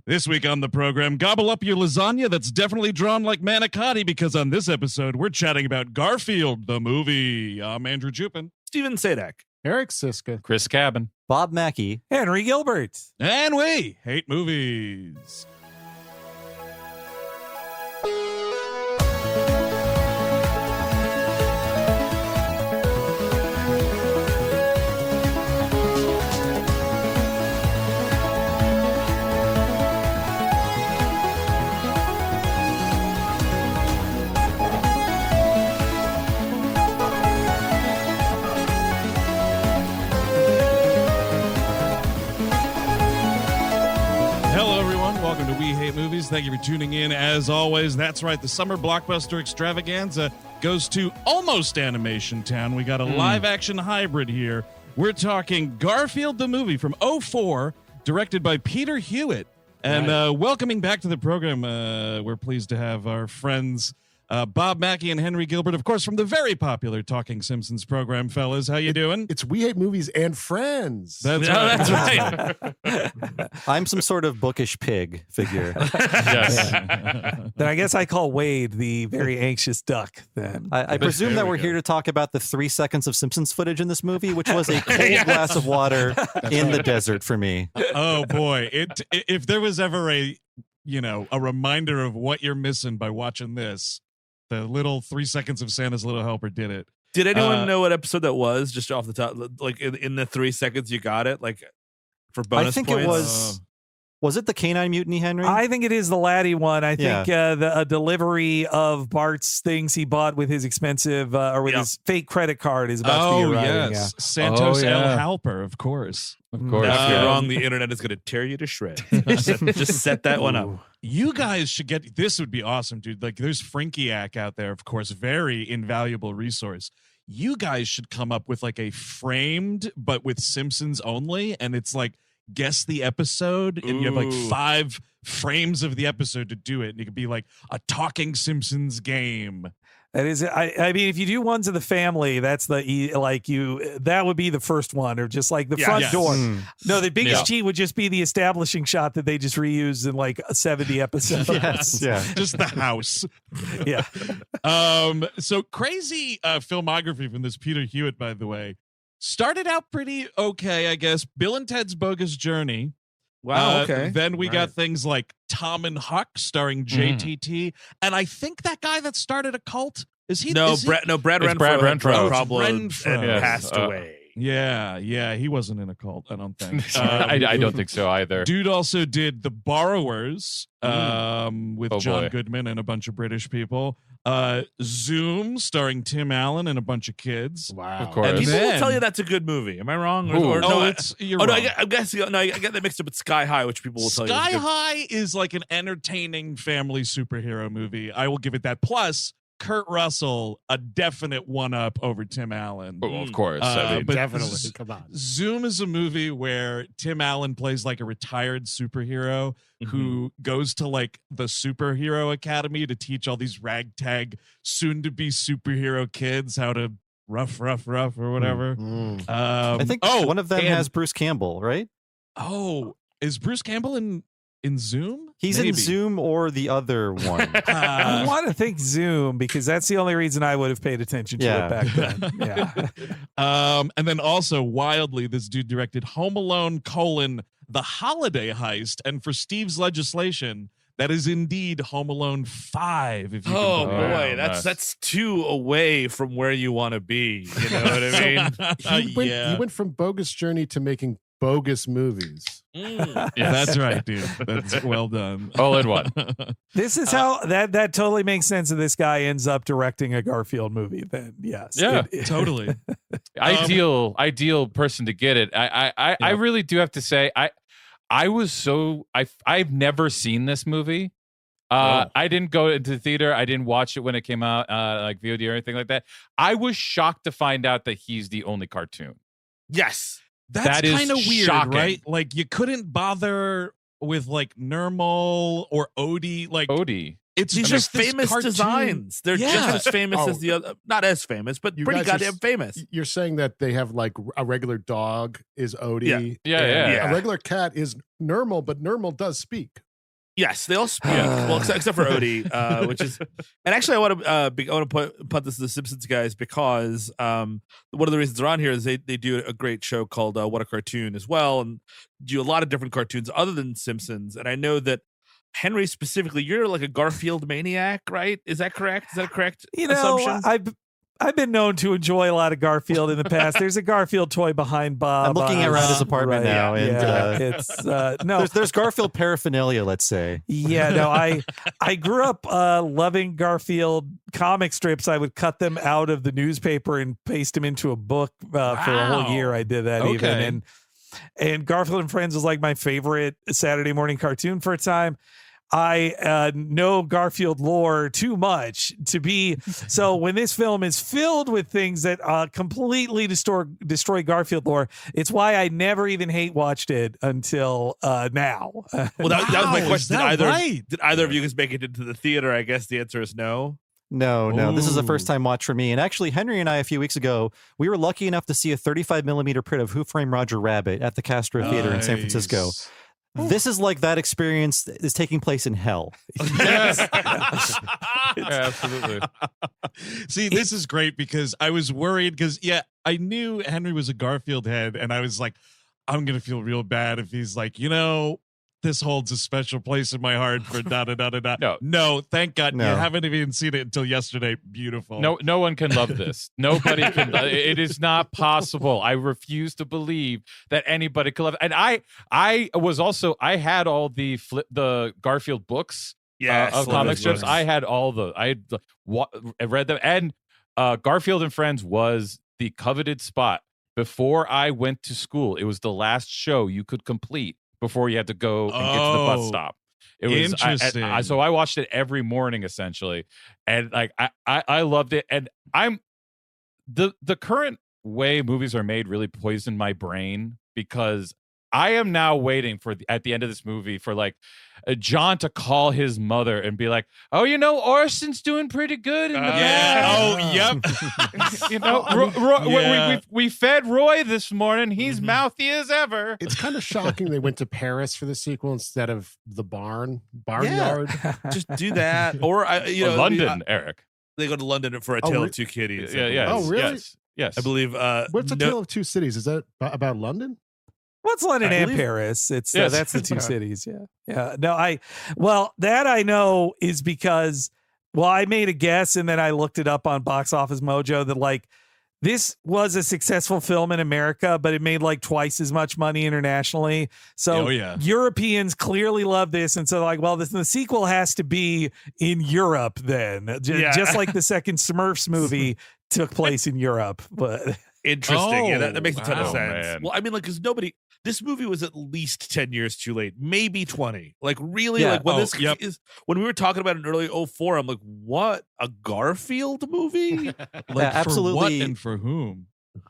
This week on the program, gobble up your lasagna that's definitely drawn like manicotti, because on this episode, we're chatting about Garfield, the movie. I'm Andrew Jupin. Steven Sadak. Eric Siska. Chris Cabin. Bob Mackey. Henry Gilbert. And we hate movies. Welcome to We Hate Movies. Thank you for tuning in. As always, that's right, the Summer Blockbuster Extravaganza goes to almost Animation Town. We got a live-action hybrid here. We're talking Garfield the movie from 2004, directed by Peter Hewitt. And welcoming back to the program, we're pleased to have our friends Bob Mackey and Henry Gilbert, of course, from the very popular Talking Simpsons program. Fellas, how you doing? It's We Hate Movies and Friends. That's right. I'm some sort of bookish pig figure. Yes. Then I guess I call Wade the very anxious duck then. I presume that we're here to talk about the 3 seconds of Simpsons footage in this movie, which was a cold glass of water in the desert for me. Oh, boy. If there was ever a reminder of what you're missing by watching this, the little 3 seconds of Santa's Little Helper did it. Did anyone know what episode that was? Just off the top, like in the 3 seconds you got it, like for bonus I think points? it was. Was it the Canine Mutiny, Henry? I think it is the Laddie one. I think a delivery of Bart's things he bought with his expensive with his fake credit card is about to be arriving. Yes. Santos L. Halper, of course. Of course. Now, if you're wrong, the internet is going to tear you to shreds. Just set that one up. You guys should get this. Would be awesome, dude. Like, there's Frinkiac out there, of course, very invaluable resource. You guys should come up with like a framed, but with Simpsons only, and it's like guess the episode, and you have like 5 frames of the episode to do it, and it could be like a Talking Simpsons game. That is, I mean, if you do ones of the family, that's that would be the first one, or just like the front door. No, the biggest cheat would just be the establishing shot that they just reused in like 70 episodes. Just the house. Yeah. So crazy filmography from this Peter Hewitt, by the way. Started out pretty okay, I guess. Bill and Ted's Bogus Journey. Wow, okay. Then we got things like Tom and Huck starring JTT. And I think that guy that started a cult, is he? Brad Renfro probably passed away. Yeah, he wasn't in a cult, I don't think. I don't think so either. Dude also did The Borrowers with John Goodman and a bunch of British people. Zoom, starring Tim Allen and a bunch of kids. Wow. Of course. And people will tell you that's a good movie. Am I wrong? You're wrong. I guess I get that mixed up with Sky High, which people will tell you. Sky High is like an entertaining family superhero movie. I will give it that. Plus, Kurt Russell, a definite one-up over Tim Allen. Oh, of course. But Definitely. Come on. Zoom is a movie where Tim Allen plays like a retired superhero who goes to like the superhero academy to teach all these ragtag soon-to-be superhero kids how to rough or whatever. I think one of them has Bruce Campbell, right? Oh, is Bruce Campbell in Zoom? He's in Zoom or the other one. I want to think Zoom because that's the only reason I would have paid attention to it back then. Yeah. And then also wildly, this dude directed Home Alone: The Holiday Heist, and for Steve's legislation, that is indeed Home Alone 5. If you can boy, that's 2 away from where you want to be. You know what I mean? He went from Bogus Journey to making bogus movies. Yes. That's right, dude. That's well done. All in one. This is how that totally makes sense. And this guy ends up directing a Garfield movie. Then yes, totally. Ideal person to get it. I really do have to say I've never seen this movie. I didn't go into the theater. I didn't watch it when it came out, like VOD or anything like that. I was shocked to find out that he's the only cartoon. Yes. That's kind of weird, shocking. Right? Like, you couldn't bother with like Nermal or Odie. Like Odie. It's These just are famous designs. They're just as famous as the other. Not as famous, but pretty goddamn famous. You're saying that they have like a regular dog is Odie. Yeah. A regular cat is Nermal, but Nermal does speak. Yes, they all speak. Well, except for Odie, which is, and actually, I want to put this to the Simpsons guys because one of the reasons they're on here is they do a great show called What a Cartoon as well, and do a lot of different cartoons other than Simpsons. And I know that Henry specifically, you're like a Garfield maniac, right? Is that correct? Is that a correct assumption? I've been known to enjoy a lot of Garfield in the past. There's a Garfield toy behind Bob. I'm looking around his apartment now, and it's no. There's Garfield paraphernalia. Let's say. Yeah, no. I grew up loving Garfield comic strips. I would cut them out of the newspaper and paste them into a book for a whole year. I did that even, and Garfield and Friends was like my favorite Saturday morning cartoon for a time. I know Garfield lore too much to be so when this film is filled with things that completely destroy Garfield lore, it's why I never even hate watched it until now. Well, that was my question. Did either of you guys make it into the theater? I guess the answer is no. No. This is a first time watch for me. And actually, Henry and I, a few weeks ago, we were lucky enough to see a 35mm print of Who Framed Roger Rabbit at the Castro Theater in San Francisco. This is like that experience is taking place in hell. Yes. Absolutely. See, this is great because I was worried because, I knew Henry was a Garfield head, and I was like, I'm going to feel real bad if he's like, this holds a special place in my heart for da-da-da-da-da. No, thank God. No. You haven't even seen it until yesterday. Beautiful. No one can love this. Nobody can. It is not possible. I refuse to believe that anybody could love it. And I had all the Garfield books of comic strips. I had all I read them. And Garfield and Friends was the coveted spot before I went to school. It was the last show you could complete before you had to go and get to the bus stop. It was interesting. So I watched it every morning essentially, and like I loved it. And the current way movies are made really poisoned my brain because I am now waiting for at the end of this movie for like John to call his mother and be like, "Oh, Orson's doing pretty good in the yep. We fed Roy this morning. He's mouthy as ever." It's kind of shocking they went to Paris for the sequel instead of the barnyard. Just do that, or London, Eric. They go to London for A Tale of Two Kitties. Yeah. Oh, really? Yes. I believe. What's A Tale of Two Cities? Is that about London? What's London and Paris? It's yes. That's the two cities. Yeah. No, that I know is because I made a guess and then I looked it up on Box Office Mojo that like this was a successful film in America, but it made like twice as much money internationally. So Europeans clearly love this, and so like, the sequel has to be in Europe then, just like the second Smurfs movie took place in Europe, but. Interesting. That makes a ton of sense. Man. Well, I mean, like, because this movie was at least 10 years too late, maybe 20. Like, really? Like, when when we were talking about it in early 2004, I'm like, what? A Garfield movie? Absolutely. For what and for whom?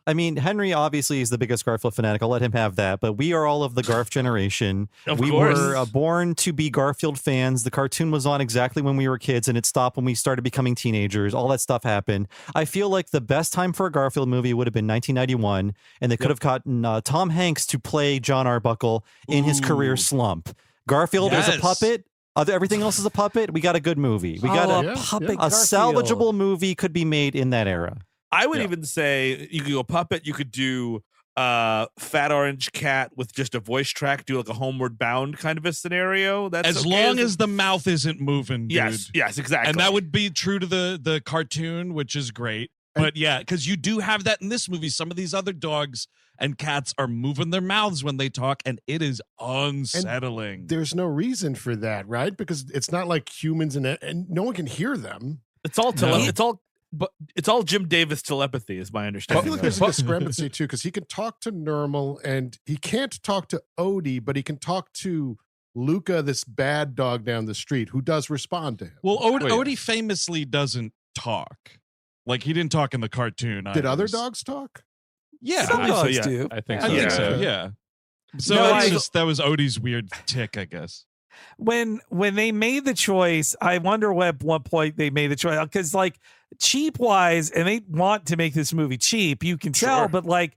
I mean, Henry obviously is the biggest Garfield fanatic. I'll let him have that. But we are all of the Garf generation. We were born to be Garfield fans. The cartoon was on exactly when we were kids, and it stopped when we started becoming teenagers. All that stuff happened. I feel like the best time for a Garfield movie would have been 1991, and they could have gotten Tom Hanks to play John Arbuckle in his career slump. Garfield is a puppet. Everything else is a puppet. We got a good movie. We got a salvageable movie could be made in that era. I would even say you could go puppet. You could do Fat Orange Cat with just a voice track. Do like a Homeward Bound kind of a scenario. That's as long as the mouth isn't moving. Dude. Yes, exactly. And that would be true to the cartoon, which is great. But because you do have that in this movie. Some of these other dogs and cats are moving their mouths when they talk, and it is unsettling. And there's no reason for that, right? Because it's not like humans and no one can hear them. It's all it's all Jim Davis telepathy, is my I understanding. feel like there's a discrepancy too, because he can talk to Normal and he can't talk to Odie, but he can talk to Luca, this bad dog down the street, who does respond to him. Well, Odie famously doesn't talk. Like, he didn't talk in the cartoon. Did other dogs talk? Yeah, some dogs do. I think I so. think so. Yeah. So that was Odie's weird tick, I guess. When they made the choice, I wonder at what point they made the choice, because like cheap wise, and they want to make this movie cheap, you can tell, but like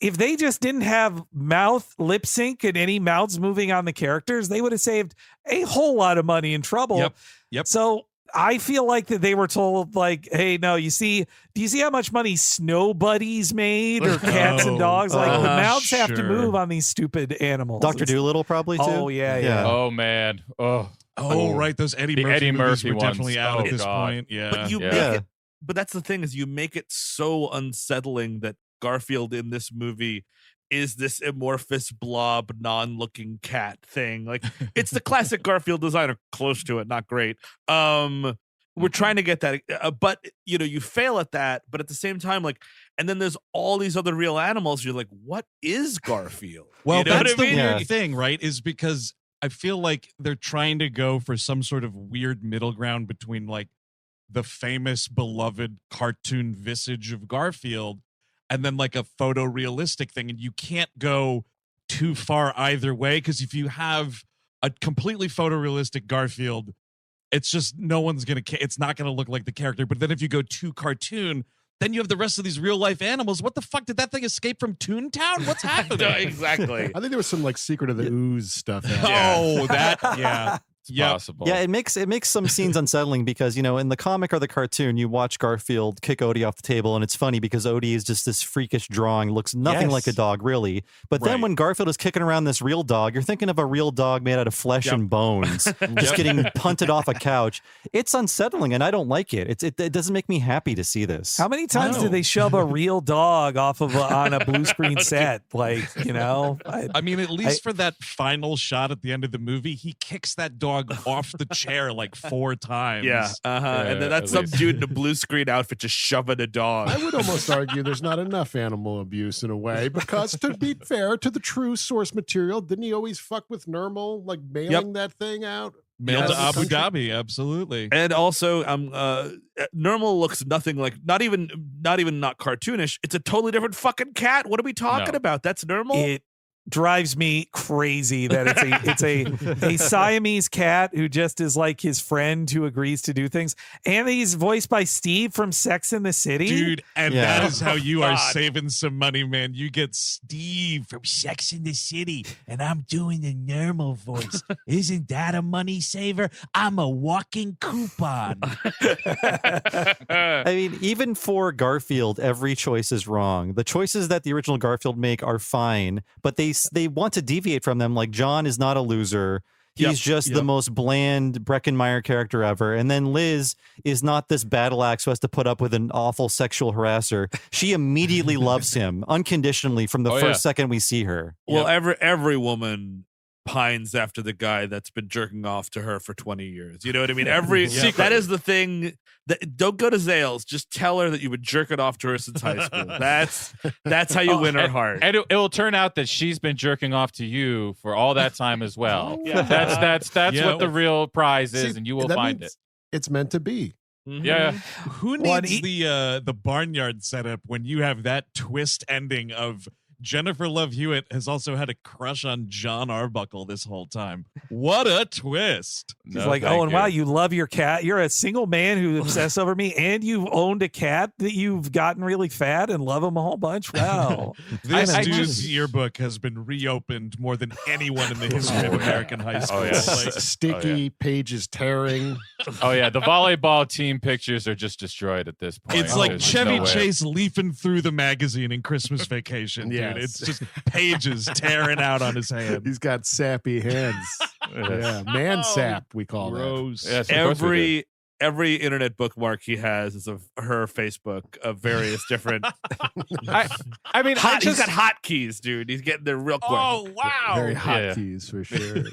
if they just didn't have mouth lip sync and any mouths moving on the characters, they would have saved a whole lot of money and trouble. Yep. So I feel like that they were told, like, hey, no, do you see how much money Snow Buddies made or cats and dogs? Like, the mouths have to move on these stupid animals. Dr. Dolittle probably too. Oh, yeah. Oh, man. Oh, right. Those Eddie Murphy movies were ones. definitely out at this point. Yeah. But you make it. But that's the thing, is you make it so unsettling that Garfield in this movie is this amorphous blob, non-looking cat thing. Like, it's the classic Garfield design, or close to it, not great. We're trying to get that, but you fail at that. But at the same time, like, and then there's all these other real animals. You're like, what is Garfield? Well, that's the weird thing, right? Is because I feel like they're trying to go for some sort of weird middle ground between, like, the famous, beloved cartoon visage of Garfield and then, like, a photorealistic thing. And you can't go too far either way, because if you have a completely photorealistic Garfield, it's just no one's going to, it's not going to look like the character. But then if you go too cartoon, then you have the rest of these real life animals. What the fuck? Did that thing escape from Toon Town? What's happening? Exactly. I think there was some, like, Secret of the Ooze stuff. Oh, that, yeah. It's possible. Yeah, it makes some scenes unsettling because, in the comic or the cartoon, you watch Garfield kick Odie off the table, and it's funny because Odie is just this freakish drawing, looks nothing like a dog, really. But then when Garfield is kicking around this real dog, you're thinking of a real dog made out of flesh and bones, just getting punted off a couch. It's unsettling, and I don't like it. It doesn't make me happy to see this. How many times do they shove a real dog off of on a blue screen set? Like, I mean, at least for that final shot at the end of the movie, he kicks that dog off the chair like 4 times. And then that's some dude in a blue screen outfit just shoving a dog. I would almost argue there's not enough animal abuse in a way, because to be fair to the true source material, didn't he always fuck with Nermal, like mailing that thing out? Mailed to Abu Dhabi, absolutely. And also, Nermal looks nothing like, not even not cartoonish. It's a totally different fucking cat. What are we talking about? That's Nermal. It drives me crazy that it's a Siamese cat who just is like his friend who agrees to do things, and he's voiced by Steve from Sex and the City, dude. And that is how you are saving some money, man. You get Steve from Sex and the City, and I'm doing the normal voice. Isn't that a money saver? I'm a walking coupon. I mean, even for Garfield, every choice is wrong. The choices that the original Garfield make are fine, but they want to deviate from them. Like, John is not a loser. He's just the most bland Breckin Meyer character ever. And then Liz is not this battle axe who has to put up with an awful sexual harasser. She immediately loves him unconditionally from the first second we see her. Well, every woman pines after the guy that's been jerking off to her for 20 years. You know what I mean? That is the thing. Don't go to Zales. Just tell her that you've been jerking off to her since high school. That's how you win her heart. And it will turn out that she's been jerking off to you for all that time as well. That's what the real prize is, and you will find it. It's meant to be. Mm-hmm. Yeah. Who needs the barnyard setup when you have that twist ending of Jennifer Love Hewitt has also had a crush on John Arbuckle this whole time? What a twist. She's like, wow, you love your cat. You're a single man who obsessed over me, and you've owned a cat that you've gotten really fat and love him a whole bunch. Wow. This dude's yearbook has been reopened more than anyone in the history of American high school. Like, sticky, pages tearing. Oh, yeah. The volleyball team pictures are just destroyed at this point. It's like Chevy Chase leafing through the magazine in Christmas Vacation, dude. It's just pages tearing out on his hand. He's got sappy hands. Man sap, we call Gross. that. Yes, every internet bookmark he has is of her Facebook of various different. I mean, he's got hotkeys, dude. He's getting there real quick. Oh wow, very hotkeys for sure.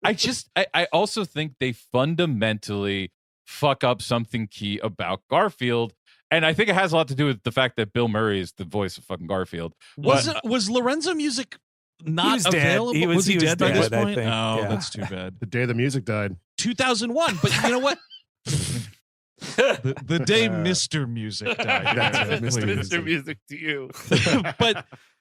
I also think they fundamentally fuck up something key about Garfield. And I think it has a lot to do with the fact that Bill Murray is the voice of fucking Garfield. Was Lorenzo Music not available? He was dead by this dead, point? Oh, that's too bad. The day the music died. 2001. But you know what? the day Mr. Music died. Mr. Music to you.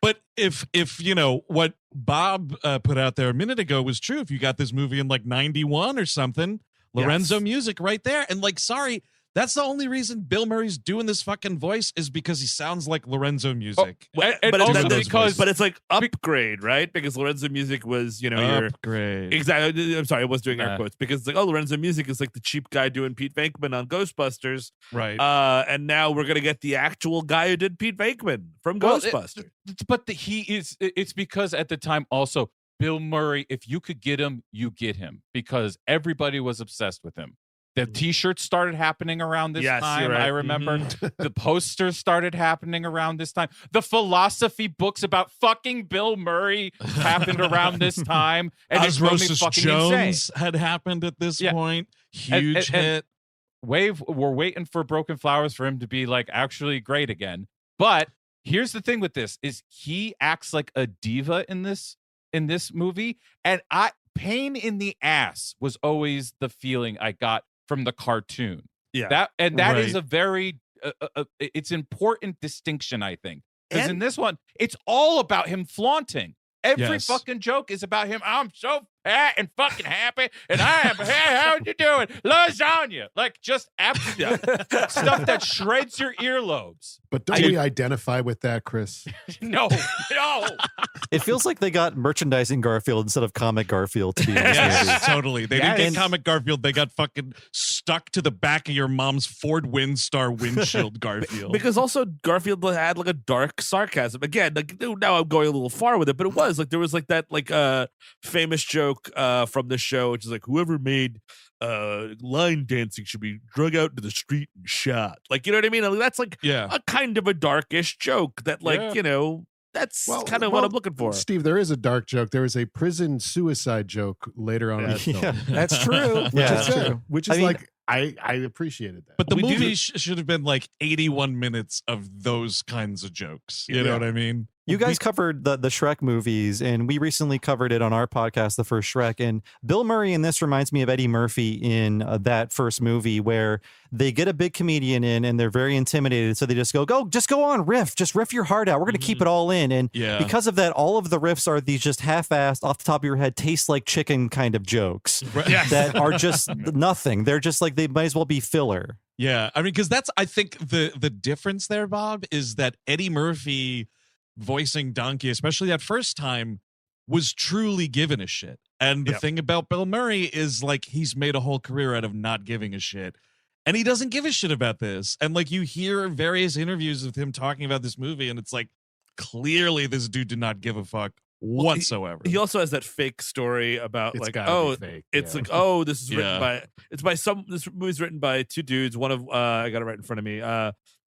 but if you know what Bob put out there a minute ago was true, if you got this movie in like 91 or something, Lorenzo Music right there. And like, sorry, That's the only reason Bill Murray's doing this fucking voice is because he sounds like Lorenzo Music. But it's like upgrade, right? Because Lorenzo Music was, your upgrade. Exactly. I'm sorry, I was doing air quotes because it's like, Lorenzo Music is like the cheap guy doing Pete Venkman on Ghostbusters, right? And now we're gonna get the actual guy who did Pete Venkman from Ghostbusters. It's because at the time also Bill Murray, if you could get him, you get him because everybody was obsessed with him. The T-shirts started happening around this time. Right. I remember the posters started happening around this time. The philosophy books about fucking Bill Murray happened around this time, and it's really fucking Jones insane. Had happened at this point. Huge hit. We're waiting for Broken Flowers for him to be like actually great again. But here's the thing with this: is he acts like a diva in this movie, and pain in the ass was always the feeling I got from the cartoon. Yeah. That is a very it's important distinction, I think. Because in this one, it's all about him flaunting. Every fucking joke is about him. I'm so fat and fucking happy, and I am. Hey, how you doing? Lasagna, like just stuff that shreds your earlobes. But don't we identify with that, Chris? No. It feels like they got merchandising Garfield instead of comic Garfield. To be honest, yes, totally. They didn't get comic Garfield. They got fucking stuck to the back of your mom's Ford Windstar windshield Garfield. Because also Garfield had like a dark sarcasm. Again, like now I'm going a little far with it, but it was like there was like that like famous joke from the show, which is like whoever made line dancing should be drug out into the street and shot. Like, you know what I mean? Like, that's like a kind of a darkish joke that like, that's kind of what I'm looking for. Steve, there is a dark joke. There is a prison suicide joke later on in the film. That's true. Which is like, I appreciated that. But the movie should have been like 81 minutes of those kinds of jokes. You know what I mean? You guys covered the Shrek movies, and we recently covered it on our podcast, The First Shrek. And Bill Murray in this reminds me of Eddie Murphy in that first movie, where they get a big comedian in and they're very intimidated. So they just go on, riff. Just riff your heart out. We're going to keep it all in. And because of that, all of the riffs are these just half-assed, off the top of your head, taste like chicken kind of jokes that are just nothing. They're just like, they might as well be filler. Yeah. I mean, because that's, I think the difference there, Bob, is that Eddie Murphy voicing Donkey, especially that first time, was truly given a shit. And the thing about Bill Murray is like he's made a whole career out of not giving a shit. And he doesn't give a shit about this. And like you hear various interviews of him talking about this movie, and it's like clearly this dude did not give a fuck whatsoever. He also has that fake story about it's like, fake. It's like, this is written by this movie's written by two dudes. One of I got it right in front of me.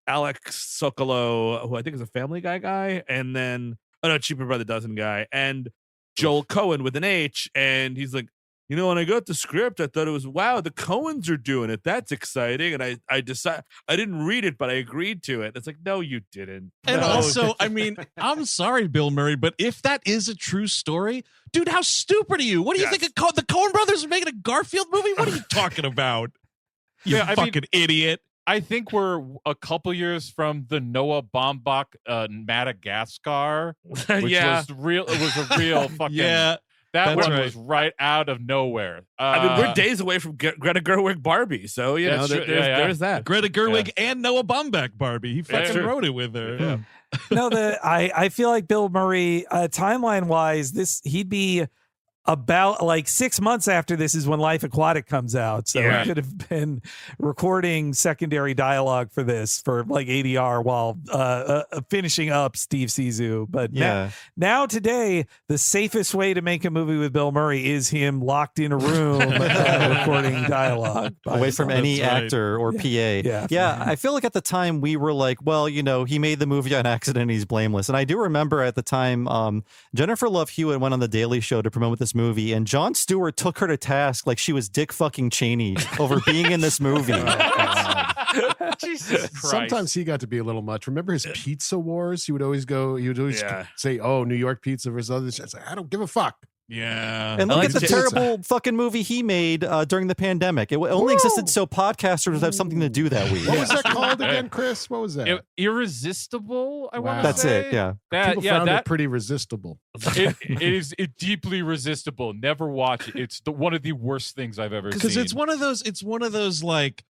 Alex Sokolow, who I think is a Family guy, and then Cheaper by the Dozen guy, and Joel Cohen with an H, and he's like, when I got the script, I thought it was, wow, the Coens are doing it. That's exciting. And I decided, I didn't read it, but I agreed to it. It's like, no, you didn't. And also, I mean, I'm sorry, Bill Murray, but if that is a true story, dude, how stupid are you? What do you think the Coen brothers are making a Garfield movie? What are you talking about? You fucking idiot. I think we're a couple years from the Noah Baumbach Madagascar, which was real. It was a real fucking that one was right out of nowhere. I mean, we're days away from Greta Gerwig Barbie, so there's that. Greta Gerwig and Noah Baumbach Barbie. He fucking wrote it with her. Yeah. No, I feel like Bill Murray, timeline wise, he'd be about like 6 months after this is when Life Aquatic comes out. So he could have been recording secondary dialogue for this for like ADR while finishing up Steve Zissou. But now today, the safest way to make a movie with Bill Murray is him locked in a room recording dialogue. Away from any actor or PA. Yeah, I feel like at the time we were like, well, he made the movie on accident. He's blameless. And I do remember at the time, Jennifer Love Hewitt went on The Daily Show to promote this movie, and Jon Stewart took her to task like she was Dick fucking Cheney over being in this movie. Jesus Christ. Sometimes he got to be a little much. Remember his pizza wars? He would always say, New York pizza versus others. I was like, I don't give a fuck. Yeah. And look at the terrible fucking movie he made during the pandemic. It only existed so podcasters would have something to do do week. What was that called again, Chris? What was that? Irresistible, I want to say. That's it, yeah. People found it pretty resistible. It is deeply resistible. Never watch it. It's one of the worst things I've ever seen. Because it's one of those like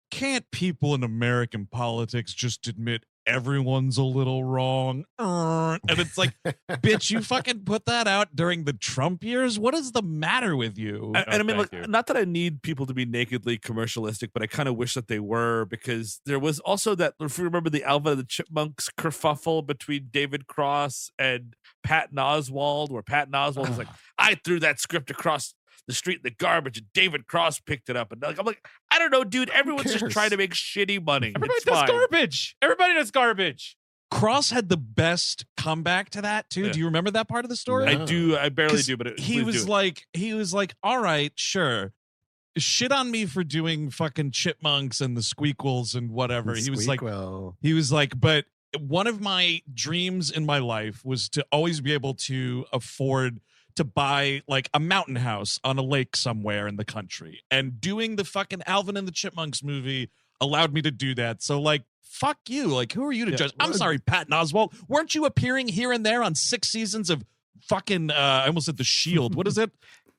can't people in American politics just admit everyone's a little wrong? And it's like, bitch, you fucking put that out during the Trump years? What is the matter with you? And I mean, like, not that I need people to be nakedly commercialistic, but I kind of wish that they were, because there was also that, if you remember the Alvin and the Chipmunks kerfuffle between David Cross and Patton Oswalt, where Patton Oswalt was like, I threw that script across the street in the garbage, and David Cross picked it up. And I'm like, I don't know, dude. Everyone's just trying to make shitty money. Everybody does garbage. Everybody does garbage. Cross had the best comeback to that too. Yeah. Do you remember that part of the story? I do. I barely do, but he was like, all right, sure. Shit on me for doing fucking Chipmunks and the Squeakquels and whatever. He was like, but one of my dreams in my life was to always be able to afford to buy like a mountain house on a lake somewhere in the country. And doing the fucking Alvin and the Chipmunks movie allowed me to do that. So like, fuck you. Like, who are you to judge? I'm sorry, Patton Oswalt. Weren't you appearing here and there on 6 seasons of fucking, I almost said The Shield. What is it?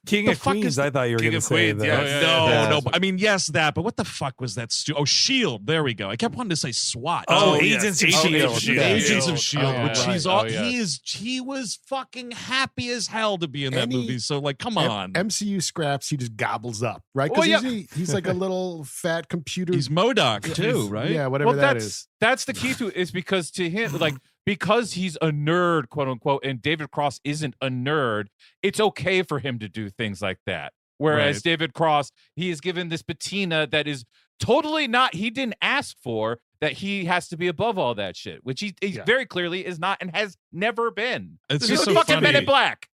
King of Queens. I thought you were going to say that. No. I mean, yes, that. But what the fuck was that? Shield. There we go. I kept wanting to say SWAT. Agents of Shield. Agents of Shield. Which he's all. Yes. He was fucking happy as hell to be in that movie. So like, come on. MCU scraps he just gobbles up, right? Well, Because he's like a little fat computer. He's MODOK too, right? Yeah, whatever that is. That's the key to it, is because to him, like, because he's a nerd, quote unquote, and David Cross isn't a nerd, it's okay for him to do things like that. Whereas David Cross, he is given this patina that is totally not, he didn't ask for, that he has to be above all that shit, which he very clearly is not and has never been. It's He's just so fucking funny. Men in Black.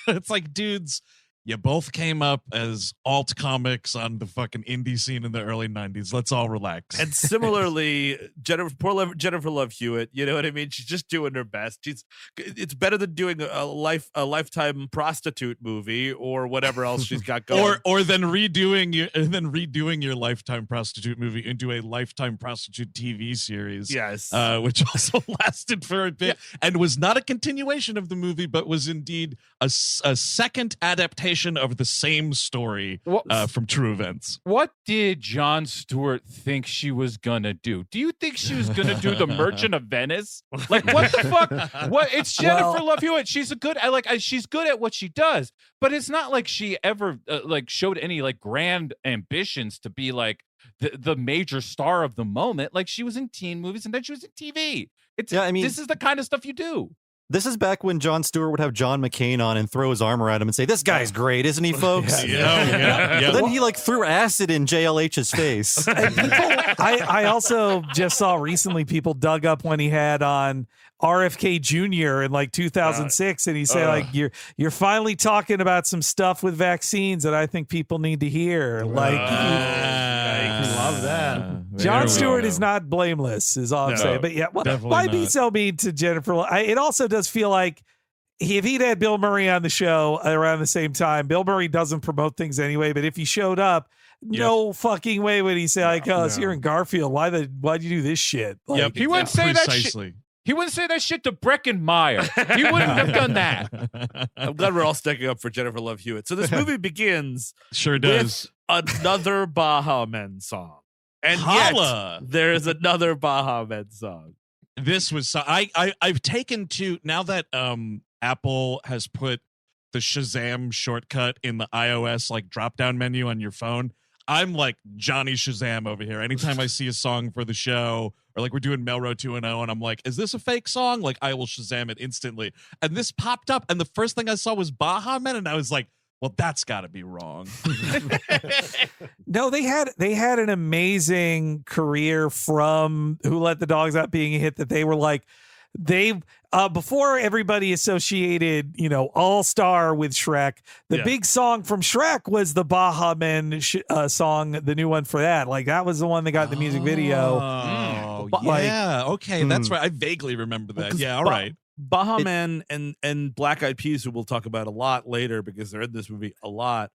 It's like, dudes, you both came up as alt comics on the fucking indie scene in the early 90s. Let's all relax. And similarly, Jennifer Love Hewitt, you know what I mean? She's just doing her best. It's better than doing a Lifetime prostitute movie or whatever else she's got going. or than redoing your Lifetime prostitute movie into a Lifetime prostitute TV series. Yes. Which also lasted for a bit and was not a continuation of the movie, but was indeed a second adaptation of the same story from true events. What did Jon Stewart think she was gonna do? Do you think she was gonna do The Merchant of Venice? Like, what the fuck? What? It's Jennifer Love Hewitt. She's she's good at what she does, but it's not like she ever like showed any like grand ambitions to be like the major star of the moment. Like, she was in teen movies and then she was in TV. This is the kind of stuff you do. This is back when Jon Stewart would have John McCain on and throw his arm around him and say, "This guy's great, isn't he, folks?" Yeah. But then he like threw acid in JLH's face. I also just saw recently people dug up when he had on RFK Jr. in like 2006, and he said like, you're finally talking about some stuff with vaccines that I think people need to hear. Like, love that. Jon Stewart is not blameless, is all I'm saying. But yeah, why be so mean to Jennifer? It also does feel like if he'd had Bill Murray on the show around the same time, Bill Murray doesn't promote things anyway, but if he showed up, no fucking way would he say like, so you're in Garfield. Why'd you do this shit? Like, he wouldn't say that shit. He wouldn't say that shit to Breckin Meyer. He wouldn't have done that. I'm glad we're all sticking up for Jennifer Love Hewitt. So this movie begins does with another Baha Men song. And Holla. Yet there is another Baha Men song. This was I've taken to, now that Apple has put the Shazam shortcut in the iOS like drop down menu on your phone, I'm like Johnny Shazam over here. Anytime I see a song for the show, or like we're doing Melrose 2.0, and I'm like, is this a fake song? Like, I will Shazam it instantly. And this popped up, and the first thing I saw was Baha Men, and I was like, well, that's got to be wrong. No, they had an amazing career from Who Let the Dogs Out being a hit, that they were like, before everybody associated, All-Star with Shrek, the big song from Shrek was the Baha Men song, the new one for that. Like, that was the one that got the music video. Okay, that's right. I vaguely remember that. Yeah, all right. Baha Men and Black Eyed Peas, who we'll talk about a lot later because they're in this movie a lot,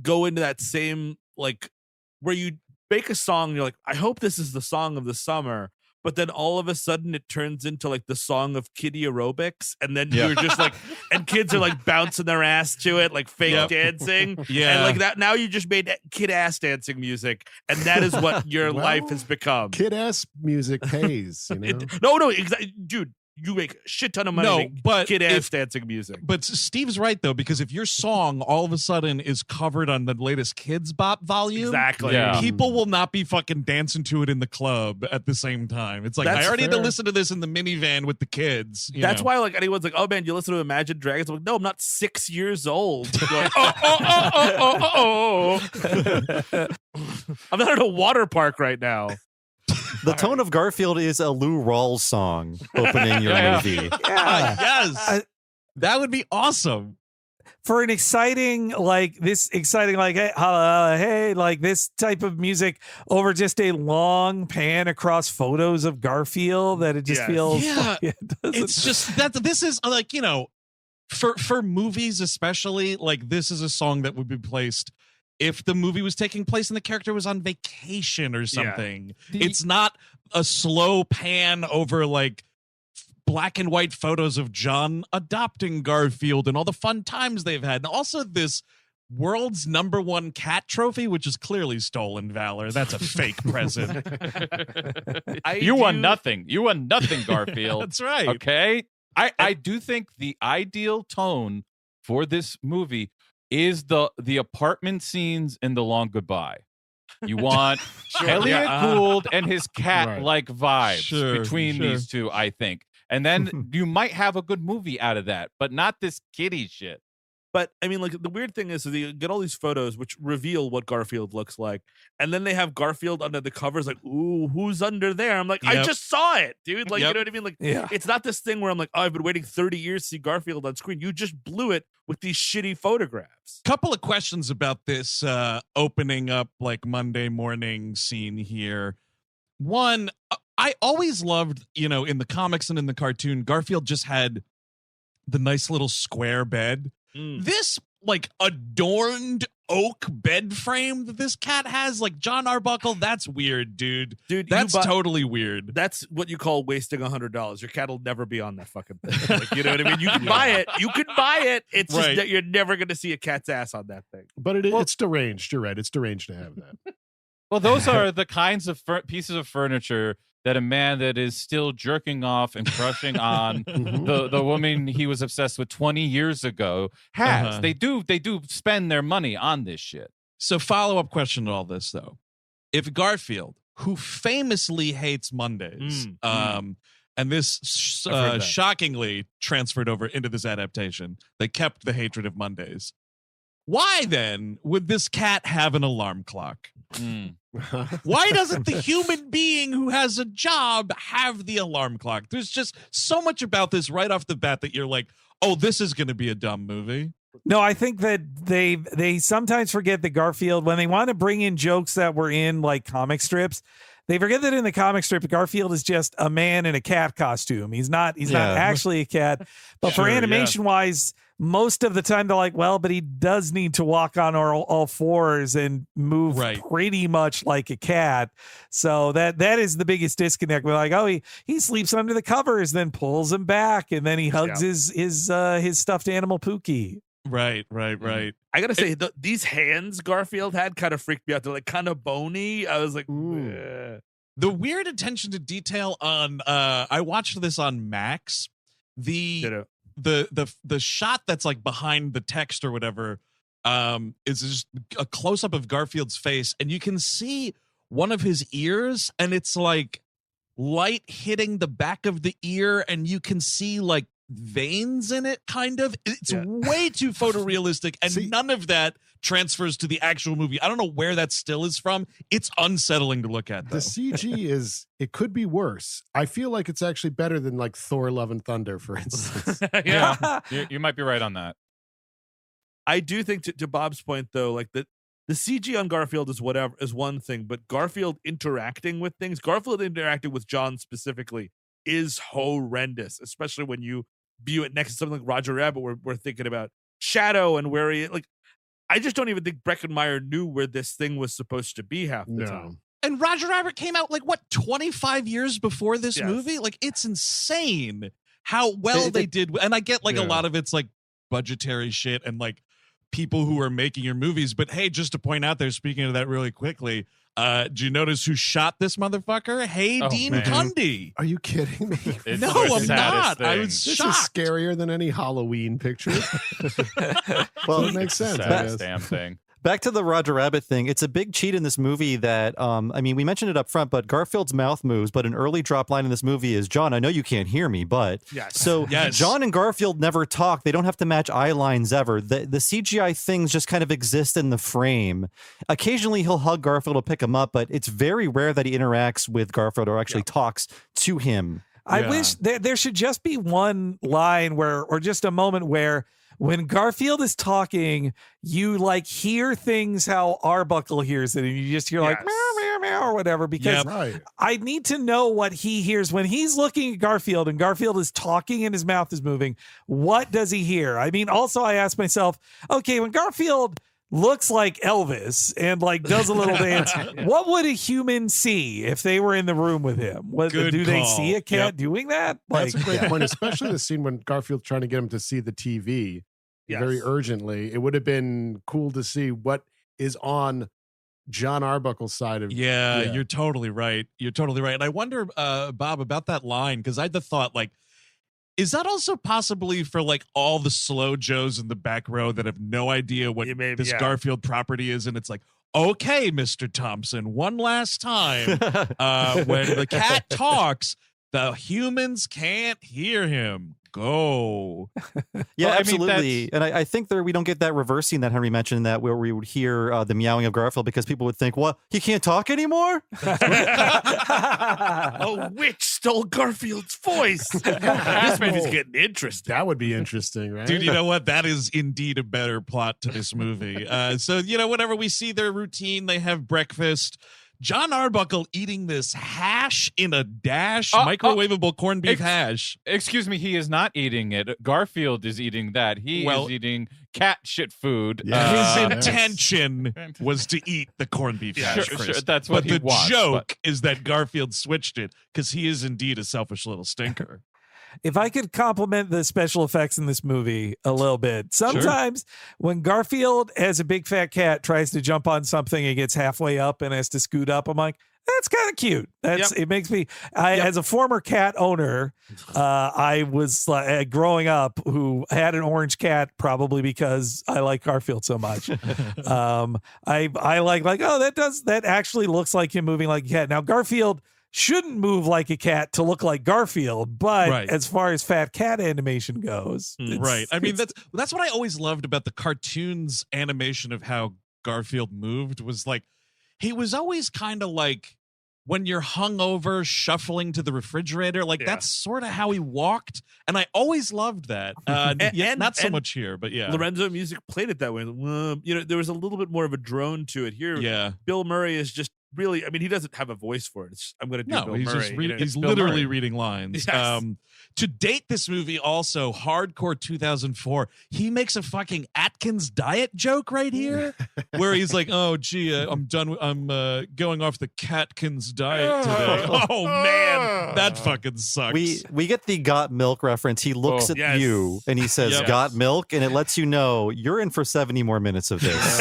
go into that same, like, where you make a song, you're like, I hope this is the song of the summer, but then all of a sudden it turns into like the song of kiddie aerobics, and then you're just like, and kids are like bouncing their ass to it, like fake dancing. And like that, now you just made kid ass dancing music, and that is what your life has become. Kid ass music pays, you know? No, exactly, dude. You make a shit ton of money but kid ass dancing music. But Steve's right, though, because if your song all of a sudden is covered on the latest Kids Bop volume, people will not be fucking dancing to it in the club at the same time. It's like, I already had to listen to this in the minivan with the kids. That's why, like, anyone's like, oh man, you listen to Imagine Dragons? I'm like, no, I'm not 6 years old. Like, I'm not at a water park right now. The tone of Garfield is a Lou Rawls song opening your movie. Yes. That would be awesome. For an exciting, like hey, like this type of music over just a long pan across photos of Garfield, that it just feels. Yeah. It's just that this is like, you know, for movies especially, like this is a song that would be placed if the movie was taking place and the character was on vacation or something. It's not a slow pan over like black and white photos of John adopting Garfield and all the fun times they've had. And also this world's #1 cat trophy, which is clearly stolen valor. That's a fake present. You won nothing. You won nothing, Garfield. That's right. Okay. I do think the ideal tone for this movie is the apartment scenes in The Long Goodbye. You want Elliot Gould and his cat-like vibes between these two, I think. And then you might have a good movie out of that, but not this kiddie shit. But I mean, like the weird thing is you get all these photos which reveal what Garfield looks like, and then they have Garfield under the covers, like, ooh, who's under there? I'm like, I just saw it, dude. Like, you know what I mean? Like, it's not this thing where I'm like, oh, I've been waiting 30 years to see Garfield on screen. You just blew it with these shitty photographs. Couple of questions about this opening up like Monday morning scene here. One, I always loved, you know, in the comics and in the cartoon, Garfield just had the nice little square bed. This like adorned oak bed frame that this cat has, like John Arbuckle, that's weird, dude. That's totally weird. That's what you call wasting $100. Your cat will never be on that fucking thing. Like, you know what I mean? You can buy it. You can buy it. It's just that you're never going to see a cat's ass on that thing. But it's deranged. You're right. It's deranged to have that. Well, those are the kinds of pieces of furniture that a man that is still jerking off and crushing on the woman he was obsessed with 20 years ago has. They do spend their money on this shit. So follow-up question to all this, though. If Garfield, who famously hates Mondays, and this shockingly transferred over into this adaptation, they kept the hatred of Mondays. Why then would this cat have an alarm clock? Why doesn't the human being who has a job have the alarm clock? There's just so much about this right off the bat that you're like, oh, this is going to be a dumb movie. No, I think that they sometimes forget that Garfield, when they want to bring in jokes that were in like comic strips, they forget that in the comic strip, Garfield is just a man in a cat costume. He's not actually a cat. But for animation wise, most of the time they're like, well, but he does need to walk on all fours and move pretty much like a cat. So that is the biggest disconnect. We're like, oh, he sleeps under the covers, then pulls him back, and then he hugs his stuffed animal Pookie. Right. I gotta say, these hands Garfield had kind of freaked me out. They're like kind of bony. I was like, the weird attention to detail on. I watched this on Max. The shot that's like behind the text or whatever is just a close up of Garfield's face, and you can see one of his ears, and it's like light hitting the back of the ear, and you can see like veins in it, kind of. It's way too photorealistic, and none of that transfers to the actual movie. I don't know where that still is from. It's unsettling to look at, though. The CG it could be worse. I feel like it's actually better than like Thor Love and Thunder, for instance. You might be right on that. I do think to Bob's point, though, like the CG on Garfield is one thing, but Garfield interacting with John specifically is horrendous, especially when you view it next to something like Roger Rabbit, where we're thinking about shadow and where he, like, I just don't even think Breckin Meyer knew where this thing was supposed to be half the time. And Roger Rabbit came out like what 25 years before this Yes. movie. Like it's insane how well they did. And I get like a lot of it's like budgetary shit and like people who are making your movies. But hey, just to point out there, speaking of that really quickly, do you notice who shot this motherfucker? Hey, Dean Cundy. Are you kidding me? It's No, the I'm not. saddest I thing. was This shocked. is scarier than any Halloween picture. Well, it makes sense. I Saddest guess. damn thing. Back to the Roger Rabbit thing. It's a big cheat in this movie that, I mean, we mentioned it up front, but Garfield's mouth moves, but an early drop line in this movie is, John, I know you can't hear me, but. Yes. So Yes. John and Garfield never talk. They don't have to match eye lines ever. The CGI things just kind of exist in the frame. Occasionally he'll hug Garfield or pick him up, but it's very rare that he interacts with Garfield or actually talks to him. I wish there should just be one line or just a moment where when Garfield is talking, you like hear things how Arbuckle hears it, and you just hear like Yes. meow, meow, meow, or whatever, because Right. I need to know what he hears when he's looking at Garfield and Garfield is talking and his mouth is moving. What does he hear? I mean, also I ask myself, okay, when Garfield looks like Elvis and like does a little dance, what would a human see if they were in the room with him? Good Do they call. see a cat Yep. doing that? That's a great point, especially the scene when Garfield's trying to get him to see the TV very Yes. urgently. It would have been cool to see what is on John Arbuckle's side of Yeah, you're totally right. You're totally right. And I wonder, Bob, about that line, because I had the thought, like, is that also possibly for like all the slow Joes in the back row that have no idea what Yeah, maybe, this yeah. Garfield property is? And it's like, okay, Mr. Thompson, one last time. When the cat talks, the humans can't hear him. Go. Yeah, Well, I mean, absolutely. And I think we don't get that reverse scene that Henry mentioned, that where we would hear the meowing of Garfield, because people would think, what, he can't talk anymore? A witch stole Garfield's voice. This movie's getting interesting. That would be interesting, right? Dude, you know what? That is indeed a better plot to this movie. So, you know, whenever we see their routine, they have breakfast. John Arbuckle eating this hash in a dash, microwavable corned beef hash. Excuse me, he is not eating it. Garfield is eating that. He is eating cat shit food. Yeah. His intention was to eat the corned beef hash, Sure, Chris. that's what but he the wants, joke is that Garfield switched it because he is indeed a selfish little stinker. If I could compliment the special effects in this movie a little bit, sometimes when Garfield, as a big fat cat, tries to jump on something and gets halfway up and has to scoot up, I'm like, that's kind of cute. It makes me. As a former cat owner, I was growing up who had an orange cat, probably because I like Garfield so much. I like that actually looks like him moving like a cat. Now Garfield shouldn't move like a cat to look like Garfield, but as far as fat cat animation goes, right. I mean, that's what I always loved about the cartoons animation of how Garfield moved, was like, he was always kind of like when you're hungover shuffling to the refrigerator, like that's sort of how he walked. And I always loved that. Not so much here, but yeah. Lorenzo Music played it that way. You know, there was a little bit more of a drone to it here. Yeah. Bill Murray is just really, I mean, he doesn't have a voice for it. I'm going to do Bill he's Murray. just you know, he's it's Bill literally Murray. reading lines. Yes. To date this movie, also hardcore 2004, he makes a fucking Atkins diet joke right here, where he's like, "Oh gee, I'm done. I'm going off the Catkins diet today." Oh man, that fucking sucks. We get the got milk reference. He looks at you and he says, Yes. got milk, and it lets you know you're in for 70 more minutes of this.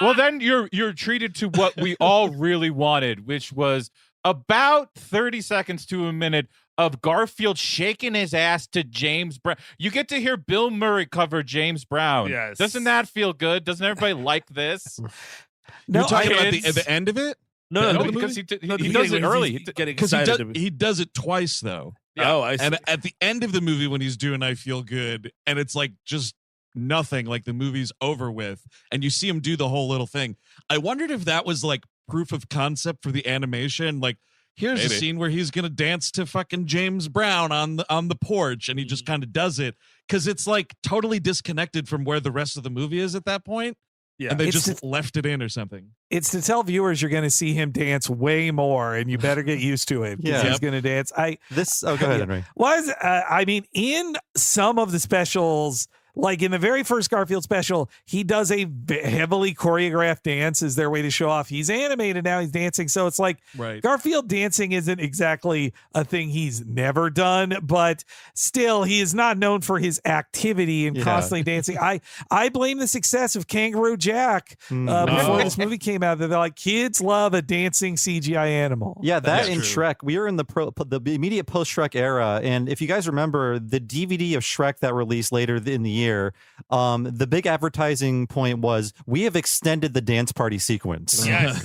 Well, then you're treated to what we all really wanted, which was about 30 seconds to a minute of Garfield shaking his ass to James Brown. You get to hear Bill Murray cover James Brown. Yes. Doesn't that feel good? Doesn't everybody like this? You're talking about the end of it? No, because he the does beginning it when early. he's getting Because excited. he does it twice though. Oh, I see. And at the end of the movie, when he's doing "I Feel Good," and it's like just nothing, like the movie's over with, and you see him do the whole little thing. I wondered if that was like proof of concept for the animation. Like, here's a scene where he's gonna dance to fucking James Brown on the porch, and he just kind of does it because it's like totally disconnected from where the rest of the movie is at that point. Yeah. And they It's just left it in or something. It's to tell viewers you're going to see him dance way more, and you better get used to it. Yeah. He's going to dance. Go ahead, Henry. I mean, in some of the specials, Like in the very first Garfield special, he does a heavily choreographed dance as their way to show off he's animated now, he's dancing. So it's like Garfield dancing isn't exactly a thing he's never done, but still he is not known for his activity and constantly dancing. I blame the success of Kangaroo Jack before this movie came out. They're like, kids love a dancing CGI animal. Yeah, that in Shrek, we are in the immediate post-Shrek era, and if you guys remember the DVD of Shrek that released later in the year, the big advertising point was, we have extended the dance party sequence. Yes.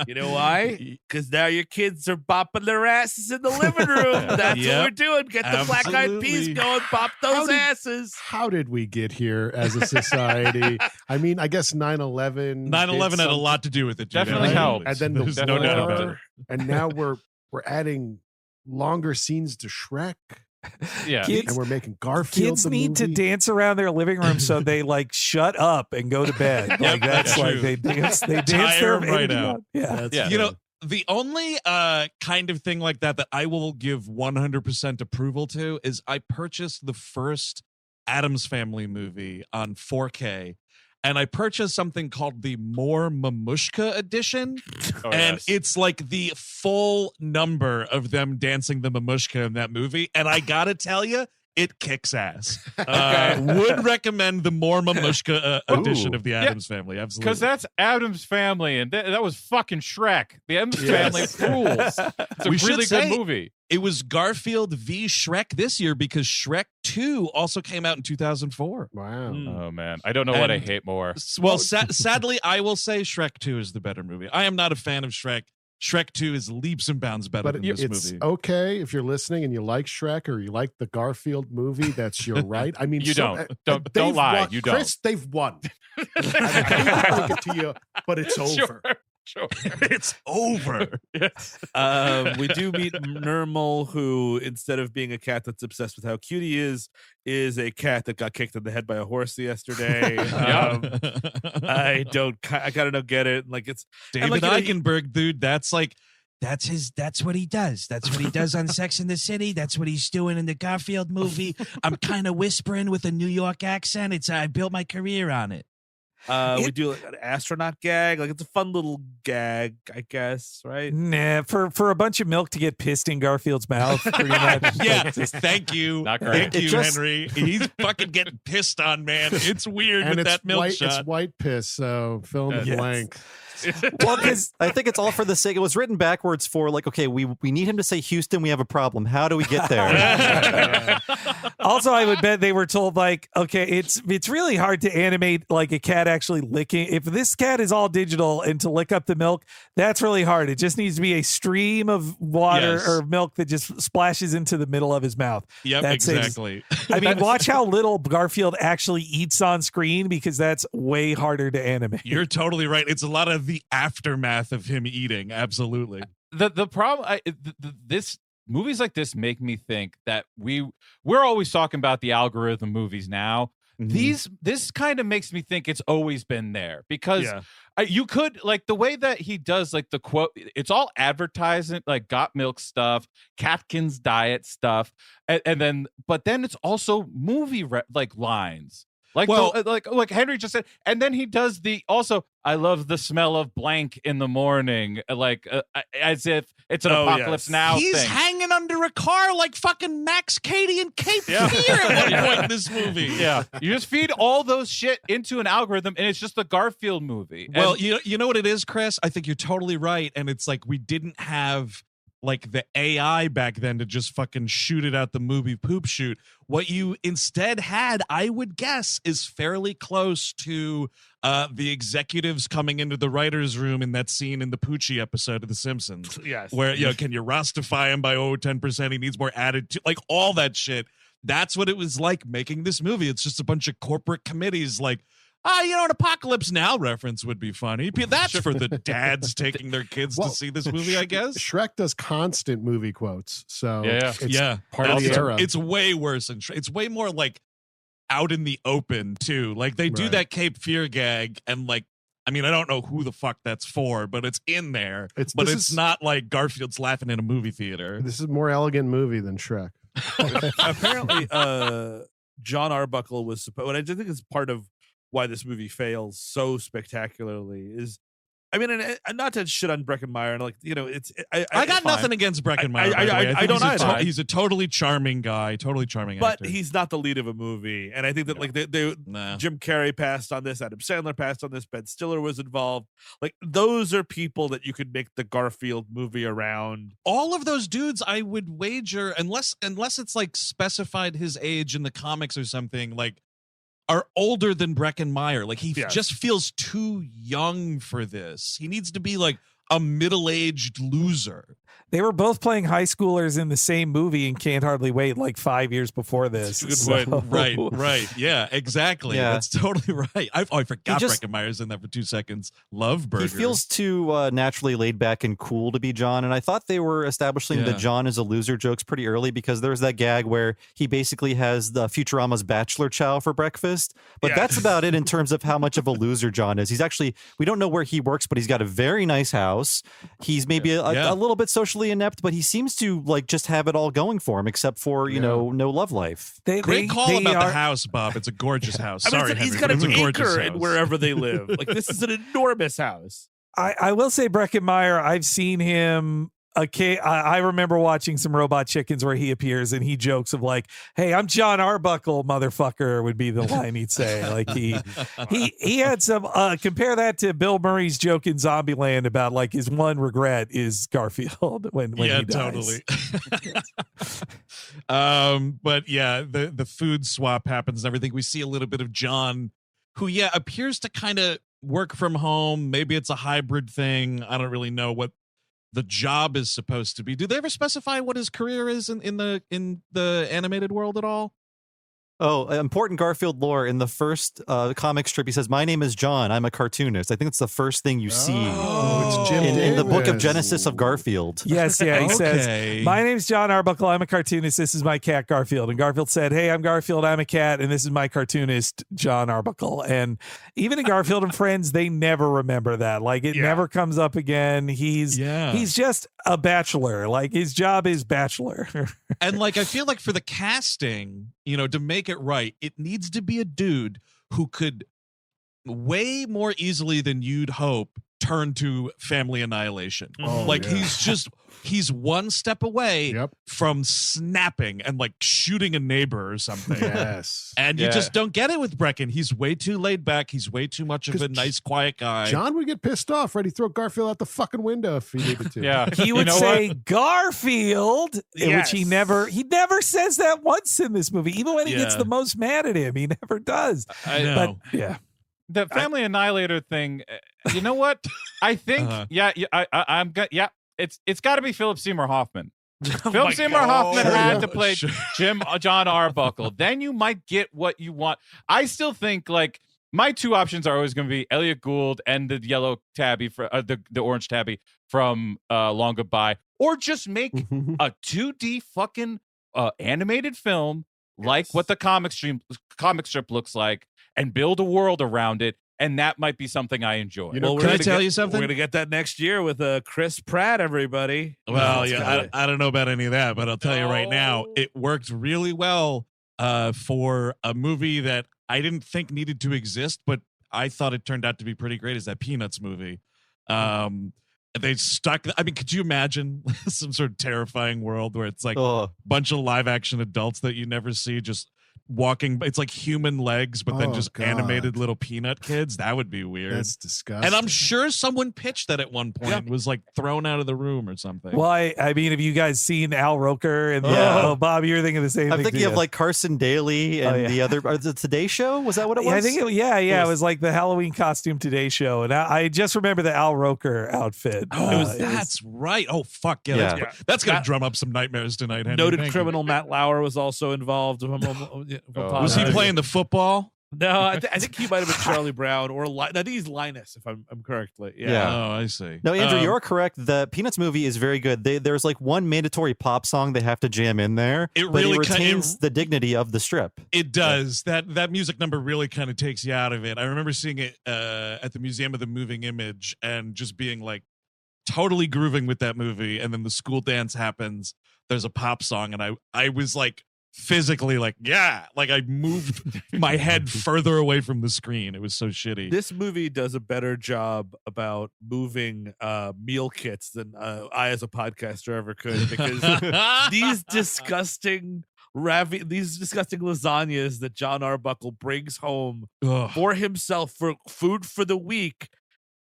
You know why? Because now your kids are bopping their asses in the living room. That's what we're doing. Get the Black Eyed Peas going, bop those asses. How did we get here as a society? I mean, I guess 9/11. 9/11 had a lot to do with it. Definitely helped. And then the There's no doubt about it. And now we're adding longer scenes to Shrek. Yeah, and we're making Garfield. Kids need to dance around their living room so they like shut up and go to bed. Like that's like they dance their right out. Yeah. You know, the only kind of thing like that I will give 100% approval to is I purchased the first Addams Family movie on 4K. And I purchased something called the More Mamushka edition. And it's like the full number of them dancing the Mamushka in that movie. And I got to tell you, it kicks ass. Would recommend the More Mamushka edition of the Addams Family. Absolutely. Because that's Addams Family, and that was fucking Shrek. The Addams Family rules. It's a really good movie. It was Garfield v. Shrek this year because Shrek 2 also came out in 2004. Wow. Oh, man. I don't know what I hate more. Well, sadly, I will say Shrek 2 is the better movie. I am not a fan of Shrek. Shrek 2 is leaps and bounds better than this movie. Okay if you're listening and you like Shrek or you like the Garfield movie, that's your right. I mean, you don't lie. Won. You don't. Chris, they've won. I hate to break it to you, but it's over. Sure. It's over. Yes. We do meet Nermal, who instead of being a cat that's obsessed with how cute he is a cat that got kicked in the head by a horse yesterday. I gotta know, get it. Like it's David Eigenberg, dude. That's what he does. That's what he does on Sex and the City. That's what he's doing in the Garfield movie. I'm kind of whispering with a New York accent. I built my career on it. We do like an astronaut gag. Like it's a fun little gag, I guess, right? Nah, for a bunch of milk to get pissed in Garfield's mouth. Pretty much. Yeah, thank you. Not great. Thank you, Henry. He's fucking getting pissed on, man. It's weird and with that milk white, shot. It's white piss, so fill in the blank. Well, because I think it's all for the sake. It was written backwards for like, okay, we need him to say Houston, we have a problem. How do we get there? Also, I would bet they were told like, okay, it's really hard to animate like a cat actually licking. If this cat is all digital and to lick up the milk, that's really hard. It just needs to be a stream of water or milk that just splashes into the middle of his mouth. Yep, that's exactly. I mean, watch how little Garfield actually eats on screen because that's way harder to animate. You're totally right. It's a lot of the aftermath of him eating. Absolutely. The problem, this movies like this make me think that we're always talking about the algorithm movies now. Mm-hmm. This kind of makes me think it's always been there because you could like the way that he does like the quote. It's all advertising, like got milk stuff, Catkins diet stuff, and then it's also movie like lines. Like, like Henry just said, and then he does I love the smell of blank in the morning, like as if it's an apocalypse now. He's thing. hanging under a car like fucking Max Cady and Cape Fear at one point in this movie. Yeah, you just feed all those shit into an algorithm, and it's just the Garfield movie. Well, you know what it is, Chris? I think you're totally right, and it's like we didn't have like the AI back then to just fucking shoot it out the movie poop shoot. What you instead had, I would guess, is fairly close to the executives coming into the writer's room in that scene in the Poochie episode of The Simpsons. Yes. Where, can you Rastify him by 10%? He needs more attitude. Like all that shit. That's what it was like making this movie. It's just a bunch of corporate committees like, an Apocalypse Now reference would be funny. That's for the dads taking their kids to see this movie, I guess. Shrek does constant movie quotes. So it's part of the era. It's way worse. It's way more like out in the open, too. Like they do that Cape Fear gag and like, I mean, I don't know who the fuck that's for, but it's in there. It's not like Garfield's laughing in a movie theater. This is a more elegant movie than Shrek. Apparently, John Arbuckle was supposed. What I just think is part of why this movie fails so spectacularly is. I mean, and not to shit on Breckin Meyer, and I got nothing against Breckin Meyer. I don't either. He's a totally charming guy, totally charming actor. But he's not the lead of a movie, and I think that Jim Carrey passed on this, Adam Sandler passed on this, Ben Stiller was involved. Like those are people that you could make the Garfield movie around. All of those dudes, I would wager, unless it's like specified his age in the comics or something, like, are older than Breckin Meyer. Like he just feels too young for this. He needs to be like a middle-aged loser. They were both playing high schoolers in the same movie and Can't Hardly Wait like 5 years before this. That's a good point. Right. Yeah, exactly. Yeah. That's totally right. I forgot Breckin Meyer's in that for 2 seconds. Love Burger. He feels too naturally laid back and cool to be John. And I thought they were establishing the John is a loser jokes pretty early, because there's that gag where he basically has the Futurama's bachelor chow for breakfast. But that's about it in terms of how much of a loser John is. He's actually, we don't know where he works, but he's got a very nice house. He's maybe a little bit socially inept, but he seems to like just have it all going for him, except for no love life. Great call about the house, Bob. It's a gorgeous house. Sorry, he's got an acre in wherever they live. Like this is an enormous house. I will say Breckin Meyer, I've seen him. I remember watching some Robot Chickens where he appears and he jokes of like, "Hey, I'm John Arbuckle, motherfucker," would be the line he'd say. Like he had some. Compare that to Bill Murray's joke in Zombieland about like his one regret is Garfield when he dies. Totally. But yeah, the food swap happens and everything. We see a little bit of John, who appears to kind of work from home. Maybe it's a hybrid thing. I don't really know what the job is supposed to be. Do they ever specify what his career is in the animated world at all? Oh, important Garfield lore. In the first comic strip, he says, "My name is John. I'm a cartoonist." I think it's the first thing you see it's Jim in the book of Davis. Genesis of Garfield. Yes, he says, "My name's John Arbuckle. I'm a cartoonist. This is my cat, Garfield." And Garfield said, "Hey, I'm Garfield. I'm a cat. And this is my cartoonist, John Arbuckle." And even in Garfield and Friends, they never remember that. Like it never comes up again. He's just a bachelor. Like his job is bachelor. And like, I feel like for the casting, to make it right, it needs to be a dude who could way more easily than you'd hope turn to family annihilation. He's one step away from snapping and like shooting a neighbor or something. Yes. And you just don't get it with Breckin. He's way too laid back. He's way too much of a nice, quiet guy. John would get pissed off, right? He'd throw Garfield out the fucking window if he needed to. Yeah. He would say Garfield, which he never says that once in this movie. Even when he gets the most mad at him, he never does. I know. But The family annihilator thing, you know what? I think, I'm good. Yeah, it's got to be Philip Seymour Hoffman. Philip Seymour Hoffman had to play John Arbuckle. Then you might get what you want. I still think like my two options are always going to be Elliot Gould and the yellow tabby for the orange tabby from Long Goodbye, or just make a 2D fucking animated film like what the comic strip looks like, and build a world around it, and that might be something I enjoy. Can I tell you something? We're gonna get that next year with Chris Pratt, everybody. Well, I don't know about any of that, but I'll tell you right now, it worked really well for a movie that I didn't think needed to exist, but I thought it turned out to be pretty great. Is that Peanuts movie? They stuck. I mean, could you imagine some sort of terrifying world where it's like a bunch of live action adults that you never see just walking? It's like human legs, but then just animated little peanut kids. That would be weird. That's disgusting. And I'm sure someone pitched that at one point and was like thrown out of the room or something. Well, I mean, have you guys seen Al Roker? And Bob, you're thinking the same thing. I'm thinking of like Carson Daly and the other, the Today Show. Was that what it was? I think it was like the Halloween costume Today Show. And I just remember the Al Roker outfit. That's right. Oh, fuck. Yeah. That's going to drum up some nightmares tonight, Henry. Noted criminal Matt Lauer was also involved. Was he playing the football? No, I think he might have been Charlie Brown or I think he's Linus, if I'm correctly. Yeah. Oh, I see. No, Andrew, you're correct. The Peanuts movie is very good. There's like one mandatory pop song they have to jam in there, but it retains the dignity of the strip. It does. That music number really kind of takes you out of it. I remember seeing it at the Museum of the Moving Image and just being like totally grooving with that movie. And then the school dance happens. There's a pop song, and I was like physically like, yeah, like I moved my head further away from the screen. It was so shitty. This movie does a better job about moving meal kits than I, as a podcaster, ever could, because these disgusting lasagnas that John Arbuckle brings home for himself for food for the week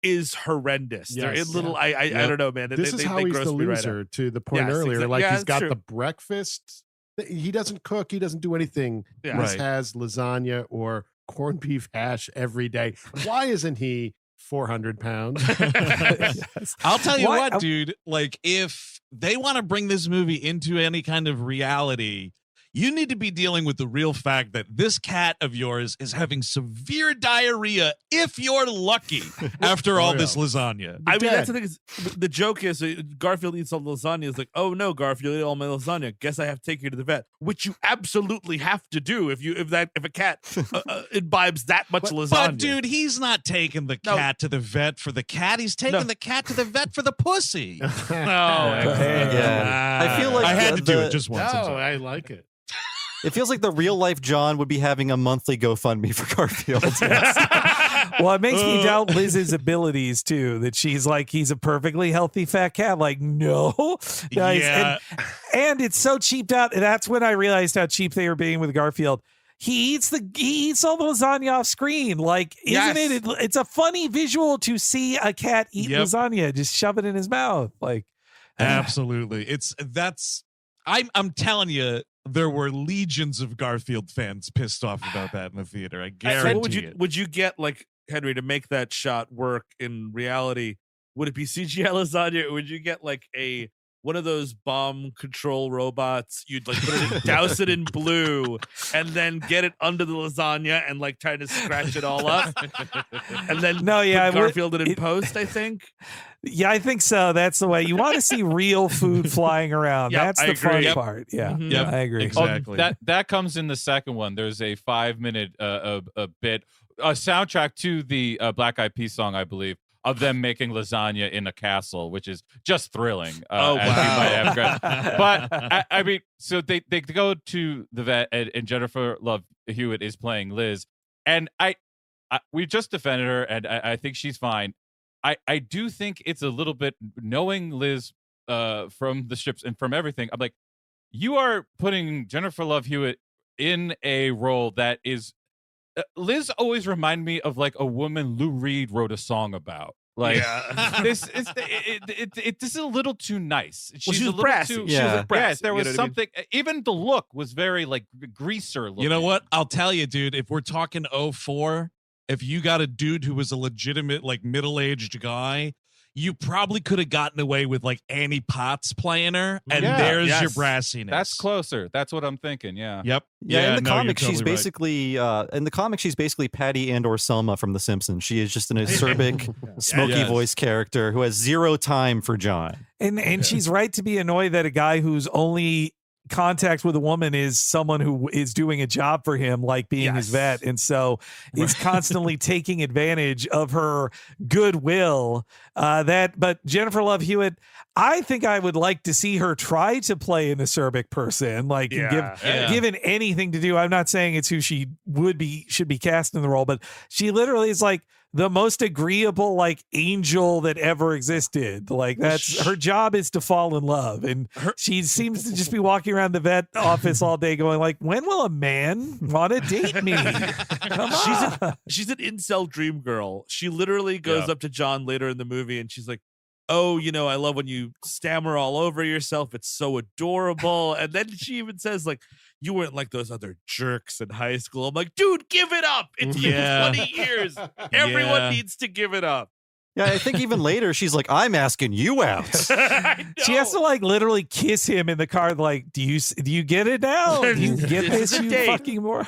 is horrendous. They're in little, I don't know, man. This is how he's the loser, to the point earlier. Like, he's got the breakfast. He doesn't cook. He doesn't do anything. He just has lasagna or corned beef hash every day. Why isn't he 400 pounds? I'll tell you what, dude. Like, if they want to bring this movie into any kind of reality, you need to be dealing with the real fact that this cat of yours is having severe diarrhea, if you're lucky, after all this lasagna. I mean, that's the thing. Is, the joke is Garfield eats all the lasagna. It's like, oh no, Garfield ate all my lasagna. Guess I have to take you to the vet, which you absolutely have to do if a cat imbibes that much lasagna. But dude, he's not taking the cat to the vet for the cat. He's taking the cat to the vet for the pussy. I feel like I had to do it just once. No, I like it. It feels like the real life John would be having a monthly GoFundMe for Garfield. Well, it makes me doubt Liz's abilities too. That she's like, he's a perfectly healthy fat cat. Like, no, guys, and it's so cheaped out. And that's when I realized how cheap they were being with Garfield. He eats all the lasagna off screen. Like, isn't it? It's a funny visual to see a cat eat lasagna, just shove it in his mouth. Like, absolutely. I'm telling you, there were legions of Garfield fans pissed off about that in the theater. I guarantee it. Would you get, like, Henry, to make that shot work in reality? Would it be CGI lasagna, or would you get like one of those bomb control robots? You'd like douse it in blue, and then get it under the lasagna and like try to scratch it all up, and then put Garfield it in post. I think. Yeah, I think so. That's the way you want to see real food flying around. That's the fun part. Yeah, I agree. Exactly. That comes in the second one. There's a 5-minute a soundtrack to the Black Eyed Peas song, I believe, of them making lasagna in a castle, which is just thrilling. But I mean, so they go to the vet, and Jennifer Love Hewitt is playing Liz, and we just defended her, and I think she's fine. I do think it's a little bit, knowing Liz from the strips and from everything, I'm like, you are putting Jennifer Love Hewitt in a role that is, Liz always reminded me of like a woman Lou Reed wrote a song about. Like, this is a little too nice. She's a little brassy. too, yeah. Yes, there was something. Even the look was very like greaser looking. You know what? I'll tell you, dude. If we're talking 2004, if you got a dude who was a legitimate like middle-aged guy, you probably could have gotten away with like Annie Potts playing her, and there's your brassiness. That's closer. That's what I'm thinking. Yeah. Yep. Yeah. In the comic, she's basically Patty and/or Selma from The Simpsons. She is just an acerbic, smoky voice character who has zero time for John. And she's right to be annoyed that a guy who's only contact with a woman is someone who is doing a job for him, like being his vet, and so he's constantly taking advantage of her goodwill. But Jennifer Love Hewitt, I think I would like to see her try to play an acerbic person, like given anything to do. I'm not saying it's who she should be cast in the role, but she literally is like the most agreeable like angel that ever existed. Like, that's her job, is to fall in love, and she seems to just be walking around the vet office all day going like, when will a man want to date me? Come on. She's an incel dream girl. She literally goes up to John later in the movie and she's like, oh, I love when you stammer all over yourself. It's so adorable. And then she even says, like, you weren't like those other jerks in high school. I'm like, dude, give it up. It's been 20 years. Everyone needs to give it up. Yeah, I think even later she's like, I'm asking you out. She has to like literally kiss him in the car. Like, do you get it now? Do you get this, you fucking moron?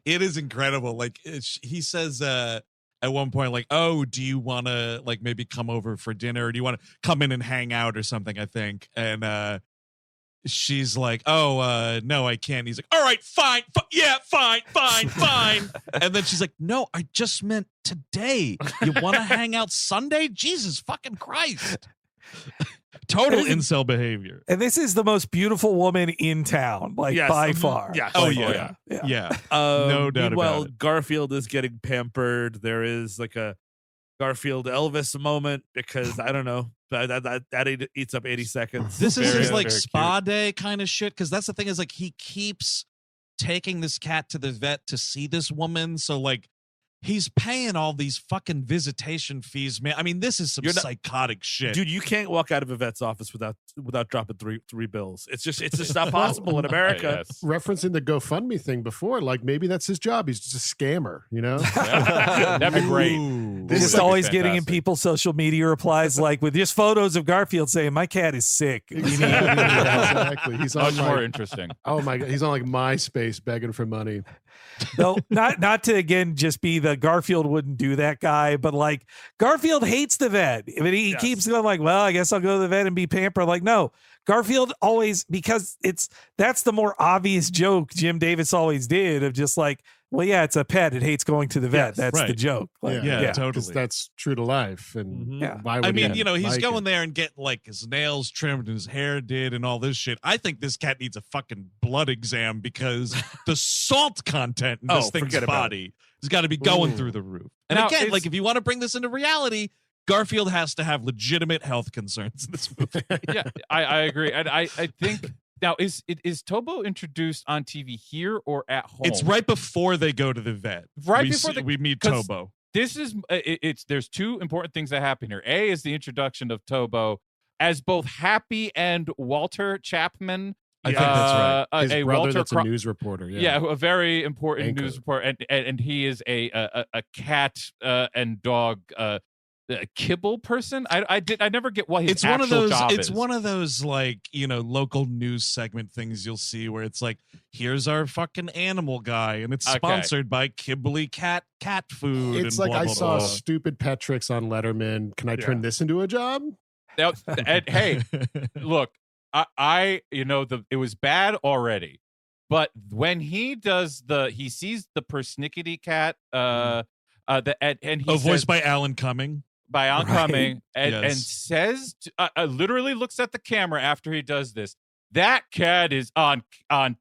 It is incredible. Like, he says at one point, like, oh, do you want to like maybe come over for dinner? Or do you want to come in and hang out or something? I think. And she's like, oh, no, I can't. He's like, all right, fine. Fine. And then she's like, no, I just meant today. You want to hang out Sunday? Jesus fucking Christ. Total incel behavior. And this is the most beautiful woman in town, like by far. Yes. Oh, yeah. No doubt about it. Garfield is getting pampered. There is like a Garfield Elvis moment because I don't know. That eats up 80 seconds. This is his like spa day kind of shit. Because that's the thing is like he keeps taking this cat to the vet to see this woman. So like he's paying all these fucking visitation fees, man. I mean, this is some psychotic shit. Dude, you can't walk out of a vet's office without dropping three bills. It's just not possible in America. Yes. Referencing the GoFundMe thing before, like maybe that's his job. He's just a scammer, you know? That'd be great. This is always getting in people's social media replies like with just photos of Garfield saying, "My cat is sick." Exactly. He's on much more interesting. Oh my God. He's on like MySpace begging for money. No, not to again just be the Garfield wouldn't do that guy, but like Garfield hates the vet. I mean, he keeps going like, well, I guess I'll go to the vet and be pampered. Like, no, Garfield always, because that's the more obvious joke Jim Davis always did of just like, well, yeah, it's a pet. It hates going to the vet. That's the joke. Like, yeah, totally. Because that's true to life. And why would I mean, he he's like going it? there and getting like his nails trimmed and his hair did and all this shit. I think this cat needs a fucking blood exam because the salt content in this thing's body has got to be going through the roof. And now, again, like if you want to bring this into reality, Garfield has to have legitimate health concerns in this movie. Yeah, I agree. And I think now is Tobo introduced on TV here or at home? It's right before they go to the vet. We meet Tobo. This is there's two important things that happen here. A is the introduction of Tobo as both Happy and Walter Chapman. I think that's right. His a brother Walter that's a news reporter. Yeah, a very important Anchor. news reporter, and he is a cat and dog kibble person. I never get what his It's one of actual those. job It's is. one of those like local news segment things you'll see where it's like, here's our fucking animal guy, and it's sponsored by Kibbly cat food. It's and like blah, I blah, saw blah. stupid pet tricks on Letterman. Can I turn this into a job? Now, and, hey, look, it was bad already, but when he does he sees the persnickety cat, and he voiced by Alan Cumming. By Alan Cumming, and Yes. says, literally looks at the camera after he does this. That cat is on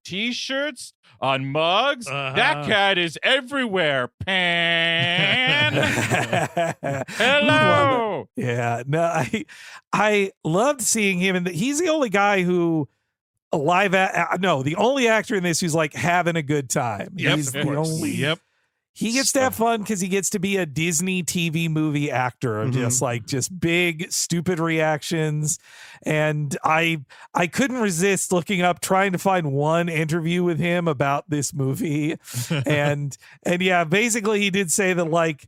T-shirts, on mugs. That cat is everywhere. Pan. Hello. Yeah, no, I loved seeing him, and he's the only guy who the only actor in this who's like having a good time. Yep, He's the only. Yep. He gets to have fun because he gets to be a Disney TV movie actor of just big, stupid reactions. And I couldn't resist looking up, trying to find one interview with him about this movie. and yeah, basically he did say that like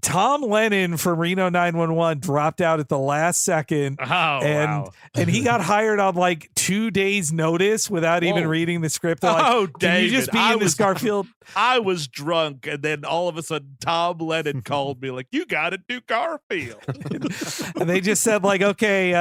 Tom Lennon from Reno 911 dropped out at the last second. And he got hired on like 2 days notice without even reading the script. They're like, can you just be in this Garfield? I was drunk, and then all of a sudden Tom Lennon called me like, you got to do Garfield. And they just said like, okay,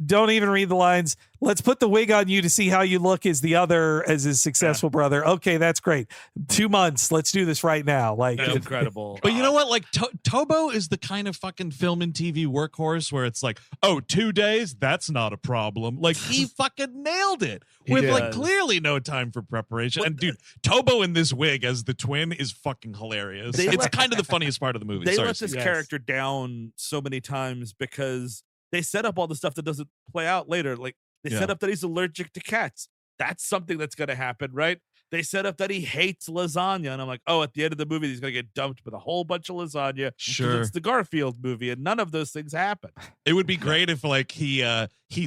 don't even read the lines. Let's put the wig on you to see how you look as his successful brother. Okay, that's great. 2 months. Let's do this right now. Like, That's incredible. But you know what? Like Tobo is the kind of fucking film and TV workhorse where it's like, 2 days, that's not a problem. Like he fucking nailed it with like clearly no time for preparation. And dude, Tobo in this wig as the twin is fucking hilarious. It's kind of the funniest part of the movie. They let this character down so many times because they set up all the stuff that doesn't play out later. Like they set up that he's allergic to cats. That's something that's going to happen, right? They set up that he hates lasagna. And I'm like, at the end of the movie, he's going to get dumped with a whole bunch of lasagna. Sure. It's the Garfield movie, and none of those things happen. It would be great if like he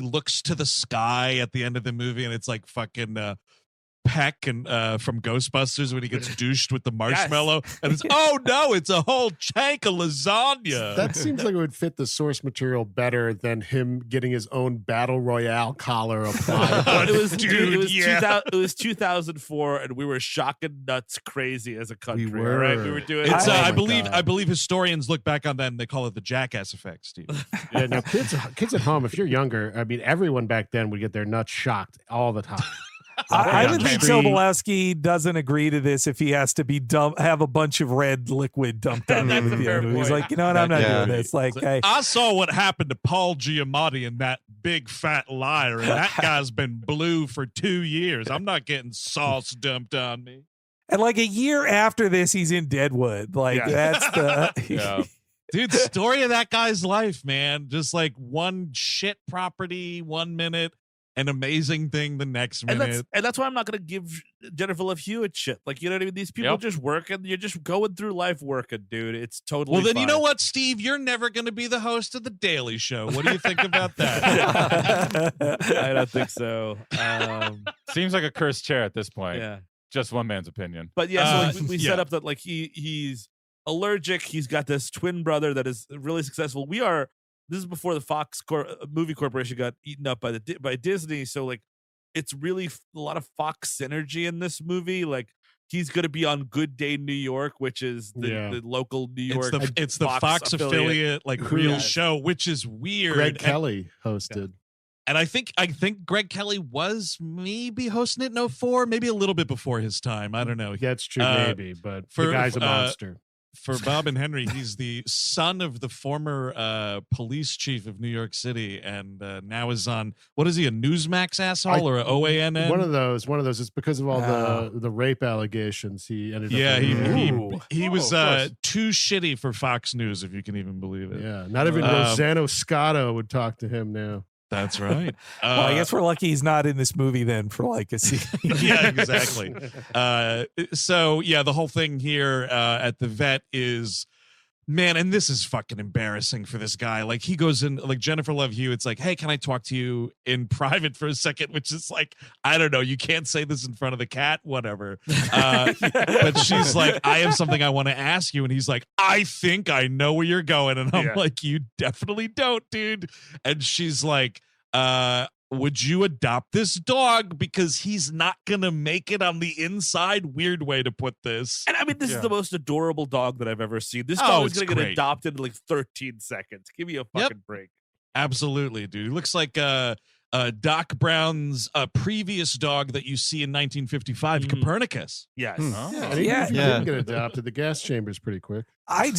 looks to the sky at the end of the movie and it's like fucking Peck and from Ghostbusters when he gets douched with the marshmallow and it's it's a whole tank of lasagna. That seems like it would fit the source material better than him getting his own battle royale collar applied. It was 2004, and we were shocking nuts crazy as a country. We were. Right? We were doing. It's I believe historians look back on that and they call it the jackass effect, Steve. Yeah, now kids at home, if you're younger, I mean, everyone back then would get their nuts shocked all the time. I would think Tobolowsky doesn't agree to this if he has to be have a bunch of red liquid dumped on him. He's like, you know what? I'm not doing this. Like, I saw what happened to Paul Giamatti in that big fat liar, and that guy's been blue for 2 years. I'm not getting sauce dumped on me. And like a year after this, he's in Deadwood. Like that's the Dude, story of that guy's life, man. Just like one shit property 1 minute, an amazing thing the next minute. And that's why I'm not going to give Jennifer Love Hewitt shit. Like, you know what I mean? These people just working. You're just going through life working, dude. It's totally Well, then fine. you know what, Steve? You're never going to be the host of The Daily Show. What do you think about that? I don't think so. Seems like a cursed chair at this point. Yeah. Just one man's opinion. But yeah, so we set up that like he's allergic. He's got this twin brother that is really successful. This is before the Fox movie corporation got eaten up by Disney. So like, it's really a lot of Fox synergy in this movie. Like, he's going to be on Good Day New York, which is the local New York. It's the Fox affiliate like real show, which is weird. Greg Kelly hosted. And I think Greg Kelly was maybe hosting it in 2004, maybe a little bit before his time. I don't know. That's true, maybe, but the guy's a monster. For Bob and Henry, he's the son of the former police chief of New York City, and now is on, what is he, a Newsmax asshole or an OANN? One of those. It's because of all the rape allegations he ended up. Yeah, he was too shitty for Fox News, if you can even believe it. Yeah, not even Rosanna Scotto would talk to him now. That's right. Well, I guess we're lucky he's not in this movie then for like a season. Yeah, exactly. So yeah, the whole thing here at the vet is, man, and this is fucking embarrassing for this guy. Like, he goes in, like, Jennifer Love Hewitt's like, hey, can I talk to you in private for a second? Which is like, I don't know, you can't say this in front of the cat, whatever. But she's like, I have something I want to ask you. And he's like, I think I know where you're going. And I'm like, you definitely don't, dude. And she's like, would you adopt this dog because he's not gonna make it on the inside? Weird way to put this. And I mean, this is the most adorable dog that I've ever seen. This dog is gonna get adopted in like 13 seconds. Give me a fucking break. Absolutely, dude. He looks like Doc Brown's previous dog that you see in 1955, Copernicus. Yes. And even if you didn't get adopted, the gas chamber's pretty quick. I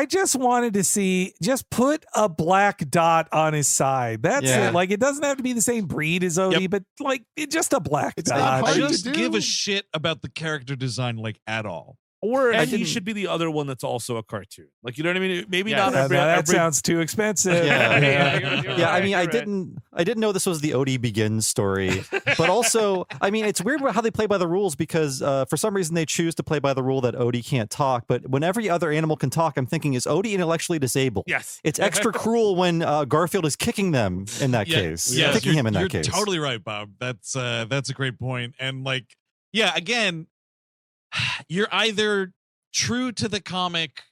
just wanted to see, just put a black dot on his side. That's it. Like, it doesn't have to be the same breed as Odie, but like, just a black dot. I just give a shit about the character design, like, at all. Or he should be the other one that's also a cartoon. Like, you know what I mean? Maybe not every. That sounds too expensive. I mean, I didn't know this was the Odie Begins story. But also, I mean, it's weird how they play by the rules because for some reason they choose to play by the rule that Odie can't talk. But when every other animal can talk, I'm thinking, is Odie intellectually disabled? Yes. It's extra cruel when Garfield is kicking them in that case. Yes, kicking him in that case. You're totally right, Bob. That's a great point. And like, yeah, again, you're either true to the comic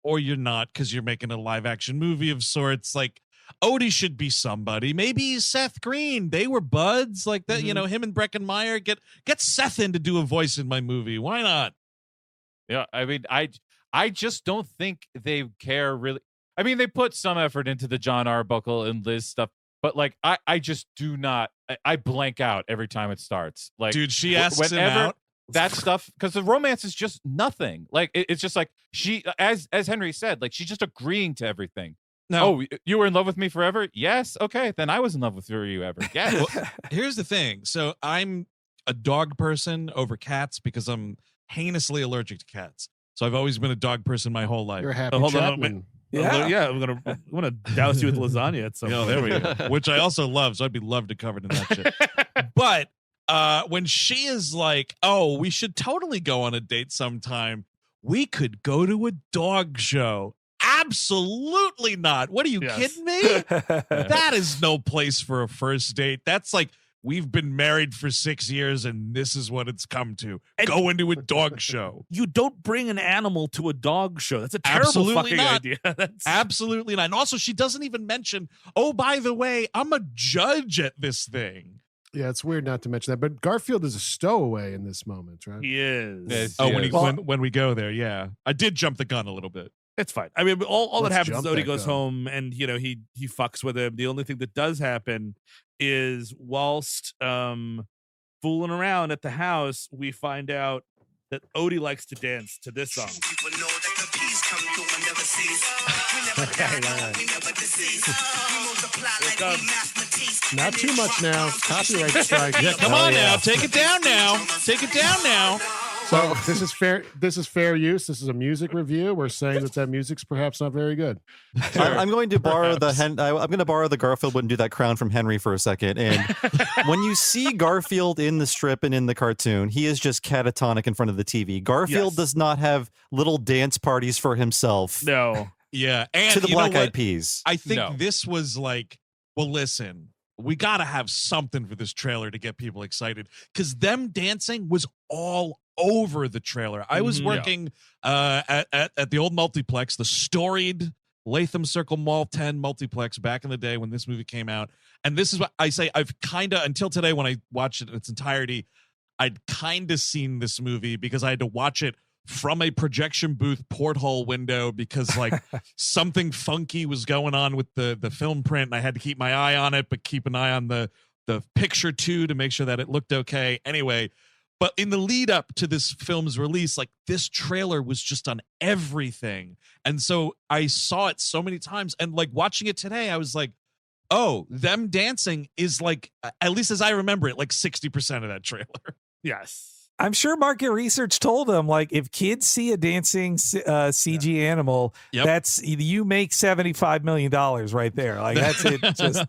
or you're not, because you're making a live action movie of sorts. Like, Odie should be somebody. Maybe Seth Green. They were buds like that. You know, him and Breckin Meyer. Get Seth in to do a voice in my movie. Why not? Yeah, I mean, I just don't think they care really. I mean, they put some effort into the John Arbuckle and Liz stuff, but like, I just do not. I blank out every time it starts. Like, dude, she asks him out. That stuff, because the romance is just nothing. Like, it's just like she, as Henry said, like, she's just agreeing to everything. No. Oh, you were in love with me forever? Yes. Okay, then I was in love with you ever. Yes. Well, here's the thing. So I'm a dog person over cats because I'm heinously allergic to cats. So I've always been a dog person my whole life. You're happy. Hold on. I'm gonna douse you with lasagna at some point. There we go. Which I also love, so I'd be loved to covered in that shit. But when she is like, oh, we should totally go on a date sometime. We could go to a dog show. Absolutely not. What are you kidding me? That is no place for a first date. That's like, we've been married for 6 years and this is what it's come to. Go into a dog show. You don't bring an animal to a dog show. That's a terrible fucking idea. Absolutely not. And also, she doesn't even mention, oh, by the way, I'm a judge at this thing. Yeah, it's weird not to mention that, but Garfield is a stowaway in this moment, right? He is. When we go there, yeah. I did jump the gun a little bit. It's fine. I mean, all that happens is Odie goes home and, you know, he fucks with him. The only thing that does happen is whilst fooling around at the house, we find out that Odie likes to dance to this song. Not too much now. Copyright strike. Yeah, come on now. Take it down now. Take it down now. So this is fair. This is fair use. This is a music review. We're saying that music's perhaps not very good. I'm going to borrow I'm going to borrow the Garfield wouldn't do that crown from Henry for a second. And when you see Garfield in the strip and in the cartoon, he is just catatonic in front of the TV. Garfield does not have little dance parties for himself. No. Yeah, and to the Black Eyed Peas. I think this was like, well, listen, we got to have something for this trailer to get people excited because them dancing was all over the trailer. I was working at the old multiplex, the storied Latham Circle Mall 10 multiplex back in the day when this movie came out. And this is what I say, I've kind of, until today when I watched it in its entirety, I'd kind of seen this movie because I had to watch it from a projection booth porthole window because like something funky was going on with the film print and I had to keep my eye on it, but keep an eye on the picture too to make sure that it looked okay. Anyway, but in the lead up to this film's release, like this trailer was just on everything. And so I saw it so many times and like watching it today, I was like, oh, them dancing is like, at least as I remember it, like 60% of that trailer. Yes. I'm sure market research told them, like, if kids see a dancing CG animal, that's you make $75 million right there. Like, that's it, just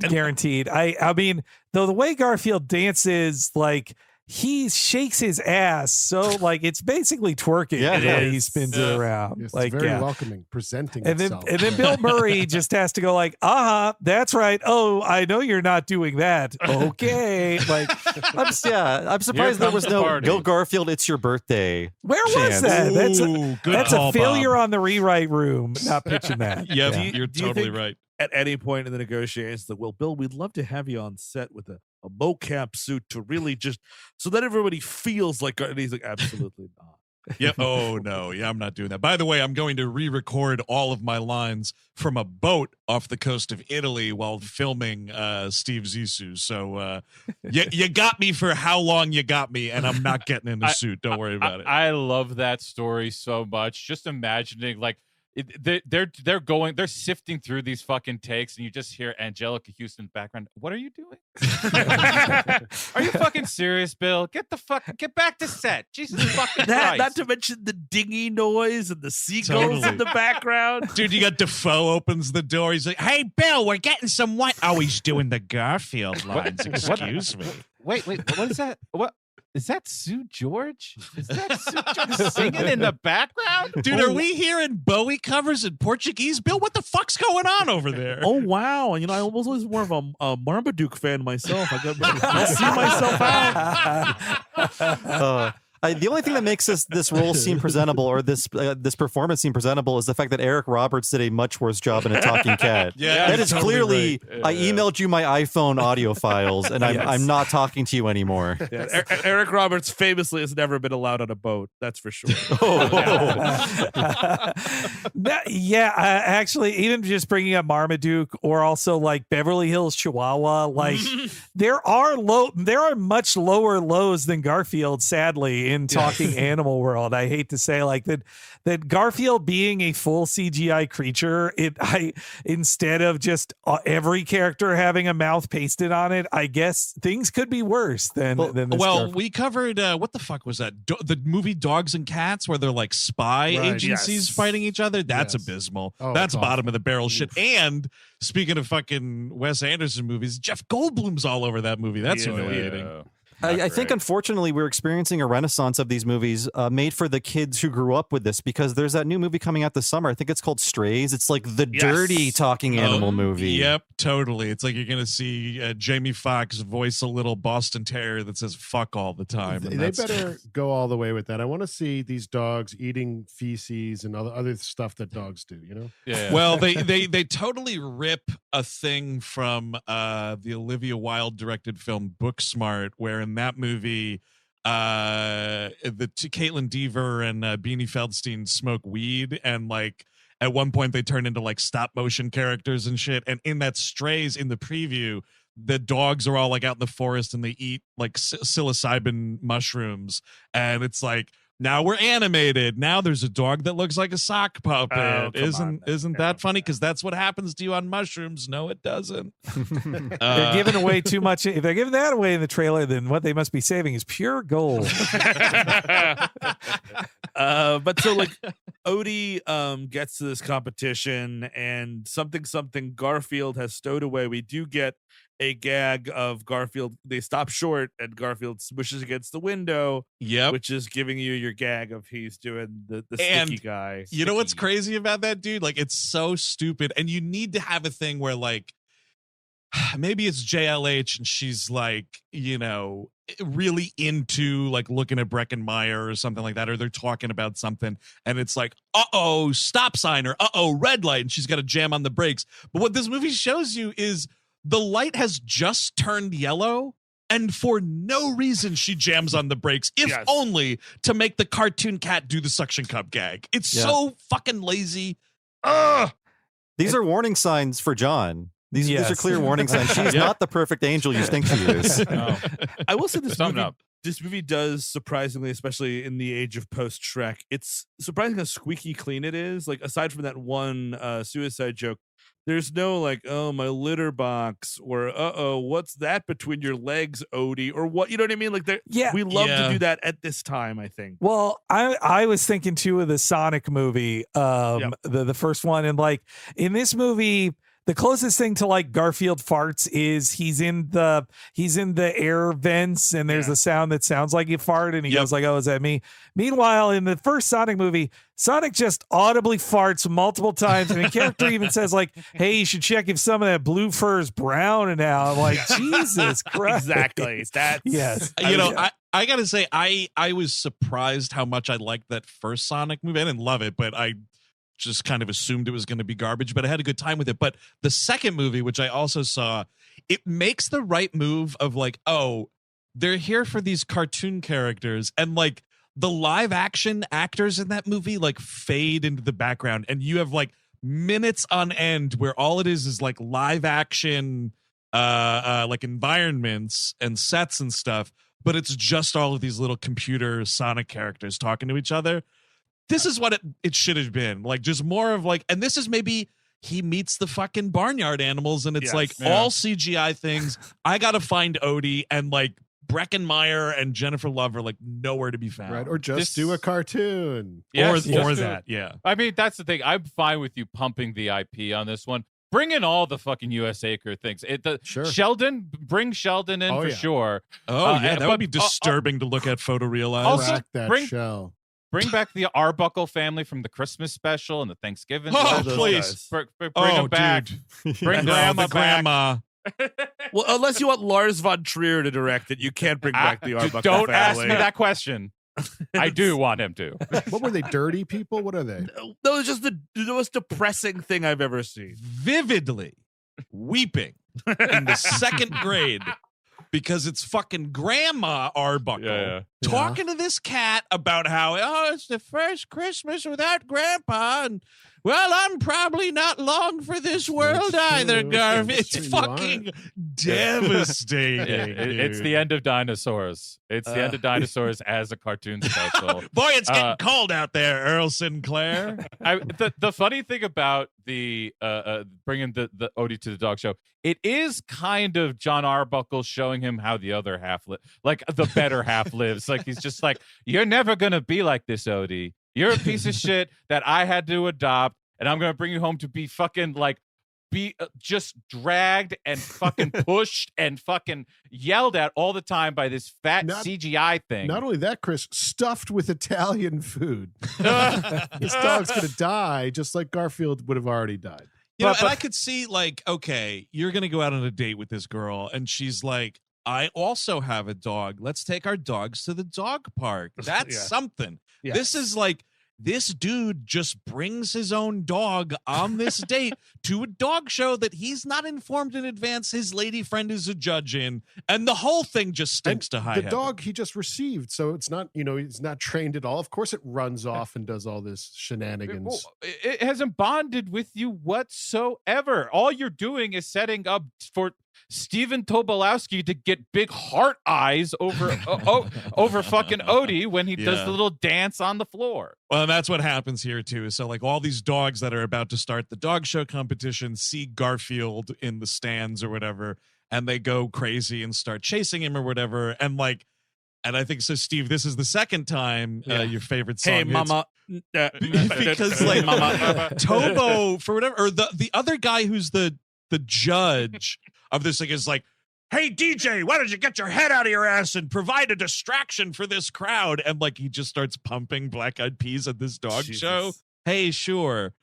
guaranteed. I mean, though the way Garfield dances, like, he shakes his ass, so like it's basically twerking. Yeah, he spins it around. Yes, like it's very welcoming, presenting itself. And then Bill Murray just has to go like, that's right. Oh, I know you're not doing that. Okay, like I'm surprised there was no Bill Garfield. It's your birthday. Where was that? That's a failure Bob. on the rewrite room. Not pitching that. You're totally right. At any point in the negotiations, that Bill, we'd love to have you on set with a mocap suit to really just so that everybody feels like, and he's like, absolutely not. Yep. Oh no. Yeah, I'm not doing that. By the way, I'm going to re-record all of my lines from a boat off the coast of Italy while filming Steve Zissou. So you got me for how long you got me, and I'm not getting in the suit. Don't worry about it. I love that story so much. Just imagining like. They're sifting through these fucking takes, and you just hear Angelica Houston background. What are you doing? Are you fucking serious, Bill? Get back to set. Jesus fucking Christ. Not to mention the dinghy noise and the seagulls in the background. Dude, you got Defoe opens the door. He's like, "Hey, Bill, we're getting some wine." Oh, he's doing the Garfield lines. Excuse me. Wait, what is that? What? Is that Sue George? Is that Sue George singing in the background? Dude, are we hearing Bowie covers in Portuguese? Bill, what the fuck's going on over there? Oh, wow. You know, I was always more of a Marmaduke fan myself. I see myself out. The only thing that makes this role seem presentable, or this performance seem presentable, is the fact that Eric Roberts did a much worse job in A Talking Cat. Yeah, that is totally clearly. right. I emailed you my iPhone audio files, and I'm not talking to you anymore. Yes. Eric Roberts famously has never been allowed on a boat. That's for sure. Actually, even just bringing up Marmaduke, or also like Beverly Hills Chihuahua, like there are much lower lows than Garfield, sadly, in Talking Animal World. I hate to say like that Garfield being a full CGI creature, instead of just every character having a mouth pasted on it, I guess things could be worse than this. Well, we covered what the fuck was that? The movie Dogs and Cats, where they're like spy agencies fighting each other. That's abysmal. That's bottom of the barrel shit. And speaking of fucking Wes Anderson movies, Jeff Goldblum's all over that movie. That's humiliating. Yeah. I think, unfortunately, we're experiencing a renaissance of these movies made for the kids who grew up with this, because there's that new movie coming out this summer. I think it's called Strays. It's like the dirty talking animal movie. Yep, totally. It's like you're going to see Jamie Foxx voice a little Boston Terrier that says fuck all the time. They better go all the way with that. I want to see these dogs eating feces and other stuff that dogs do, you know? Yeah. Well, they totally rip a thing from the Olivia Wilde directed film Booksmart, where in that movie Caitlin Dever and Beanie Feldstein smoke weed, and like at one point they turn into like stop motion characters and shit. And in that Strays, in the preview, the dogs are all like out in the forest and they eat like psilocybin mushrooms, and it's like, now we're animated. Now there's a dog that looks like a sock puppet. Isn't that funny? Because that's what happens to you on mushrooms. No, it doesn't. They're giving away too much. If they're giving that away in the trailer, then what they must be saving is pure gold. But so like Odie gets to this competition, and something Garfield has stowed away. We do get a gag of Garfield. They stop short and Garfield smushes against the window. Yep. Which is giving you your gag of he's doing the sticky guy. You know what's crazy about that, dude? Like, it's so stupid. And you need to have a thing where, like, maybe it's JLH and she's like, you know, really into like looking at Breckin Meyer or something like that, or they're talking about something and it's like, uh-oh, stop sign, or uh-oh, red light, and she's got to jam on the brakes. But what this movie shows you is the light has just turned yellow, and for no reason she jams on the brakes, if only to make the cartoon cat do the suction cup gag. It's so fucking lazy. These are warning signs for John. These are clear warning signs. She's not the perfect angel you think she is. No. I will say this movie does surprisingly, especially in the age of post-Shrek, it's surprising how squeaky clean it is. Like, aside from that one suicide joke, there's no like, oh, my litter box, or uh-oh, what's that between your legs, Odie, or what, you know what I mean? Like, we love to do that at this time, I think. Well, I was thinking too of the Sonic movie, the first one, and like in this movie, the closest thing to like Garfield farts is he's in the air vents and there's a sound that sounds like he farted and he goes like, oh, is that me? Meanwhile, in the first Sonic movie, Sonic just audibly farts multiple times, and the character even says like, hey, you should check if some of that blue fur is brown now. I'm like, Jesus Christ. Exactly. That's you know, I gotta say, I was surprised how much I liked that first Sonic movie. I didn't love it, but I just kind of assumed it was going to be garbage, but I had a good time with it. But the second movie, which I also saw, it makes the right move of like, oh, they're here for these cartoon characters, and like the live action actors in that movie like fade into the background, and you have like minutes on end where all it is like live action like environments and sets and stuff, but it's just all of these little computer Sonic characters talking to each other. This is what it should have been. Like, just more of like, and this is maybe he meets the fucking barnyard animals, and it's all CGI things. I got to find Odie, and like Breckin Meyer and Jennifer Love are like nowhere to be found. Right. Or just do a cartoon. Or that. Yeah. I mean, that's the thing. I'm fine with you pumping the IP on this one. Bring in all the fucking US Acre things. Sheldon, bring Sheldon in for sure. Oh, yeah. That would be disturbing to look at photorealized. Also, shell. Bring back the Arbuckle family from the Christmas special and the Thanksgiving. Oh, please. Bring them back. Dude. Bring Grandma back. Well, unless you want Lars von Trier to direct it, you can't bring back the Arbuckle Don't family. ask me that question. I do want him to. What were they, dirty people? What are they? That was just the most depressing thing I've ever seen. Vividly weeping in the second grade because it's fucking Grandma Arbuckle talking to this cat about how, oh, it's the first Christmas without Grandpa, and well, I'm probably not long for this world either, Garfield. It's fucking devastating. It's the end of dinosaurs. It's the end of dinosaurs as a cartoon special. Boy, it's getting cold out there, Earl Sinclair. The funny thing about the bringing the Odie to the dog show, it is kind of John Arbuckle showing him how the other half like the better half lives. Like, he's just like, you're never gonna be like this, Odie. You're a piece of shit that I had to adopt, and I'm gonna bring you home to be fucking like be just dragged and fucking pushed and fucking yelled at all the time by this fat CGI thing. Not only that, Chris, stuffed with Italian food. This dog's gonna die just like Garfield would have already died. You know, and I could see like, okay, you're gonna go out on a date with this girl, and she's like, I also have a dog. Let's take our dogs to the dog park. That's something. Yeah. This is like, this dude just brings his own dog on this date to a dog show that he's not informed in advance his lady friend is a judge in, and the whole thing just stinks to high heaven. The dog he just received, so it's not, he's not trained at all. Of course it runs off and does all this shenanigans. It hasn't bonded with you whatsoever. All you're doing is setting up for Stephen Tobolowsky to get big heart eyes over over fucking Odie when he does the little dance on the floor. Well, and that's what happens here too. So like all these dogs that are about to start the dog show competition see Garfield in the stands or whatever, and they go crazy and start chasing him or whatever. And like, and I think so, Steve, this is the second time your favorite song. Hey, mama. Because like Tobo for whatever, or the other guy who's the judge of this thing is like, hey DJ, why don't you get your head out of your ass and provide a distraction for this crowd? And like he just starts pumping Black Eyed Peas at this dog show. Hey, sure.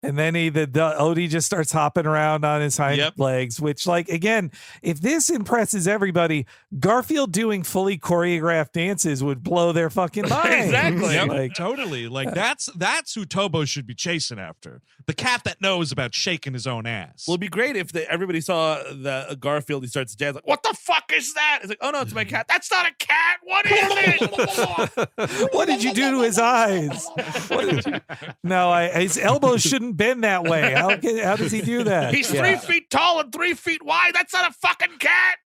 And then the Odie just starts hopping around on his hind legs, which, like, again, if this impresses everybody, Garfield doing fully choreographed dances would blow their fucking mind. Exactly. Yep, like, totally. Like that's who Tobo should be chasing after. The cat that knows about shaking his own ass. Well, it'd be great if everybody saw the Garfield. He starts to dance like, "What the fuck is that?" It's like, "Oh no, it's my cat." That's not a cat. What is it? What did you do to his eyes? No, his elbows shouldn't bend that way. How does he do that? He's 3 feet tall and 3 feet wide. That's not a fucking cat.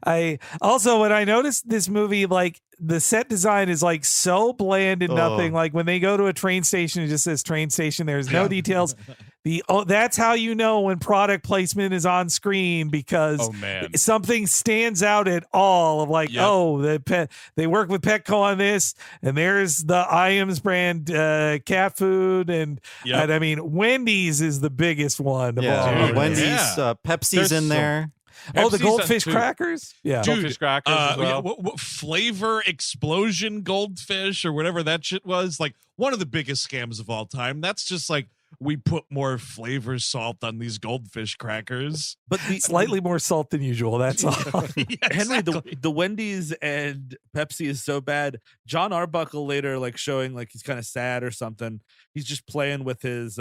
I also, when I noticed this movie, like the set design is like so bland and nothing. Like when they go to a train station, it just says train station. There's no details. That's how you know when product placement is on screen, because something stands out at all of like, they work with Petco on this, and there's the Iams brand cat food, and I mean Wendy's is the biggest one of all. Dude, Wendy's, Pepsi's in there. Oh, the goldfish crackers? Yeah. Goldfish crackers as well. What flavor explosion goldfish or whatever that shit was, like one of the biggest scams of all time. That's just like, we put more flavor salt on these goldfish crackers, but slightly more salt than usual. That's all. Henry, the Wendy's and Pepsi is so bad. John Arbuckle later, like showing like he's kind of sad or something. He's just playing with his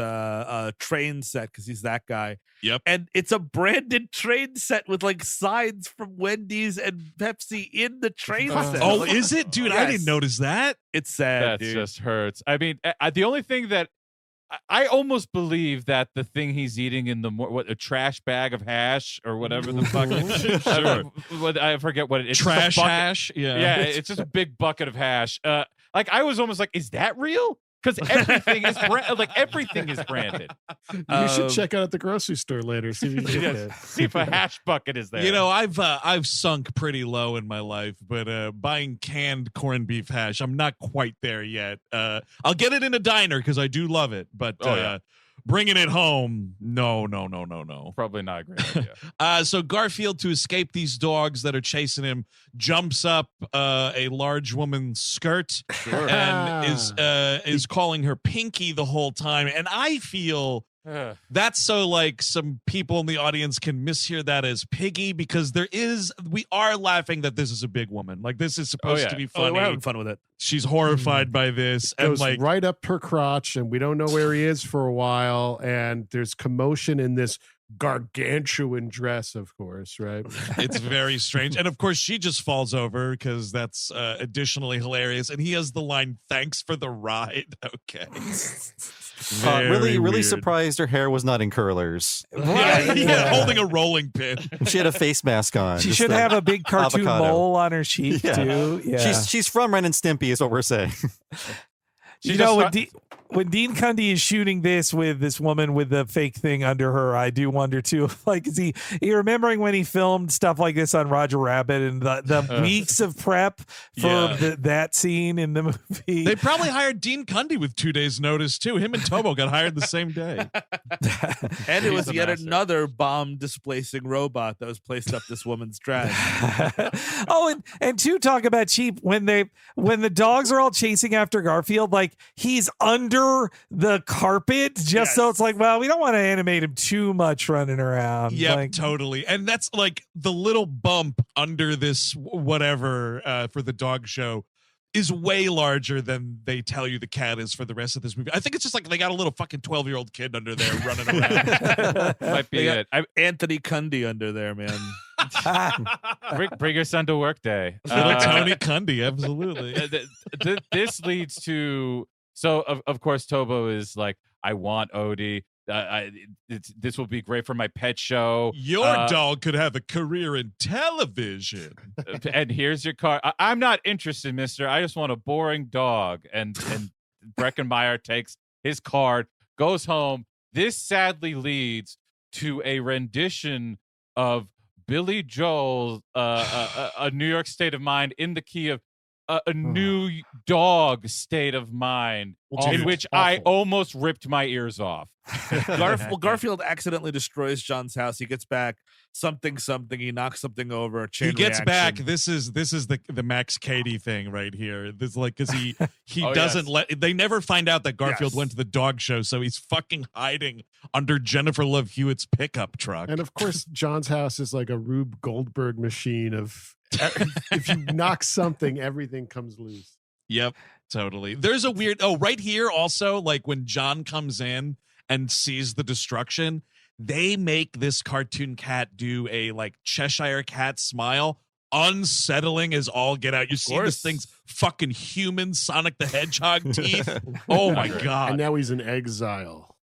train set because he's that guy. Yep. And it's a branded train set with like signs from Wendy's and Pepsi in the train set. Oh, is it, dude? Yes. I didn't notice that. It's sad. That just hurts. I mean, the only thing that I almost believe that the thing he's eating in a trash bag of hash or whatever the fuck. I forget what it is. Trash hash. Yeah, it's just a big bucket of hash. Like I was almost like, is that real? Because everything is everything is branded. You should check out at the grocery store later. See if you can get it. See if a hash bucket is there. You know, I've sunk pretty low in my life, but buying canned corned beef hash, I'm not quite there yet. I'll get it in a diner because I do love it, but bringing it home, no. Probably not a great idea. So Garfield, to escape these dogs that are chasing him, jumps up a large woman's skirt and is calling her Pinky the whole time. And I feel that's so like some people in the audience can mishear that as Piggy, because we are laughing that this is a big woman. Like this is supposed to be funny. We're having fun with it. She's horrified by this. It goes like right up her crotch, and we don't know where he is for a while. And there's commotion in this gargantuan dress, of course, right? It's very strange. And of course, she just falls over because that's additionally hilarious. And he has the line, "Thanks for the ride." Okay. Really weird. Surprised her hair was not in curlers. Yeah, holding a rolling pin. She had a face mask on. She should have a big cartoon mole on her cheek too. Yeah. She's from Ren and Stimpy is what we're saying. When Dean Cundy is shooting this with this woman with the fake thing under her, I do wonder too, like, is he remembering when he filmed stuff like this on Roger Rabbit and the weeks of prep for that scene in the movie? They probably hired Dean Cundy with 2 days notice too. Him and Tobo got hired the same day. And it was yet another bomb displacing robot that was placed up this woman's drag. and to talk about cheap, when the dogs are all chasing after Garfield, like he's under the carpet just so it's like, well, we don't want to animate him too much running around. Yeah, totally. And that's like the little bump under this whatever for the dog show is way larger than they tell you the cat is for the rest of this movie. I think it's just like they got a little fucking 12-year-old kid under there running around. Might be it. Anthony Cundy under there, man. Bring your son to work day. Little Tony Cundy, absolutely. This leads to... So, of course, Tobo is like, I want Odie. this will be great for my pet show. Your dog could have a career in television. And here's your card. I'm not interested, mister. I just want a boring dog. And Breckin Meyer takes his card, goes home. This sadly leads to a rendition of Billy Joel's A New York State of Mind in the key of a new dog state of mind, in which I almost ripped my ears off. Garfield accidentally destroys John's house. He gets back something. He knocks something over. He gets back. This is the Max Cady thing right here. This because he doesn't let. They never find out that Garfield went to the dog show, so he's fucking hiding under Jennifer Love Hewitt's pickup truck. And of course, John's house is like a Rube Goldberg machine of. If you knock something, everything comes loose. Yep, totally. There's a weird right here also, like when John comes in and sees the destruction, they make this cartoon cat do a like Cheshire cat smile, unsettling as all get out. You see this thing's fucking human Sonic the Hedgehog teeth. Oh my god. And now he's in exile.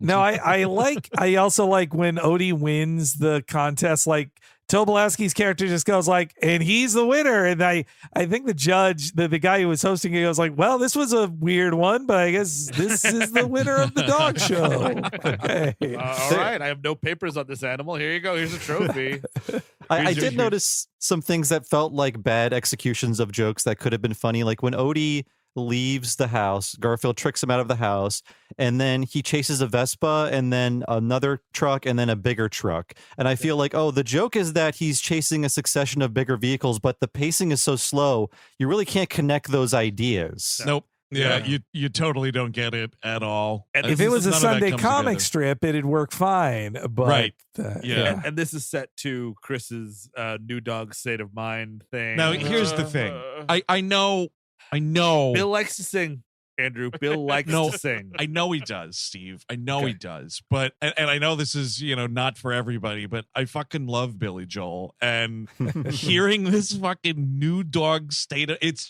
No, I also like when Odie wins the contest, like Tobolowsky's character just goes like, and he's the winner. And I think the judge, the guy who was hosting it, goes like, well, this was a weird one, but I guess this is the winner of the dog show. Okay. All right. I have no papers on this animal. Here you go. Here's a trophy. I did notice some things that felt like bad executions of jokes that could have been funny. Like when Odie leaves the house, Garfield tricks him out of the house, and then he chases a Vespa and then another truck and then a bigger truck. And I feel like, the joke is that he's chasing a succession of bigger vehicles, but the pacing is so slow, you really can't connect those ideas. Nope. Yeah, you totally don't get it at all. And if it was a Sunday comic strip, it'd work fine. But, right. And this is set to Chris's new dog state of mind thing. Now, here's the thing. I know. Bill likes to sing, Andrew. Bill likes to sing. I know he does, Steve. I know he does. But and I know this is, not for everybody, but I fucking love Billy Joel. And hearing this fucking new dog state, it's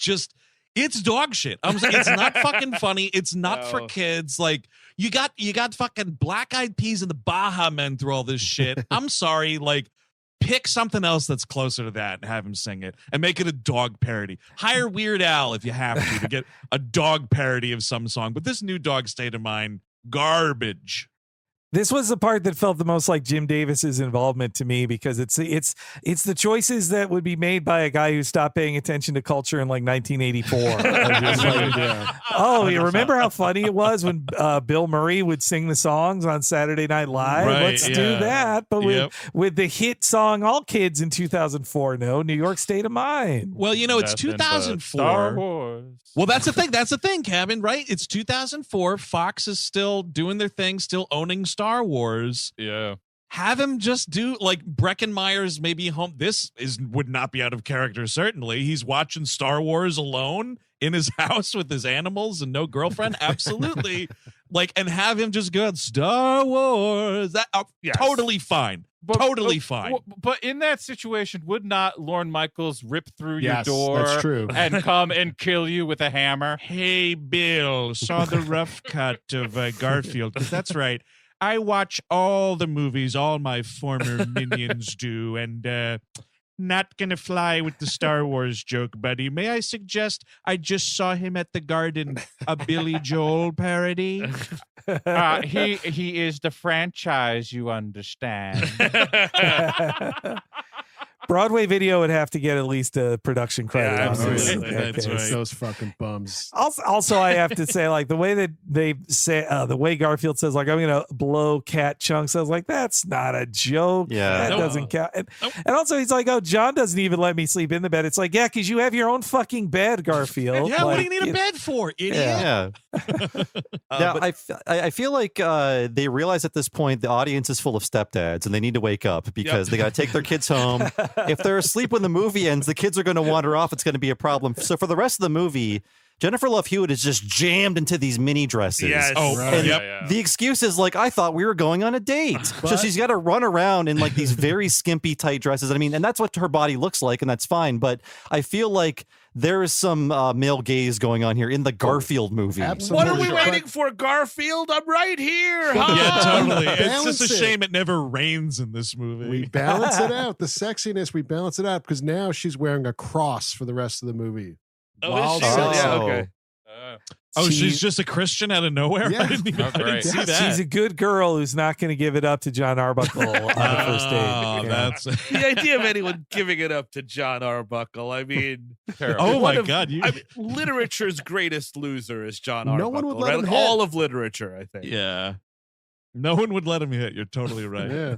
dog shit. It's not fucking funny. It's not for kids. Like you got fucking Black Eyed Peas and the Baha Men through all this shit. I'm sorry, like pick something else that's closer to that and have him sing it and make it a dog parody. Hire Weird Al if you have to get a dog parody of some song. But this new dog state of mind, garbage. This was the part that felt the most like Jim Davis's involvement to me, because it's the choices that would be made by a guy who stopped paying attention to culture in like 1984. You remember how funny it was when Bill Murray would sing the songs on Saturday Night Live? Right, Let's do that. But with the hit song All Kids in 2004, New York State of Mind. Well, it's 2004. Star Wars. Well, that's the thing. That's the thing, Kevin, right? It's 2004. Fox is still doing their thing, still owning Star Wars. Yeah. Have him just do like Breckin Meyer's maybe home. This would not be out of character, certainly. He's watching Star Wars alone in his house with his animals and no girlfriend. Absolutely. And have him just go Star Wars. That totally fine. Totally fine. But in that situation, would not Lorne Michaels rip through your door that's true. and come and kill you with a hammer? Hey, Bill, saw the rough cut of Garfield. 'Cause that's right. I watch all the movies all my former minions do, and not gonna fly with the Star Wars joke, buddy. May I suggest I just saw him at the Garden, a Billy Joel parody? He is the franchise, you understand. Broadway Video would have to get at least a production credit. Yeah, absolutely. That's right. Those fucking bums. Also, I have to say, like the way that they say, the way Garfield says, like, I'm gonna blow cat chunks. I was like, that's not a joke. Yeah, that doesn't count. And also, he's like, John doesn't even let me sleep in the bed. It's like, yeah, because you have your own fucking bed, Garfield. Yeah, like, what do you need a bed for, idiot? Yeah. Now, I feel like they realize at this point the audience is full of stepdads and they need to wake up because they got to take their kids home. If they're asleep when the movie ends, the kids are going to wander off. It's going to be a problem. So for the rest of the movie, Jennifer Love Hewitt is just jammed into these mini dresses. Yes. And the excuse is like, I thought we were going on a date. So she's got to run around in like these very skimpy tight dresses. I mean, and that's what her body looks like, and that's fine. But I feel like there is some male gaze going on here in the Garfield movie. Absolutely. What are we waiting for, Garfield? I'm right here. Yeah, totally. It's Balance just a it. shame it never rains in this movie. We balance it out. The sexiness, we balance it out because now she's wearing a cross for the rest of the movie. Oh, is she? While Yeah, okay. She's just a Christian out of nowhere? Yeah. I didn't even Oh, I didn't great. see that. She's a good girl who's not going to give it up to John Arbuckle on the first date. Oh, Yeah. that's The idea of anyone giving it up to John Arbuckle, I mean, Terrible. Oh my one of- God! I mean, literature's greatest loser is John Arbuckle. No one would let right? him Like, hit. all of literature, I think. yeah, no one would let him hit. You're totally right. Yeah.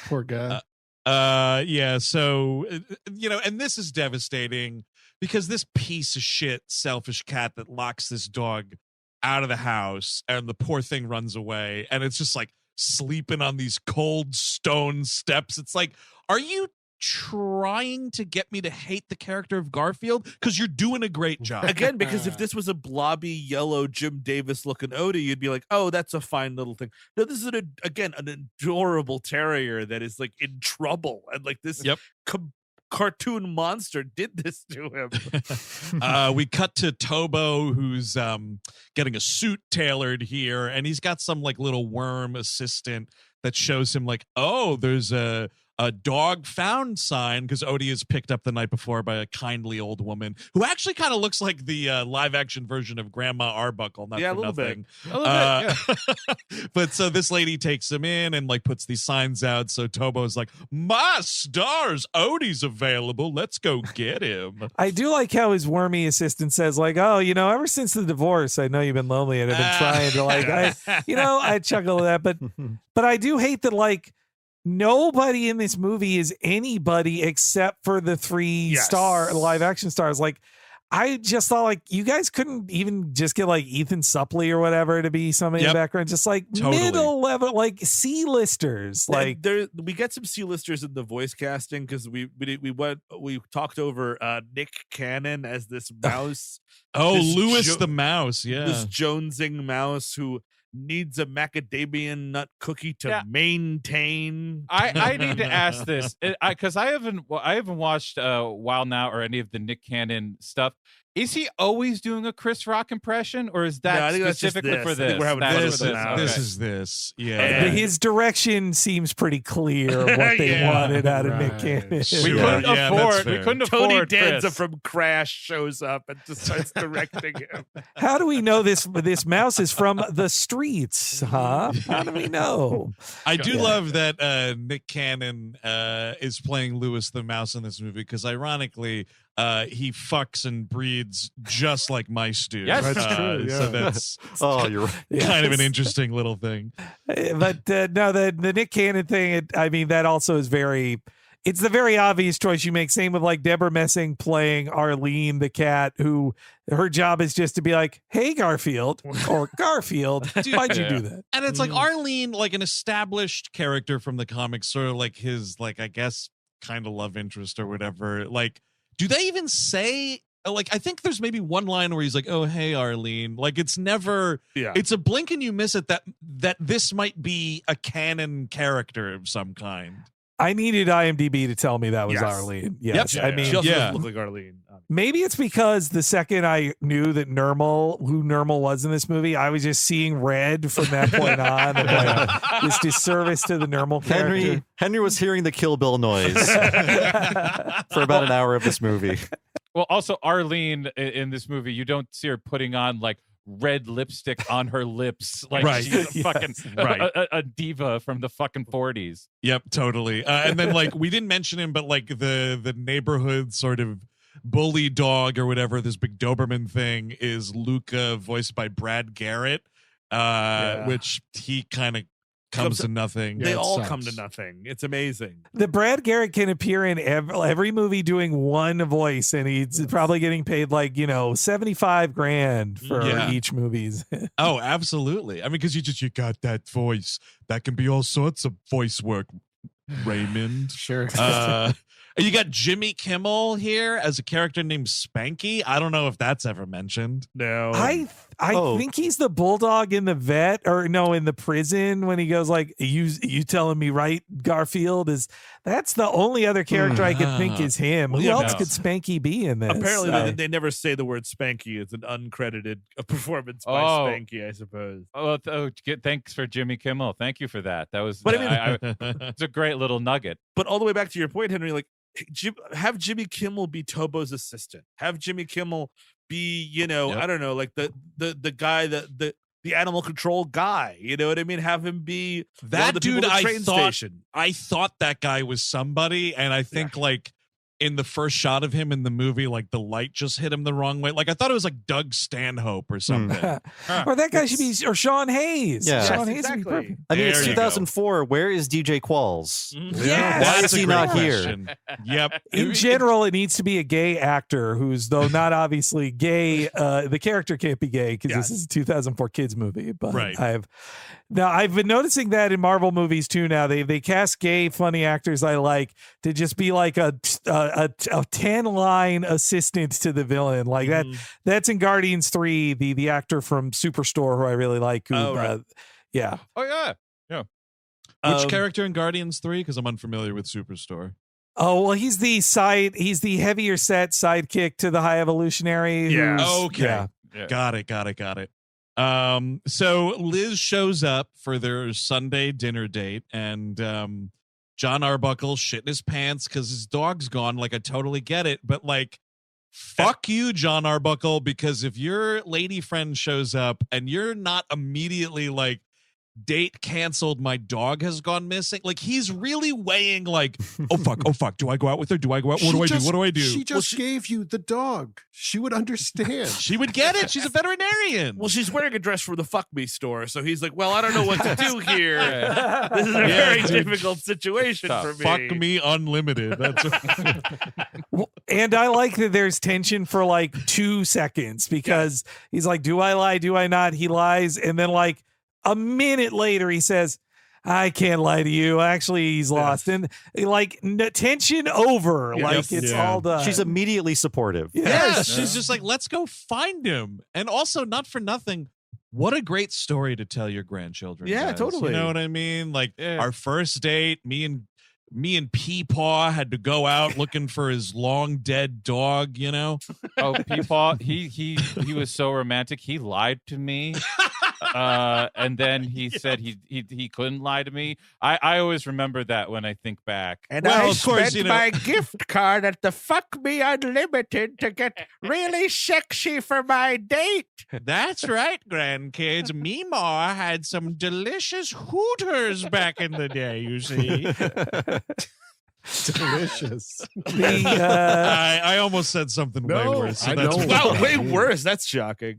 Poor guy. Yeah. So and this is devastating because this piece of shit, selfish cat that locks this dog out of the house, and the poor thing runs away, and it's just like sleeping on these cold stone steps. It's like, are you trying to get me to hate the character of Garfield? Because you're doing a great job. Again, because if this was a blobby, yellow Jim Davis looking Odie, you'd be like, oh, that's a fine little thing. No, this is an adorable terrier that is like in trouble, and like this Yep. cartoon monster did this to him. We cut to Tobo, who's getting a suit tailored here, and he's got some like little worm assistant that shows him like, oh, there's a dog found sign, because Odie is picked up the night before by a kindly old woman who actually kind of looks like the live action version of Grandma Arbuckle. Not Yeah, for a little nothing. bit. A little bit, But so this lady takes him in and like puts these signs out. So Tobo's like, my stars, Odie's available. Let's go get him. I do like how his wormy assistant says, like, oh, ever since the divorce, I know you've been lonely and I've been trying to I chuckle at that, but I do hate that, like, nobody in this movie is anybody except for the three star live action stars. Like, I just thought, like, you guys couldn't even just get like Ethan Suplee or whatever to be somebody in the background, just like middle level, like C-listers. Like, we get some C-listers in the voice casting because we talked over Nick Cannon as this mouse. Oh, this Lewis the mouse, yeah. This jonesing mouse who needs a macadamia nut cookie to maintain. I need to ask this because I haven't watched Wild Now or any of the Nick Cannon stuff. Is he always doing a Chris Rock impression, or is that specifically for this? We're having This fun with is this. Yeah. And his direction seems pretty clear of what they wanted out of Nick Cannon. Sure. We couldn't Yeah, that's afford. fair. We couldn't Tony afford Danza Chris. from Crash shows up and just starts directing him. How do we know this mouse is from the streets, huh? How do we know? I do love that Nick Cannon is playing Lewis the Mouse in this movie because, ironically, he fucks and breeds just like mice do. Yes. That's true, yeah. So that's You're right. kind of an interesting little thing. But no, the Nick Cannon thing, that also is it's the very obvious choice you make. Same with like Debra Messing playing Arlene the cat, who her job is just to be like, hey, Garfield, or Garfield, why'd you do that? And it's like Arlene, like an established character from the comics, sort of like his, like, I guess, kind of love interest or whatever. Like, do they even say, like, I think there's maybe one line where he's like, oh, hey, Arlene. Like, it's never, it's a blink and you miss it that this might be a canon character of some kind. I needed IMDb to tell me that was Arlene. Yes. Yep. I mean, she also doesn't look like Arlene. maybe it's because the second I knew that who Nermal was in this movie, I was just seeing red from that point on. And like, this disservice to the Nermal character. Henry was hearing the Kill Bill noise for about an hour of this movie. Well, also Arlene in this movie, you don't see her putting on like red lipstick on her lips like she's a fucking a diva from the fucking 40s. Yep, totally. And then like we didn't mention him, but like the neighborhood sort of bully dog or whatever, this big Doberman thing is Luca, voiced by Brad Garrett, which he kind of comes to nothing. They all come to nothing. It's amazing. The Brad Garrett can appear in every movie doing one voice, and he's probably getting paid like, $75,000 for each movies. Oh, absolutely. I mean, because you got that voice that can be all sorts of voice work, Raymond. Sure. You got Jimmy Kimmel here as a character named Spanky. I don't know if that's ever mentioned. No. I think he's the bulldog in the vet, or no, in the prison when he goes like, you telling me right, Garfield? That's the only other character I can think is him. Who else could Spanky be in this? Apparently they never say the word Spanky. It's an uncredited performance by Spanky, I suppose. Thanks for Jimmy Kimmel. Thank you for that. That was it's a great little nugget. But all the way back to your point, Henry, like have Jimmy Kimmel be Tobo's assistant. Have Jimmy Kimmel be, I don't know, like the guy the animal control guy. You know what I mean? Have him be that dude. Station. I thought that guy was somebody, and I think like in the first shot of him in the movie, like the light just hit him the wrong way. Like I thought it was like Doug Stanhope or something. Or that guy should be, or Sean Hayes. Yeah. Sean Hayes exactly. would be perfect. I mean, it's 2004. Where is DJ Qualls? Yes. Why is he not here? Yep. In general, it needs to be a gay actor who's, though not obviously gay. The character can't be gay because this is a 2004 kids movie. But I've been noticing that in Marvel movies too. Now they cast gay funny actors I like to just be like a 10-line assistant to the villain, like that. That's in Guardians 3. The actor from Superstore who I really like. Who, yeah. Oh yeah. Which character in Guardians 3? Because I'm unfamiliar with Superstore. Oh well, he's the heavier set sidekick to the High Evolutionary. Yeah. Okay. Yeah. Got it. So Liz shows up for their Sunday dinner date, and John Arbuckle shitting his pants because his dog's gone. Like, I totally get it, but like, fuck you, John Arbuckle, because if your lady friend shows up and you're not immediately like, date canceled, my dog has gone missing, like he's really weighing like, oh fuck, do I go out with her, what do I do? She just gave you the dog. She would understand. She would get it. She's a veterinarian. Well, she's wearing a dress from the Fuck Me store, so he's like, well, I don't know what to do here. This is a very difficult situation for me. Fuck me unlimited. That's and I like that there's tension for like 2 seconds because he's like, do I lie, do I not? He lies, and then like a minute later, he says, I can't lie to you. Actually, he's lost. And like tension over. Like it's all done. She's immediately supportive. Yes. She's just like, let's go find him. And also, not for nothing, what a great story to tell your grandchildren. Yeah, guys. totally. You know what I mean? Like our first date, me and Peepaw had to go out looking for his long dead dog, Oh, Peepaw, he was so romantic. He lied to me. And then he said he couldn't lie to me. I always remember that when I think back. And I spent my gift card at the Fuck Me Unlimited to get really sexy for my date. That's right, grandkids. Meemaw had some delicious hooters back in the day, you see. Delicious. I almost said something way worse. So wow, way worse. That's shocking.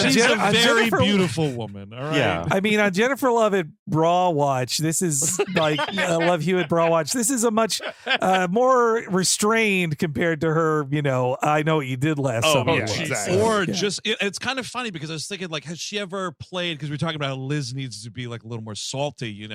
She's a very beautiful woman. All right. Yeah. I mean, on Jennifer Lovett Bra Watch, this is like Love Hewitt Bra Watch. This is a much more restrained compared to her. I Know What You Did Last Summer. Yeah, exactly. Or just it's kind of funny because I was thinking like, has she ever played? Because we're talking about how Liz needs to be like a little more salty.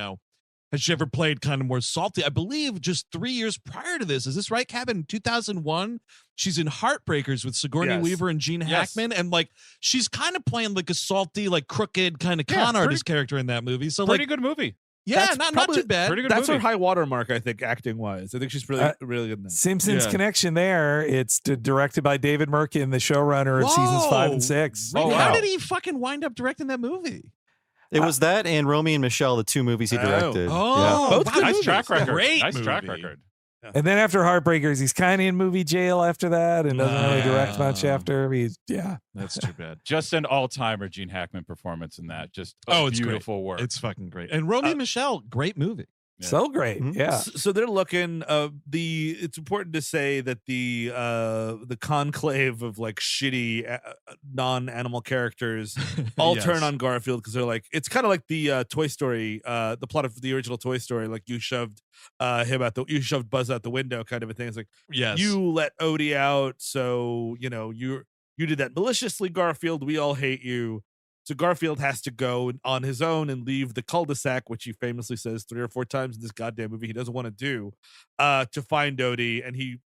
Has she ever played kind of more salty? I believe just 3 years prior to this. Is this right, Cabin? In 2001, she's in Heartbreakers with Sigourney Weaver and Gene Hackman. And like, she's kind of playing like a salty, like crooked kind of con artist character in that movie. So pretty like, good movie. Yeah, not too bad. Pretty good That's movie. her high watermark, I think, acting wise. I think she's really good in that. Simpsons connection there. It's directed by David Merkin, the showrunner of seasons 5 and 6. How did he fucking wind up directing that movie? It was that and Romy and Michelle, the 2 movies he directed. Both good nice movies. track record. Great nice movie. track record. And then after Heartbreakers, he's kind of in movie jail after that and doesn't really direct much after. That's too bad. Just an all-timer Gene Hackman performance in that. Just it's beautiful work. It's fucking great. And Romy and Michelle, great movie. Yeah. So great. Yeah. So they're looking it's important to say that the conclave of like shitty non-animal characters all turn on Garfield because they're like, it's kind of like the Toy Story, the plot of the original Toy Story, like you shoved you shoved Buzz out the window kind of a thing. It's like, you let Odie out, so you did that maliciously, Garfield. We all hate you. So Garfield has to go on his own and leave the cul-de-sac, which he famously says 3 or 4 times in this goddamn movie he doesn't want to do, to find Odie. And he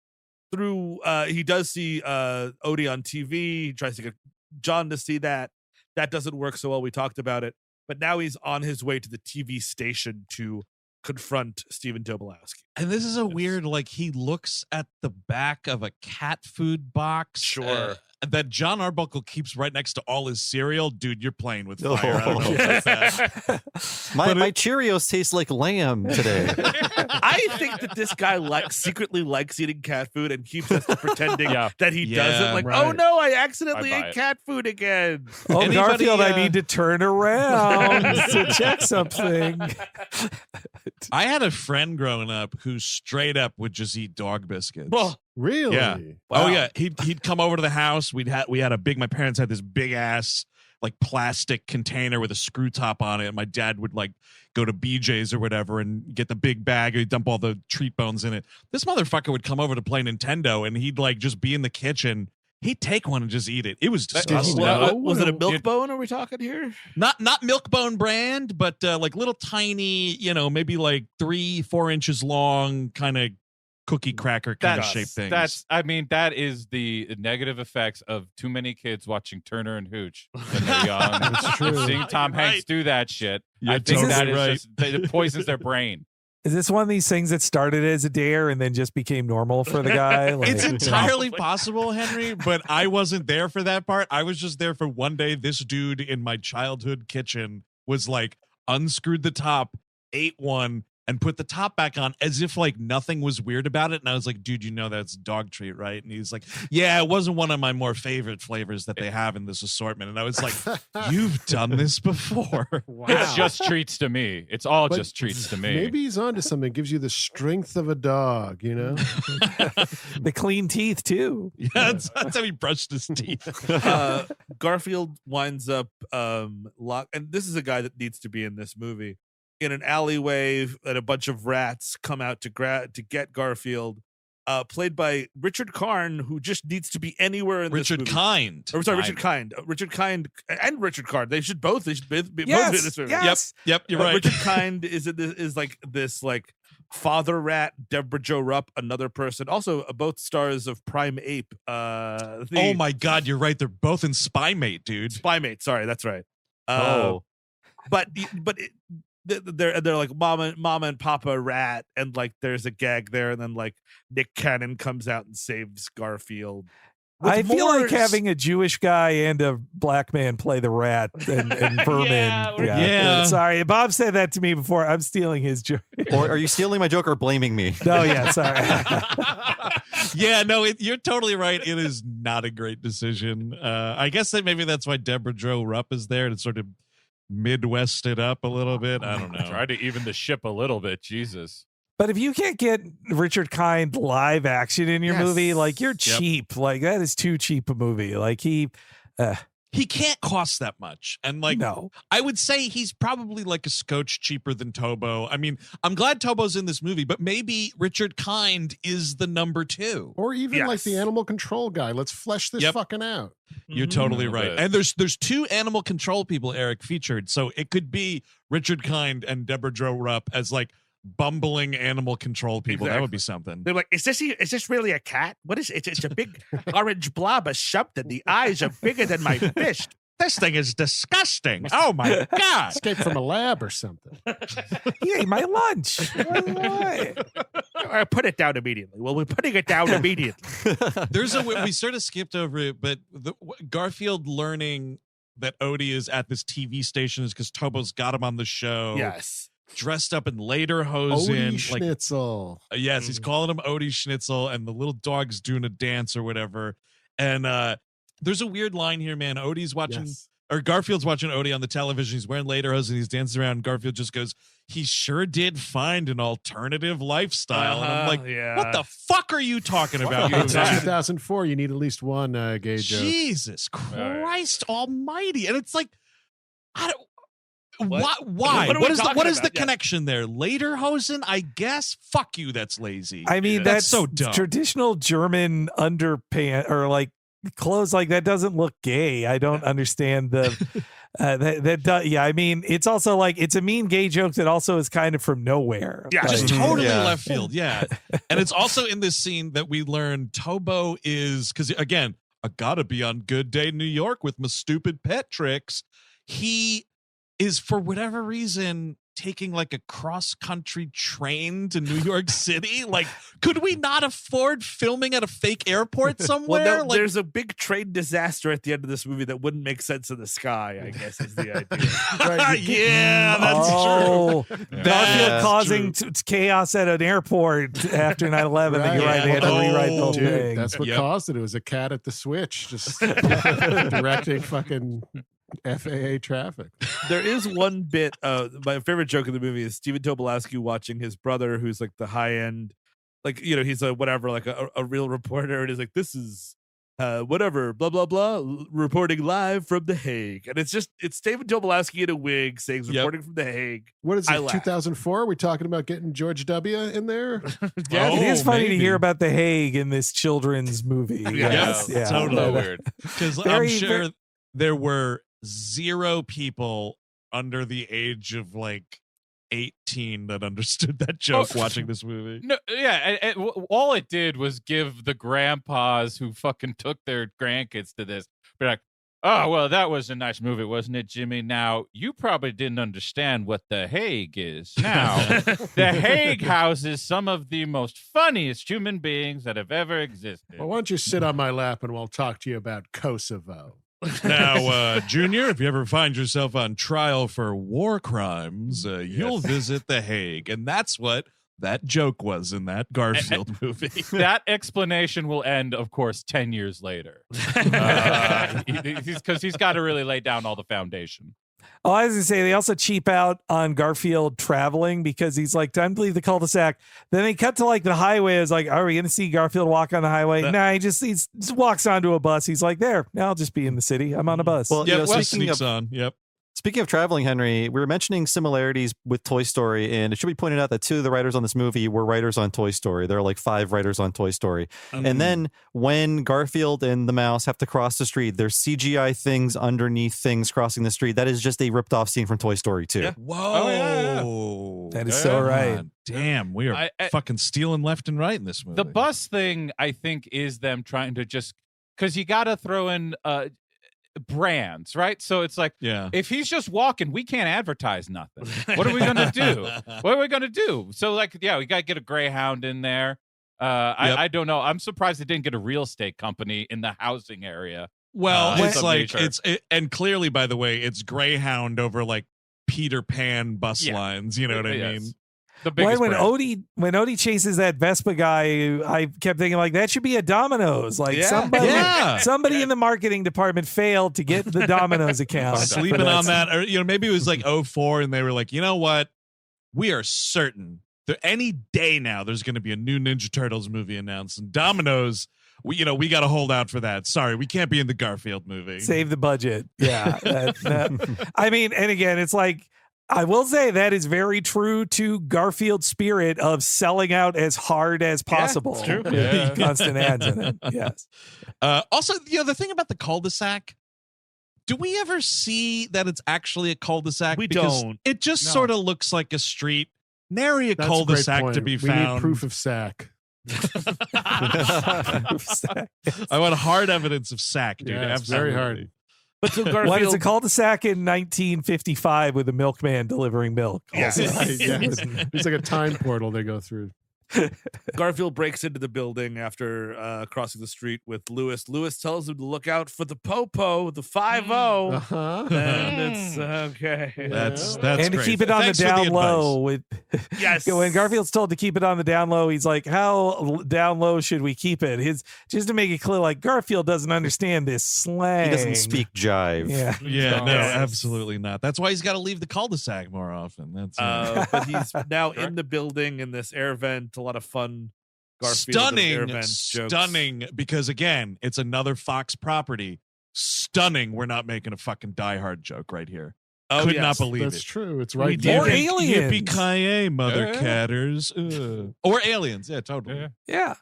does see Odie on TV. He tries to get John to see that. That doesn't work so well. We talked about it. But now he's on his way to the TV station to confront Stephen Tobolowsky. And this is a weird, like, he looks at the back of a cat food box. Sure. That John Arbuckle keeps right next to all his cereal. Dude, you're playing with fire. I don't know about that. My Cheerios taste like lamb today. I think that this guy secretly likes eating cat food and keeps us pretending that he doesn't. Like, oh no, I accidentally ate cat food again. Oh, Garfield, I need to turn around to check something. I had a friend growing up who straight up would just eat dog biscuits. Well, really? Yeah. Wow. Oh yeah. He'd come over to the house. We had a big. My parents had this big ass like plastic container with a screw top on it. And my dad would like go to BJ's or whatever and get the big bag. He'd dump all the treat bones in it. This motherfucker would come over to play Nintendo and he'd like just be in the kitchen. He'd take one and just eat it. It was disgusting. Was it a milk bone? Are we talking here? Not milk bone brand, but like little tiny, maybe like 3-4 inches long, kind of cookie cracker kind of shaped things. That is the negative effects of too many kids watching Turner and Hooch when they're young. It's true. Seeing Tom Hanks do that shit, You're I think totally that is right. just it poisons their brain. Is this one of these things that started as a dare and then just became normal for the guy? Like, It's entirely possible, Henry, but I wasn't there for that part. I was just there for one day. This dude in my childhood kitchen was like unscrewed the top, ate one, and put the top back on as if like nothing was weird about it. And I was like, dude, that's dog treat, right? And he's like, yeah, it wasn't one of my more favorite flavors that they have in this assortment. And I was like, you've done this before. Wow. It's just treats to me. It's all just treats to me. Maybe he's onto something. Gives you the strength of a dog, the clean teeth too. Yeah, that's how he brushed his teeth. Garfield winds up locked, and this is a guy that needs to be in this movie, in an alleyway, and a bunch of rats come out to get Garfield, played by Richard Karn, who just needs to be anywhere in this movie. Richard Kind. Richard Kind and Richard Karn. They should both be in this movie. Yes. Yep, you're right. Richard Kind is like this like father rat. Debra Jo Rupp, another person, also both stars of Prime Ape. Oh my God, you're right. They're both in Spy Mate, dude. Spy Mate. Sorry, that's right. But they're like mama and papa rat, and like there's a gag there, and then like Nick Cannon comes out and saves Garfield. I feel like having a Jewish guy and a black man play the rat and Vermin. Yeah. Sorry, Bob said that to me before. I'm stealing his joke. Or are you stealing my joke or blaming me? No, yeah, sorry. Yeah, no, you're totally right. It is not a great decision. I guess that maybe that's why Debra Jo Rupp is there to sort of Midwest it up a little bit. I don't know. Try to even the ship a little bit. Jesus. But if you can't get Richard Kind live action in your movie, like you're cheap. Like that is too cheap a movie. Like he can't cost that much. And like, no. I would say he's probably like a scotch cheaper than Tobo. I mean, I'm glad Tobo's in this movie, but maybe Richard Kind is the number 2. Or even like the animal control guy. Let's flesh this fucking out. You're totally right. And there's 2 animal control people, Eric, featured. So it could be Richard Kind and Debra Jo Rupp as like bumbling animal control people. Exactly. That would be something. They're like, is this really a cat? What is it? It's a big orange blob of something. The eyes are bigger than my fist. This thing is disgusting. Oh my God. Escaped from a lab or something. He ate my lunch. I put it down immediately. Well, we're putting it down immediately. We sort of skipped over it, but Garfield learning that Odie is at this TV station is because Tobo's got him on the show. Yes. Dressed up in lederhosen. Odie Schnitzel. Yes, he's calling him Odie Schnitzel, and the little dog's doing a dance or whatever. And there's a weird line here, man. Odie's watching, or Garfield's watching Odie on the television. He's wearing lederhosen. He's dancing around. Garfield just goes, he sure did find an alternative lifestyle. And I'm like, what the fuck are you talking about? It's 2004. You need at least one gay joke. Jesus Christ almighty. And it's like, why? What is the connection there? Lederhosen, I guess. Fuck you. That's lazy. I mean, that's so dumb. Traditional German underpants or like clothes like that doesn't look gay. I don't understand the Yeah, I mean, it's also like it's a mean gay joke that also is kind of from nowhere. Yeah, Like, just totally left field. Yeah. And it's also in this scene that we learn Tobo is, because again, I gotta be on Good Day New York with my stupid pet tricks. He is, for whatever reason, taking like a cross-country train to New York City. Like, could we not afford filming at a fake airport somewhere? Well, like, there's a big train disaster at the end of this movie that wouldn't make sense in the sky, I guess, is the idea. Right? Yeah, that's true. Garfield causing chaos at an airport after 9/11. Right. You're right. They had to rewrite the whole Dude, thing. that's what caused it. It was a cat at the switch, just directing fucking FAA traffic. There is one bit, my favorite joke in the movie is Stephen Tobolowsky watching his brother, who's like the high end, like, you know, he's a whatever, like a real reporter, and he's like, this is whatever, blah, blah, blah, reporting live from The Hague. And it's Stephen Tobolowsky in a wig saying reporting from The Hague. What is it, 2004? Are we talking about getting George W. in there? Yeah, it is funny to hear about The Hague in this children's movie. Yeah, totally weird. Because I'm sure there were 0 people under the age of like 18 that understood that joke watching this movie. No, yeah, and all it did was give the grandpas who fucking took their grandkids to this, be like, oh, well, that was a nice movie, wasn't it, Jimmy? Now, you probably didn't understand what The Hague is. Now, The Hague houses some of the most funniest human beings that have ever existed. Well, why don't you sit on my lap and we'll talk to you about Kosovo. Now, Junior, if you ever find yourself on trial for war crimes, you'll visit The Hague. And that's what that joke was in that Garfield movie. That explanation will end, of course, 10 years later. Because he's got to really lay down all the foundation. Oh, I was going to say, they also cheap out on Garfield traveling because he's like, time to leave the cul-de-sac. Then they cut to like the highway. It's like, are we going to see Garfield walk on the highway? Nah, he just walks onto a bus. He's like, there, now I'll just be in the city. I'm on a bus. Well, sneaks on. Yep. Speaking of traveling, Henry, we were mentioning similarities with Toy Story, and it should be pointed out that 2 of the writers on this movie were writers on Toy Story. There are like 5 writers on Toy Story. And then when Garfield and the mouse have to cross the street, there's CGI things underneath things crossing the street. That is just a ripped-off scene from Toy Story 2. Yeah. Whoa. That is so right. Damn, we are fucking stealing left and right in this movie. The bus thing, I think, is them trying to just... Because you got to throw in... brands, right? So it's like, if he's just walking, we can't advertise nothing. What are we gonna do? So like, we gotta get a Greyhound in there. I don't know. I'm surprised they didn't get a real estate company in the housing area. Well, it's like and clearly, by the way, it's Greyhound over like Peter Pan bus lines. You know what I mean? The biggest when Odie chases that Vespa guy, I kept thinking like that should be a Domino's. Like somebody in the marketing department failed to get the Domino's account. Sleeping on that, or maybe it was like 04 and they were like, you know what? We are certain that any day now there's going to be a new Ninja Turtles movie announced, and Domino's. We got to hold out for that. Sorry, we can't be in the Garfield movie. Save the budget. Yeah. I mean, and again, it's like, I will say that is very true to Garfield's spirit of selling out as hard as possible. It's true. With constant ads in it. Yes. Also, the thing about the cul-de-sac, do we ever see that it's actually a cul-de-sac? We don't. It just sort of looks like a street. Nary a cul-de-sac to be found. We need proof of sack. I want hard evidence of sack, dude. Yeah, it's very hard. But so Garfield, Well, it's a cul-de-sac in 1955 with a milkman delivering milk. Yes. It's like a time portal they go through. Garfield breaks into the building after crossing the street with Lewis. Lewis tells him to look out for the Popo, the 5-0. And it's okay. That's and to keep it on the down low. When Garfield's told to keep it on the down low, he's like, "How down low should we keep it?" Just to make it clear, like Garfield doesn't understand this slang. He doesn't speak jive. No, absolutely not. That's why he's got to leave the cul-de-sac more often. That's but he's now in the building in this air vent. A lot of fun Garfield air vent jokes. Stunning, because again, it's another Fox property. Stunning, we're not making a fucking Die Hard joke right here. Could not believe That's it. true. It's right there. there. Or aliens. Yippee-ki-yay, mother catters. Or aliens. Yeah, totally. Yeah.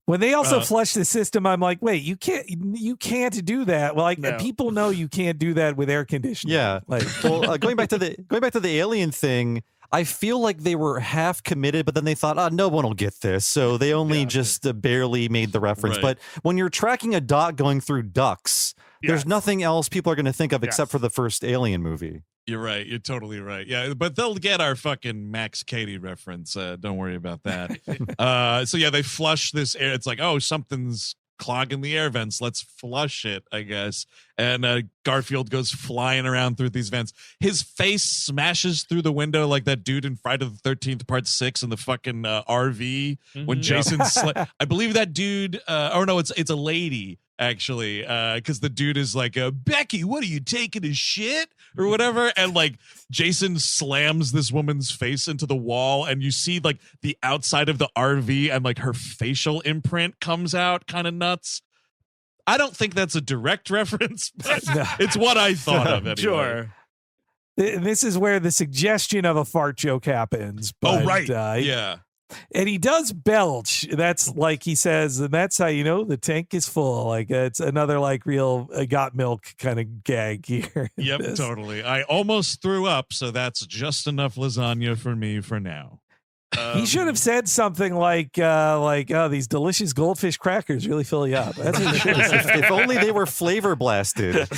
When they also flush the system, I'm like, wait, you can't do that. Well, like people know you can't do that with air conditioning. Yeah. Going back to the alien thing, I feel like they were half committed, but then they thought, no one will get this. So they only just barely made the reference. Right. But when you're tracking a dot going through ducks, there's nothing else people are going to think of except for the first Alien movie. You're right. You're totally right. Yeah, but they'll get our fucking Max Cady reference. Don't worry about that. So yeah, they flush this air. It's like, oh, something's clogging the air vents. Let's flush it, I guess. And Garfield goes flying around through these vents. His face smashes through the window like that dude in Friday the 13th Part 6 in the fucking RV when Jason. I believe that dude. Or no, it's a lady. Actually, because the dude is like, Becky, what are you taking a shit or whatever? And like Jason slams this woman's face into the wall, and you see like the outside of the RV, and like her facial imprint comes out, kind of nuts. I don't think that's a direct reference, but it's what I thought of anyway. Sure. This is where the suggestion of a fart joke happens. But, right. Yeah. And he does belch. That's like he says, and that's how you know the tank is full. Like it's another like real got milk kind of gag here. Yep, totally. I almost threw up, so that's just enough lasagna for me for now. He should have said something like, oh, these delicious goldfish crackers really fill you up. That's what he should have said. If only they were flavor blasted.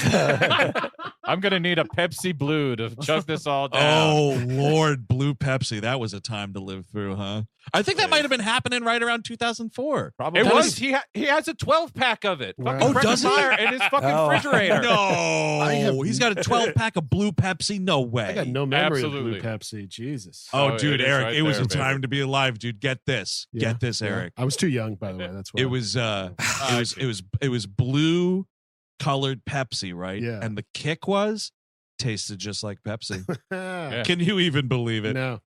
I'm going to need a Pepsi Blue to chug this all down. Oh, Lord, Blue Pepsi. That was a time to live through, huh? I think that might have been happening right around 2004. Probably. It was. He has a 12-pack of it. Right. Oh, does he? In his fucking refrigerator. No. He's got a 12-pack of Blue Pepsi? No way. I got no memory of Blue Pepsi. Jesus. Oh, dude, Eric, right, it was a time to be alive, dude. Get this. Yeah. Get this, Eric. I was too young, by the way. That's why. It was blue colored Pepsi, right? Yeah. And the kick was tasted just like Pepsi. Can you even believe it? No.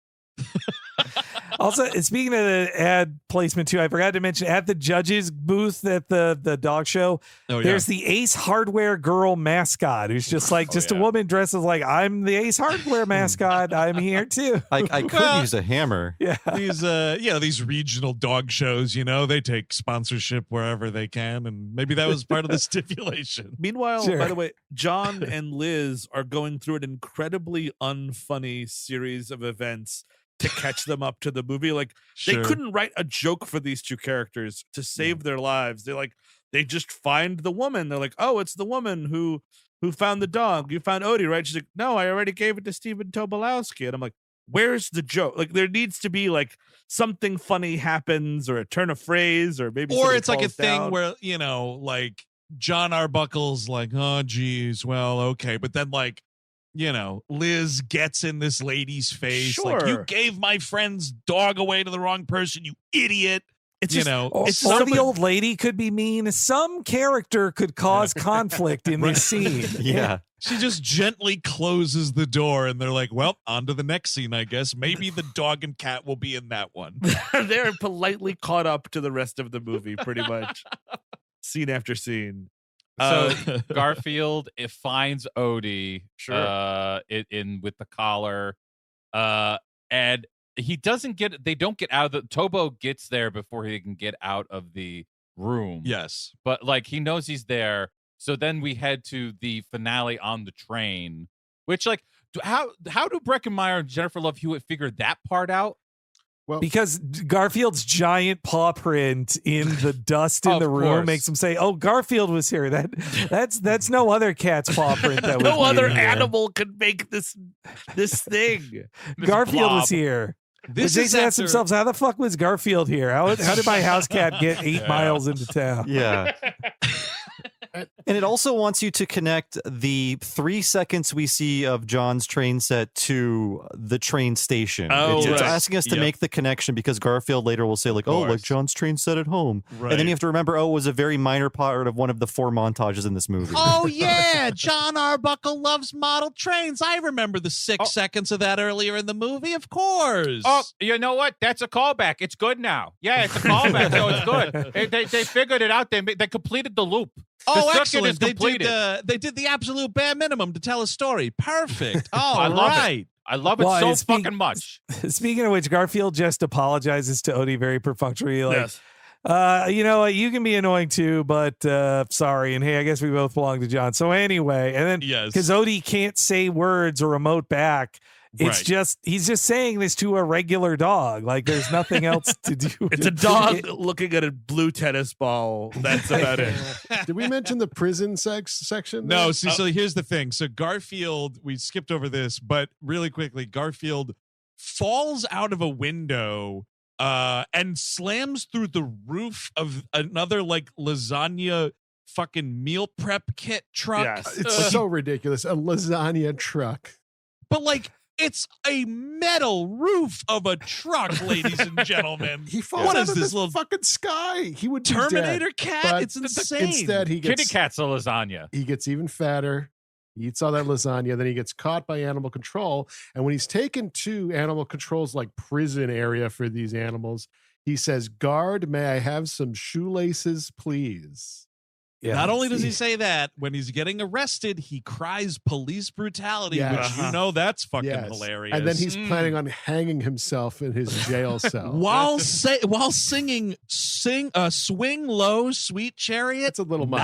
Also, speaking of the ad placement too, I forgot to mention at the judges booth at the dog show, there's the Ace Hardware girl mascot who's just like a woman dressed as like, I'm the Ace Hardware mascot. I'm here too. I could use a hammer. Yeah. These regional dog shows, they take sponsorship wherever they can, and maybe that was part of the stipulation. Meanwhile, by the way, John and Liz are going through an incredibly unfunny series of events to catch them up to the movie. Like they couldn't write a joke for these two characters to save their lives. They just find the woman. They're like, oh, it's the woman who found the dog. You found Odie, right? She's like, no, I already gave it to Stephen Tobolowsky. And I'm like, where's the joke? Like there needs to be like something funny happens or a turn of phrase or maybe, or it's like a thing where, like John Arbuckle's like, oh geez, well, okay. But then like, Liz gets in this lady's face. Sure. Like, you gave my friend's dog away to the wrong person, you idiot. It's the old lady could be mean. Some character could cause conflict in this scene. Yeah. She just gently closes the door and they're like, well, on to the next scene, I guess. Maybe the dog and cat will be in that one. They're politely caught up to the rest of the movie, pretty much. Scene after scene. So Garfield finds Odie in with the collar, and they don't get out of the Tobo gets there before he can get out of the room. Yes, but like he knows he's there. So then we head to the finale on the train, which like how do Breckin, Meyer, and Jennifer Love Hewitt figure that part out? Well, because Garfield's giant paw print in the dust in the room makes him say, "Oh, Garfield was here." That's no other cat's paw print. That no other animal could make this thing. Garfield was here. Jason asked themselves, "How the fuck was Garfield here? How did my house cat get 8 miles into town?" Yeah. And it also wants you to connect the 3 seconds we see of John's train set to the train station. It's asking us to make the connection because Garfield later will say like, oh, like John's train set at home. Right. And then you have to remember, it was a very minor part of one of the 4 montages in this movie. Oh, yeah. John Arbuckle loves model trains. I remember the 6 seconds of that earlier in the movie. Of course. Oh, you know what? That's a callback. It's good now. Yeah, it's a callback, so it's good. They figured it out. They completed the loop. Oh, excellent. They did the absolute bare minimum to tell a story. Perfect. Oh, I love it so fucking much. Speaking of which, Garfield just apologizes to Odie very perfunctorily. Like, You know what? You can be annoying too, but sorry. And hey, I guess we both belong to John. So anyway, and then because Odie can't say words or emote back, it's just he's just saying this to a regular dog. Like there's nothing else to do. It's a dog looking at a blue tennis ball. That's about it. Did we mention the prison section? No. See, so here's the thing. So Garfield, we skipped over this, but really quickly, Garfield falls out of a window and slams through the roof of another like lasagna fucking meal prep kit truck. Yes. It's so ridiculous. A lasagna truck. But like, it's a metal roof of a truck, ladies and gentlemen. He falls out of this little fucking sky. He would be Terminator dead, cat. It's insane. Instead, he gets Kitty cat's a lasagna. He gets even fatter. He eats all that lasagna. Then he gets caught by animal control. And when he's taken to animal control's like prison area for these animals, he says, "Guard, may I have some shoelaces, please?" Yeah. Not only does he say that, when he's getting arrested, he cries police brutality, which you know that's fucking hilarious. And then he's planning on hanging himself in his jail cell. while singing Swing Low, Sweet Chariot. It's a little much.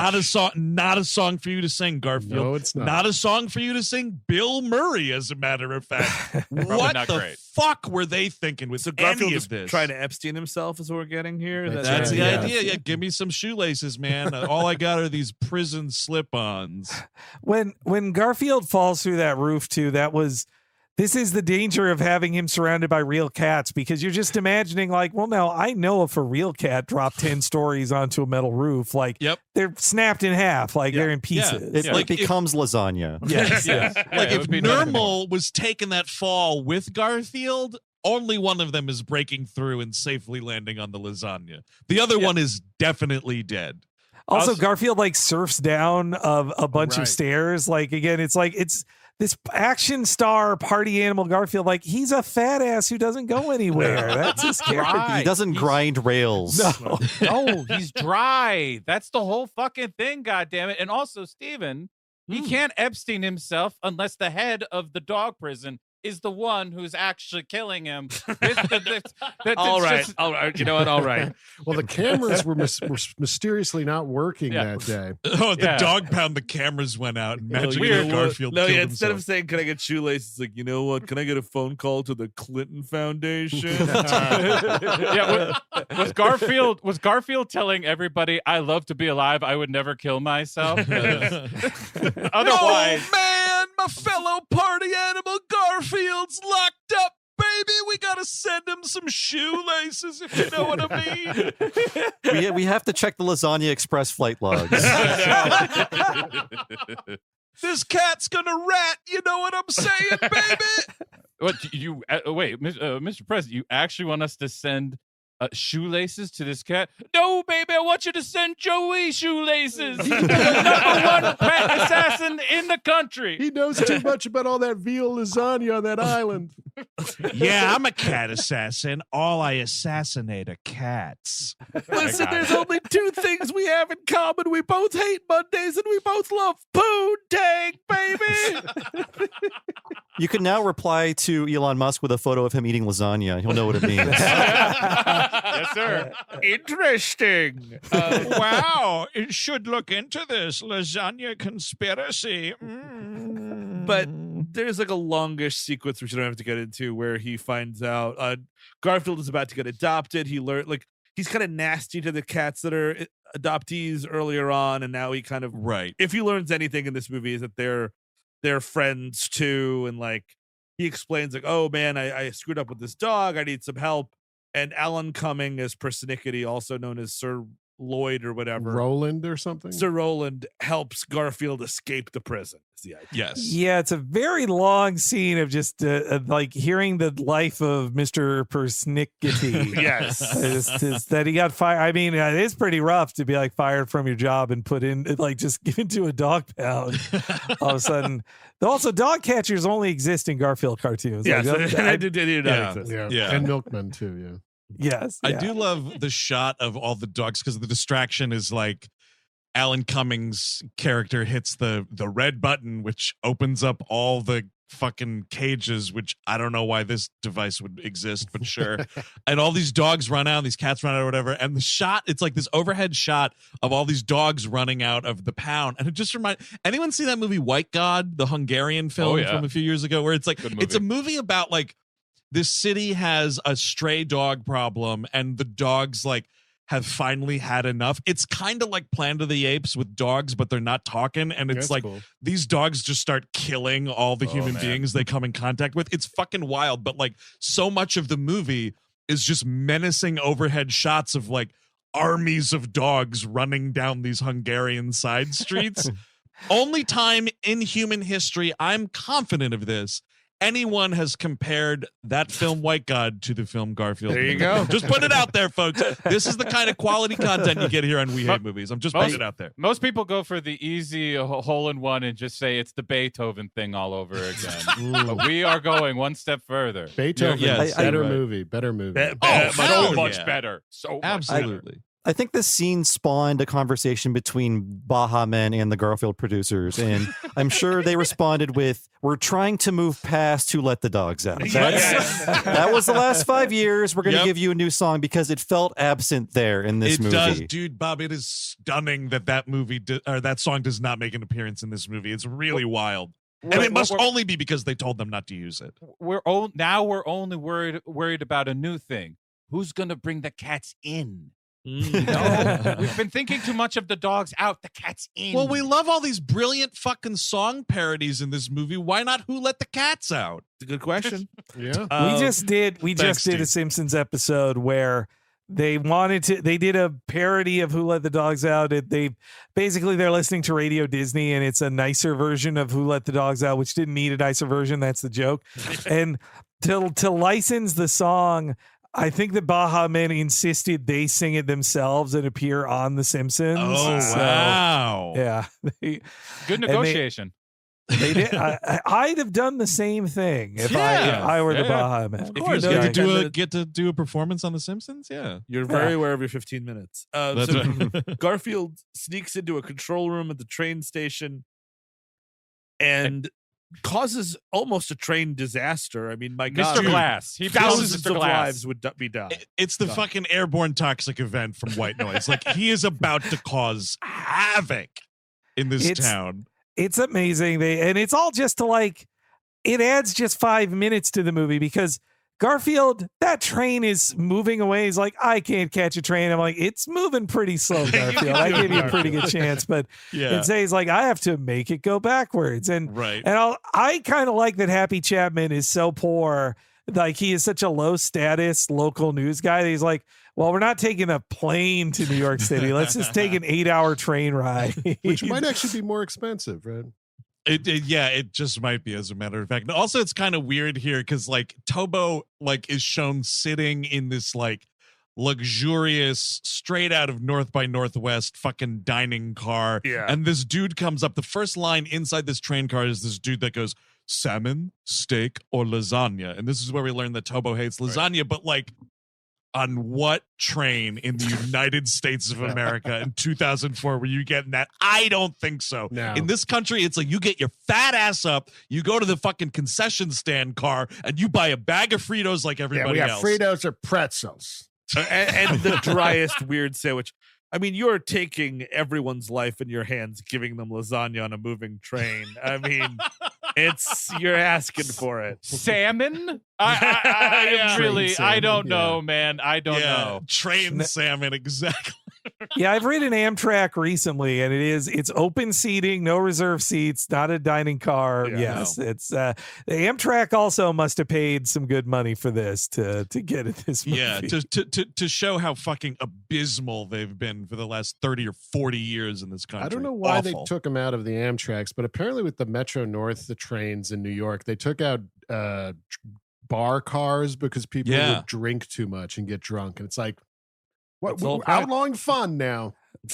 Not a song for you to sing, Garfield. No, it's not. Not a song for you to sing, Bill Murray, as a matter of fact. What the fuck were they thinking with Garfield any of this? Trying to Epstein himself is what we're getting here. That's the idea. Yeah, give me some shoelaces, man. All I got are these prison slip-ons. When Garfield falls through that roof too, this is the danger of having him surrounded by real cats, because you're just imagining like, well, now I know if a real cat dropped 10 stories onto a metal roof, like they're snapped in half, like they're in pieces. It becomes lasagna. Yes. Like if Normal was taking that fall with Garfield, only one of them is breaking through and safely landing on the lasagna. The other one is definitely dead. Also, Garfield like surfs down a bunch of stairs. Like again, it's this action star party animal Garfield. Like he's a fat ass who doesn't go anywhere. That's his character. He doesn't grind rails. No, he's dry. That's the whole fucking thing. God damn it! And also, Steven, he can't Epstein himself unless the head of the dog prison is the one who's actually killing him. All right. You know what? All right. Well, the cameras were mysteriously not working that day. Oh, the dog pound, the cameras went out. And magically Garfield killed instead himself. of saying, "Can I get shoelaces?" It's like, you know what? Can I get a phone call to the Clinton Foundation? Was Garfield telling everybody, "I love to be alive. I would never kill myself"? Otherwise, oh man, my fellow party animal Garfield's locked up, baby. We gotta send him some shoelaces, if you know what I mean. We have to check the Lasagna Express flight logs. This cat's gonna rat. You know what I'm saying, baby? What you wait, Mr. President? You actually want us to send shoelaces to this cat? No, baby, I want you to send Joey shoelaces. He's the number one pet assassin in the country. He knows too much about all that veal lasagna on that island. Yeah, I'm a cat assassin. All I assassinate are cats. Listen, there's only two things we have in common. We both hate Mondays and we both love poontang, baby. You can now reply to Elon Musk with a photo of him eating lasagna. He'll know what it means. Yes, sir. Interesting. Wow, it should look into this lasagna conspiracy. But there's like a longish sequence which you don't have to get into where he finds out Garfield is about to get adopted. He learned he's kind of nasty to the cats that are adoptees earlier on, and now he kind of if he learns anything in this movie is that they're friends too, and like he explains like, oh man, I screwed up with this dog, I need some help. And Alan Cumming as persnickety, also known as Sir Lloyd or whatever, Roland or something. Sir Roland helps Garfield escape the prison. Is the idea. Yes. Yeah, it's a very long scene of just like hearing the life of Mr. Persnickety. Yes. It's that he got fired. I mean, it is pretty rough to be like fired from your job and put in like just given to a dog pound all of a sudden. Also, dog catchers only exist in Garfield cartoons. Yes, like, they do not exist. Yeah. And milkmen too. Yeah. Yes. I do love the shot of all the dogs because the distraction is like Alan Cumming's character hits the red button, which opens up all the fucking cages, which I don't know why this device would exist, but sure. And all these dogs run out, these cats run out or whatever. And the shot, it's like this overhead shot of all these dogs running out of the pound. And it just anyone see that movie White God, the Hungarian film from a few years ago, where it's like, it's a movie about like this city has a stray dog problem and the dogs like have finally had enough. It's kind of like Planet of the Apes with dogs, but they're not talking. And it's like these dogs just start killing all the human beings they come in contact with. It's fucking wild. But like so much of the movie is just menacing overhead shots of like armies of dogs running down these Hungarian side streets. Only time in human history, I'm confident of this, anyone has compared that film White God to the film Garfield. There you go. Just put it out there, folks. This is the kind of quality content you get here on We Hate Movies. I'm just putting it out there. Most people go for the easy hole-in-one and just say it's the Beethoven thing all over again. But we are going one step further. Beethoven, better movie. So much better. So absolutely. I think this scene spawned a conversation between Baha men and the Garfield producers, and I'm sure they responded with, "We're trying to move past Who Let the Dogs Out." That was the last 5 years. We're going to give you a new song because it felt absent there in this movie. It does, dude, Bob. It is stunning that that movie or that song does not make an appearance in this movie. It's really wild. And it must only be because they told them not to use it. We're only worried about a new thing. Who's going to bring the cats in? You know? We've been thinking too much of the dogs out, the cats in. Well, we love all these brilliant fucking song parodies in this movie. Why not Who Let the Cats Out? It's a good question. We just did a Simpsons episode where they did a parody of Who Let the Dogs Out. They're listening to Radio Disney, and it's a nicer version of Who Let the Dogs Out, which didn't need a nicer version. That's the joke. And to license the song, I think the Baha men insisted they sing it themselves and appear on The Simpsons. Oh, wow. Yeah. Good negotiation. They did. I'd have done the same thing if I were the Baha men. Of course, get to do a performance on The Simpsons. Yeah, you're very aware of your 15 minutes. So Garfield sneaks into a control room at the train station and causes almost a train disaster. I mean, my God, Mr. Glass. He thousands of lives would be done. It's the fucking airborne toxic event from White Noise. Like he is about to cause havoc in this town. It's amazing. And it's all just to it adds just 5 minutes to the movie because Garfield, that train is moving away. He's like, I can't catch a train. I'm like, it's moving pretty slow, Garfield. I give you a pretty good chance. But instead he's like, I have to make it go backwards. And I kind of like that Happy Chapman is so poor. Like he is such a low status local news guy that he's like, well, we're not taking a plane to New York City. Let's just take an 8-hour train ride. Which might actually be more expensive, right? It just might be, as a matter of fact. Also, it's kind of weird here because like Tobo is shown sitting in this like luxurious, straight out of North by Northwest fucking dining car. Yeah. And this dude comes up. The first line inside this train car is this dude that goes, salmon, steak, or lasagna. And this is where we learn that Tobo hates lasagna, but like, on what train in the United States of America in 2004 were you getting that? I don't think so. No. In this country, it's like you get your fat ass up, you go to the fucking concession stand car, and you buy a bag of Fritos like everybody else. We have Fritos or pretzels. and the driest weird sandwich. I mean, you're taking everyone's life in your hands, giving them lasagna on a moving train. I mean, you're asking for it. Salmon? I don't know, man. I don't know. Train salmon, exactly. Yeah, I've ridden Amtrak recently, and it's open seating, no reserve seats, not a dining car. Yeah, yes, it's the Amtrak also must have paid some good money for this to get at this movie. Yeah, to show how fucking abysmal they've been for the last 30 or 40 years in this country. I don't know why they took them out of the Amtraks, but apparently with the Metro North, the trains in New York, they took out bar cars because people would drink too much and get drunk, and it's like, outlawing fun now.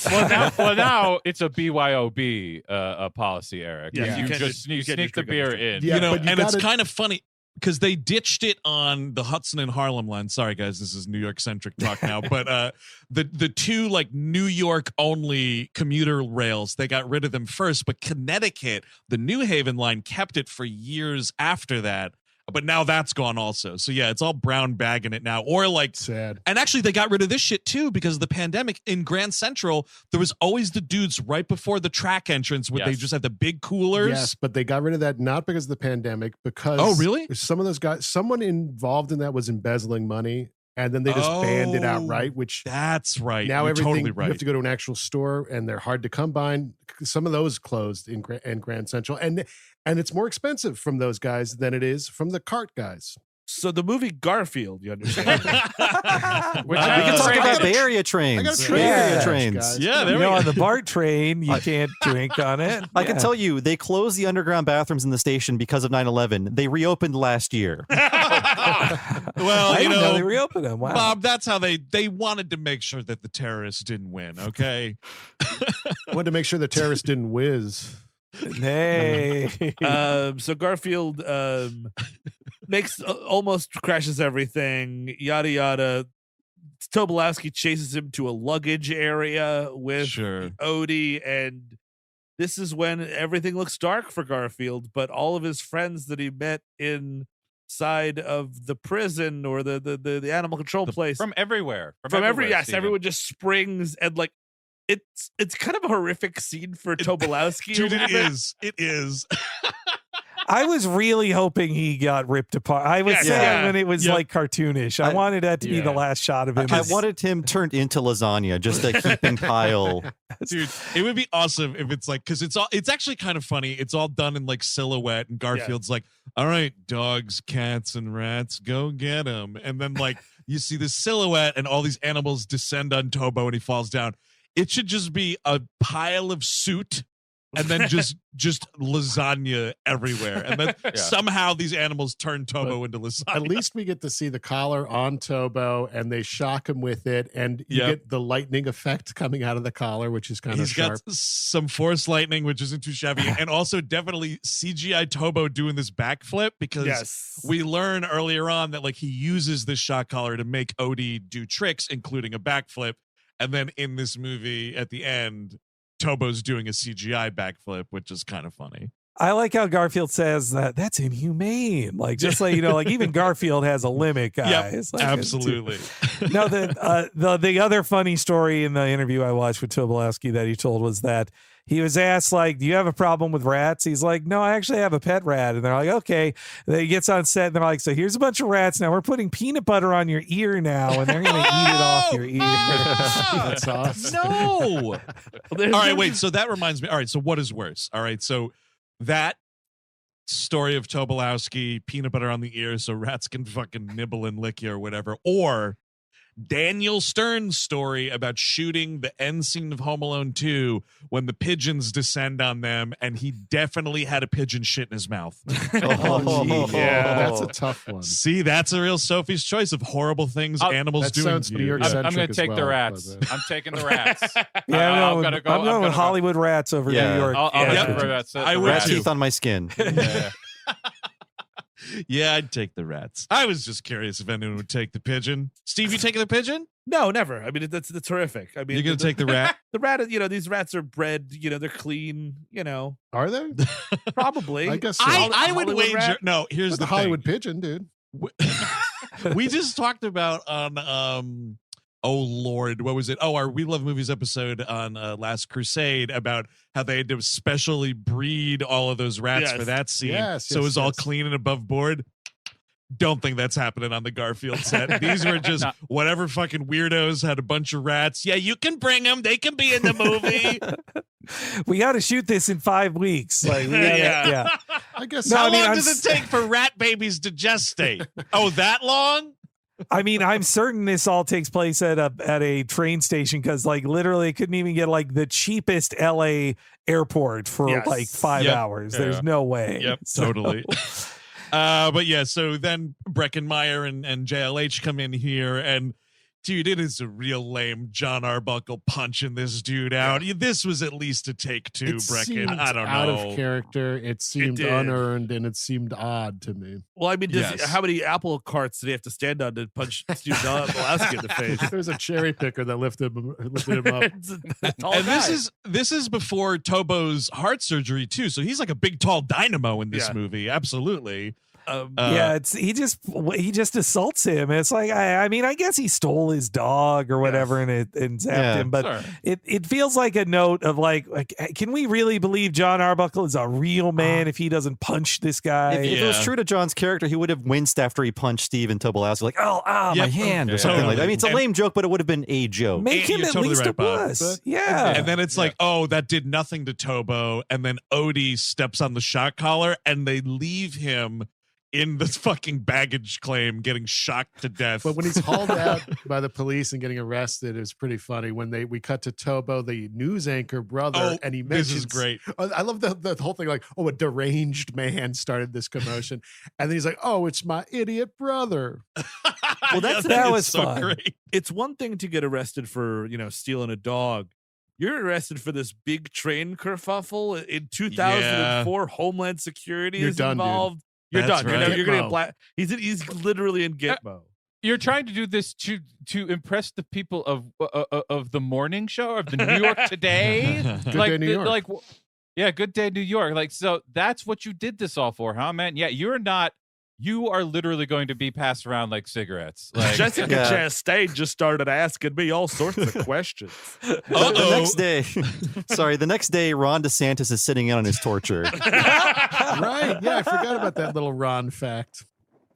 Well, now it's a BYOB policy, Eric. Yeah, you sneak the beer in. Yeah, and it's kind of funny. because they ditched it on the Hudson and Harlem line. Sorry, guys, this is New York centric talk now. But the two like New York only commuter rails, they got rid of them first. But Connecticut, the New Haven line, kept it for years after that. But now that's gone also. So yeah, it's all brown bagging it now. Or like sad. And actually they got rid of this shit too because of the pandemic. In Grand Central, there was always the dudes right before the track entrance where they just had the big coolers. Yes, but they got rid of that not because of the pandemic, because oh really? Some of those guys, someone involved in that was embezzling money. And then they just banned it outright, which that's right. Now You're everything totally right. You have to go to an actual store, and they're hard to come by. Some of those closed in Grand Central, and it's more expensive from those guys than it is from the cart guys. So the movie Garfield, you understand? We can talk about Bay Area trains. I got a train. Bay Area trains. Yeah, there we go. go. On the BART train, you can't drink on it. I can tell you, they closed the underground bathrooms in the station because of 9/11. They reopened last year. Well, I you didn't know, they reopened them. Wow. Bob, that's how they wanted to make sure that the terrorists didn't win. Okay. Wanted to make sure the terrorists didn't whiz. Hey. So Garfield makes almost crashes everything. Yada yada. Tobolowsky chases him to a luggage area with Odie, and this is when everything looks dark for Garfield. But all of his friends that he met inside of the prison or the animal control place from everywhere, everyone just springs, and like it's kind of a horrific scene for Tobolowsky. Dude, it is. I was really hoping he got ripped apart. I was sad when it was like cartoonish. I wanted that to be the last shot of him. I wanted him turned into lasagna, just a heaping pile. Dude, it would be awesome if it's like, because it's actually kind of funny. It's all done in like silhouette, and Garfield's like, all right, dogs, cats, and rats, go get them. And then like you see the silhouette, and all these animals descend on Tobo, and he falls down. It should just be a pile of soot, and then just lasagna everywhere. And then somehow these animals turn Tobo into lasagna. At least we get to see the collar on Tobo, and they shock him with it, and you get the lightning effect coming out of the collar, which is kind of sharp. He's got some force lightning, which isn't too shabby, and also definitely CGI Tobo doing this backflip, because we learn earlier on that like he uses this shock collar to make Odie do tricks, including a backflip. And then in this movie, at the end, Tobo's doing a CGI backflip, which is kind of funny. I like how Garfield says that's inhumane. Like, just like, you know, like even Garfield has a limit, guys. Yep, absolutely. No, the other funny story in the interview I watched with Tobolowsky that he told was that he was asked, like, do you have a problem with rats? He's like, no, I actually have a pet rat. And they're like, okay. Then he gets on set and they're like, so here's a bunch of rats. Now we're putting peanut butter on your ear now, and they're going to eat it off your ear. That's awesome. No. All right, wait. So that reminds me. All right, so what is worse? All right, so that story of Tobolowsky, peanut butter on the ear so rats can fucking nibble and lick you or whatever, or Daniel Stern's story about shooting the end scene of Home Alone 2 when the pigeons descend on them, and he definitely had a pigeon shit in his mouth. That's a tough one. See, that's a real Sophie's choice of horrible things animals do. Sounds New York I'm going to take the rats. I'm taking the rats. I'm going with Hollywood rats over New York. I would rat teeth on my skin. Yeah, I'd take the rats. I was just curious if anyone would take the pigeon. Steve, you taking the pigeon? No, never. I mean, that's horrific. I mean, you're going to take the rat? The rat, you know, these rats are bred, you know, they're clean, you know. Are they? Probably. I guess so. I would wager. No, here's the Hollywood pigeon, dude. We just talked about on oh Lord, what was it? Oh, our We Love Movies episode on Last Crusade about how they had to specially breed all of those rats for that scene. So it was all clean and above board. Don't think that's happening on the Garfield set. These were just whatever fucking weirdos had a bunch of rats. Yeah, you can bring them. They can be in the movie. We got to shoot this in 5 weeks. Like, yeah. I guess. How long does it take for rat babies to gestate? Oh, that long? I mean, I'm certain this all takes place at a train station, because like literally it couldn't even get like the cheapest LA airport for like 5 hours. There's no way. Yep, totally. But yeah, so then Breckin, Meyer, and JLH come in here, and dude, it is a real lame John Arbuckle punching this dude out. This was at least a take two, Breckin. I don't know. Out of character. It seemed unearned, and it seemed odd to me. Well, I mean, how many apple carts did he have to stand on to punch Steve Tobolowsky in the face? There was a cherry picker that lifted him up. And this is before Tobo's heart surgery too, so he's like a big tall dynamo in this movie. Absolutely. He just assaults him. It's like I mean, I guess he stole his dog or whatever and zapped him, but it feels like a note of like, can we really believe John Arbuckle is a real man if he doesn't punch this guy? If it was true to John's character, he would have winced after he punched Steve and Tobolowsky, like, my hand or something like that. I mean, it's a lame joke, but it would have been a joke. Make him at least a bus. Yeah. And then it's like, that did nothing to Tobo, and then Odie steps on the shot collar, and they leave him in this fucking baggage claim getting shocked to death. But when he's hauled out by the police and getting arrested, it was pretty funny when we cut to Tobo, the news anchor brother, and he mentions, this is great. I love the whole thing, like, a deranged man started this commotion. And then he's like, it's my idiot brother. Well, that was so fun. Great. It's one thing to get arrested for, stealing a dog. You're arrested for this big train kerfuffle in 2004. Homeland Security is involved. Dude. You're That's done. right. You're gonna get black. He's literally in Gitmo. You're trying to do this to impress the people of the morning show of the New York Today. Good Day New York. Good Day New York. Like, so that's what you did this all for, huh, man? Yeah, you are literally going to be passed around like cigarettes. Like, Jessica Chastain just started asking me all sorts of questions. The next day, Ron DeSantis is sitting in on his torture. Right. Yeah, I forgot about that little Ron fact.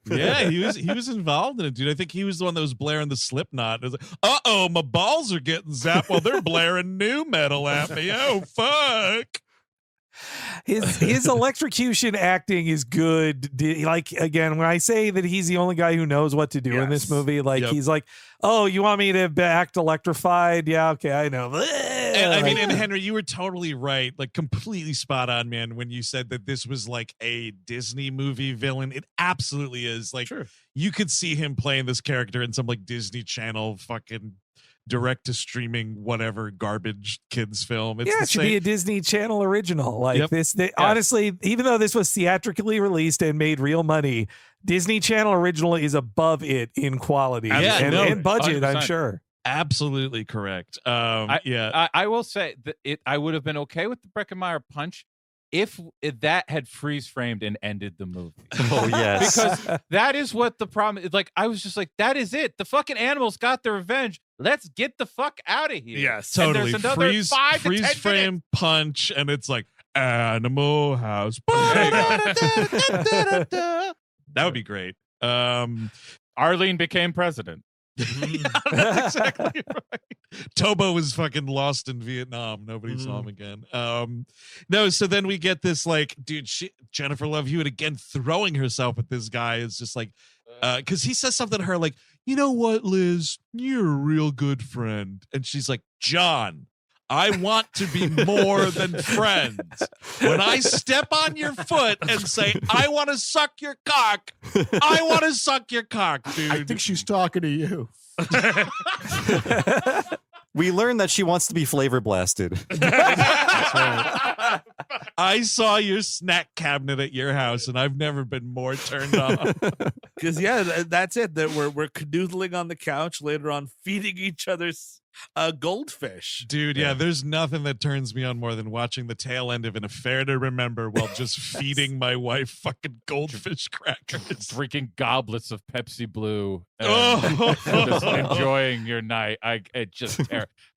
Yeah, he was involved in it, dude. I think he was the one that was blaring the Slipknot. It was like, my balls are getting zapped while they're blaring new metal at me. Oh, fuck. His electrocution acting is good. Like, again, when I say that he's the only guy who knows what to do in this movie, like, he's like, you want me to act electrified? Yeah, okay, I know. And Henry, you were totally right, like completely spot on, man, when you said that this was like a Disney movie villain. It absolutely is. Like, you could see him playing this character in some like Disney Channel fucking direct to streaming whatever garbage kids film. It should be a Disney Channel original like this. Honestly, even though this was theatrically released and made real money, Disney Channel original is above it in quality and budget. 100%. I'm sure. Absolutely correct. I will say that I would have been okay with the Breckin Meyer punch if that had freeze framed and ended the movie. Oh, yes. Because that is what the problem is. Like, I was just like, that is it. The fucking animals got their revenge. Let's get the fuck out of here. Yes, totally. And there's another freeze frame minutes. punch, and it's like Animal House. That would be great. Arlene became president. That's exactly right. Tobo was fucking lost in Vietnam. Nobody saw him again. No, so then we get this like, dude, Jennifer Love Hewitt again throwing herself at this guy is just like, because he says something to her like, you know what, Liz, you're a real good friend. And she's like, John, I want to be more than friends. When I step on your foot and say, I want to suck your cock, I want to suck your cock, dude. I think she's talking to you. We learned that she wants to be flavor blasted. That's right. I saw your snack cabinet at your house, and I've never been more turned on. Because that's it. That we're canoodling on the couch later on, feeding each other's goldfish. Dude, yeah, there's nothing that turns me on more than watching the tail end of An Affair to Remember while just feeding my wife fucking goldfish crackers. Drinking goblets of Pepsi Blue. And just enjoying your night. I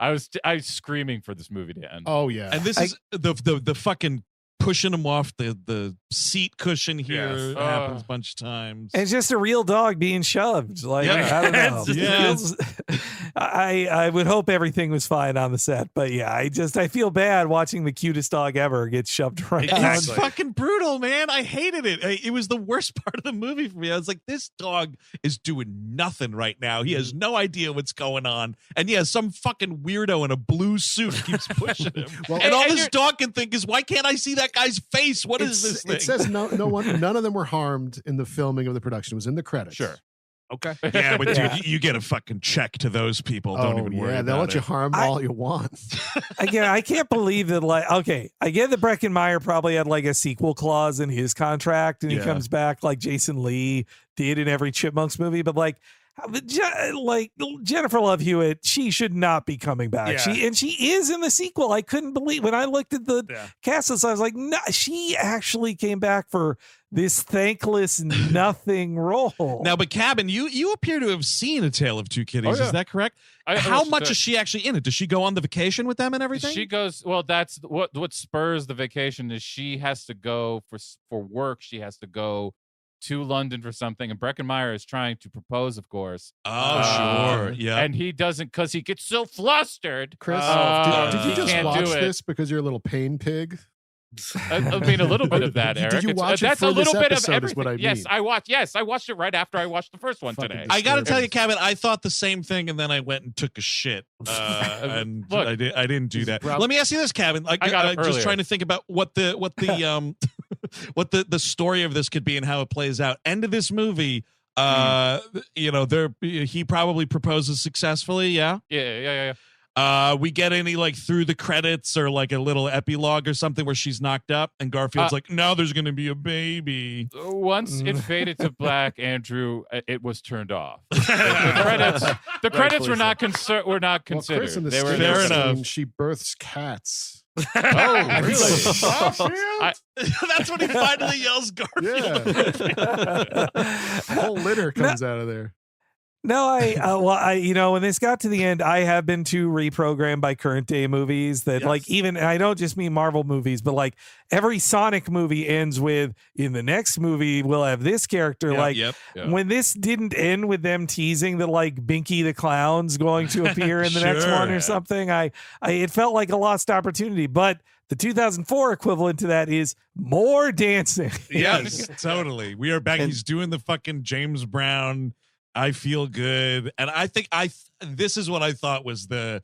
was screaming for this movie to end. Oh, yeah. And this is the fucking pushing him off the seat cushion here happens a bunch of times. And it's just a real dog being shoved. Like, I don't know. I would hope everything was fine on the set, but I feel bad watching the cutest dog ever get shoved right down. It's fucking brutal, man. I hated it. It was the worst part of the movie for me. I was like, this dog is doing nothing right now. He has no idea what's going on. And some fucking weirdo in a blue suit keeps pushing him. And all this dog can think is, why can't I see that guy's face? What is this thing? It says none of them were harmed in the filming of the production. It was in the credits. Sure. Okay. Yeah, but dude, you get a fucking check to those people. Don't even worry. Yeah, they'll let you harm all you want. Again, I can't believe that. Like, okay, I get that Breckin Meyer probably had like a sequel clause in his contract, and he comes back like Jason Lee did in every Chipmunks movie. But like Jennifer Love Hewitt, she should not be coming back. Yeah. She is in the sequel. I couldn't believe when I looked at the cast list. I was like, no, she actually came back for this thankless nothing role. Now, but Cabin, you appear to have seen A Tale of Two Kitties. Is that correct? How much is she actually in it? Does she go on the vacation with them and everything? She goes. Well, that's what spurs the vacation is she has to go for work. She has to go to London for something, and Breckin Meyer is trying to propose, of course. Oh, sure. Yeah. And he doesn't because he gets so flustered. Chris, did you just watch this because you're a little pain pig? I mean, a little bit of that, Eric. Did you watch that's it for a little this bit of episode, everything. is what I mean. Yes, I watched it right after I watched the first one today. I got to tell you, Cabin, I thought the same thing, and then I went and took a shit. And Look, I didn't do that. Let me ask you this, Cabin. I got it just earlier. trying to think about what the what the story of this could be and how it plays out. End of this movie. He probably proposes successfully. Yeah. We get any like through the credits or like a little epilogue or something where she's knocked up and Garfield's like, now there's going to be a baby. Once it faded to black, Andrew, it was turned off. The credits were not considered. Well, Chris, in the They were fair scene, enough. she births cats. Oh, really? That's when he finally yells Garfield. Yeah. A whole litter comes out of there. No, when this got to the end, I have been too reprogrammed by current day movies that like even, and I don't just mean Marvel movies, but like every Sonic movie ends with, in the next movie, we'll have this character. When this didn't end with them teasing that like Binky the Clown's going to appear in the next one or something, it felt like a lost opportunity. But the 2004 equivalent to that is more dancing. Yes, totally. We are back. He's doing the fucking James Brown I feel good. And I think this is what I thought was the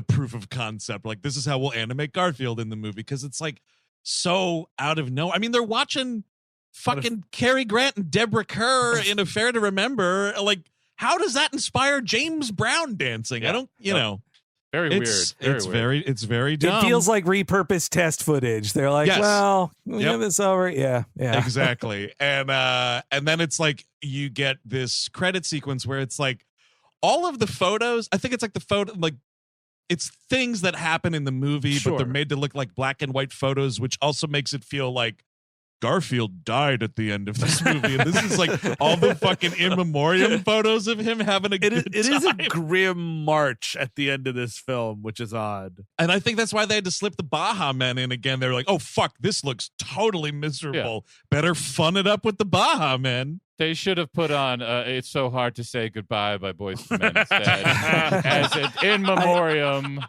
proof of concept. Like, this is how we'll animate Garfield in the movie, because it's like so out of nowhere. I mean, they're watching fucking Cary Grant and Debra Kerr in Affair to Remember. Like, how does that inspire James Brown dancing? I don't, Very weird. It's very dumb. It feels like repurposed test footage. They're like, well, we have this over. Yeah. Exactly. And then it's like you get this credit sequence where it's like all of the photos. I think it's like the photo, like it's things that happen in the movie, but they're made to look like black and white photos, which also makes it feel like Garfield died at the end of this movie, and this is like all the fucking in memoriam photos of him having a good time. It is a grim march at the end of this film, which is odd. And I think that's why they had to slip the Baha men in again. They're like, oh, fuck, this looks totally miserable. Better fun it up with the Baha men. They should have put on It's So Hard to Say Goodbye by Boyz II Men instead as an in memoriam.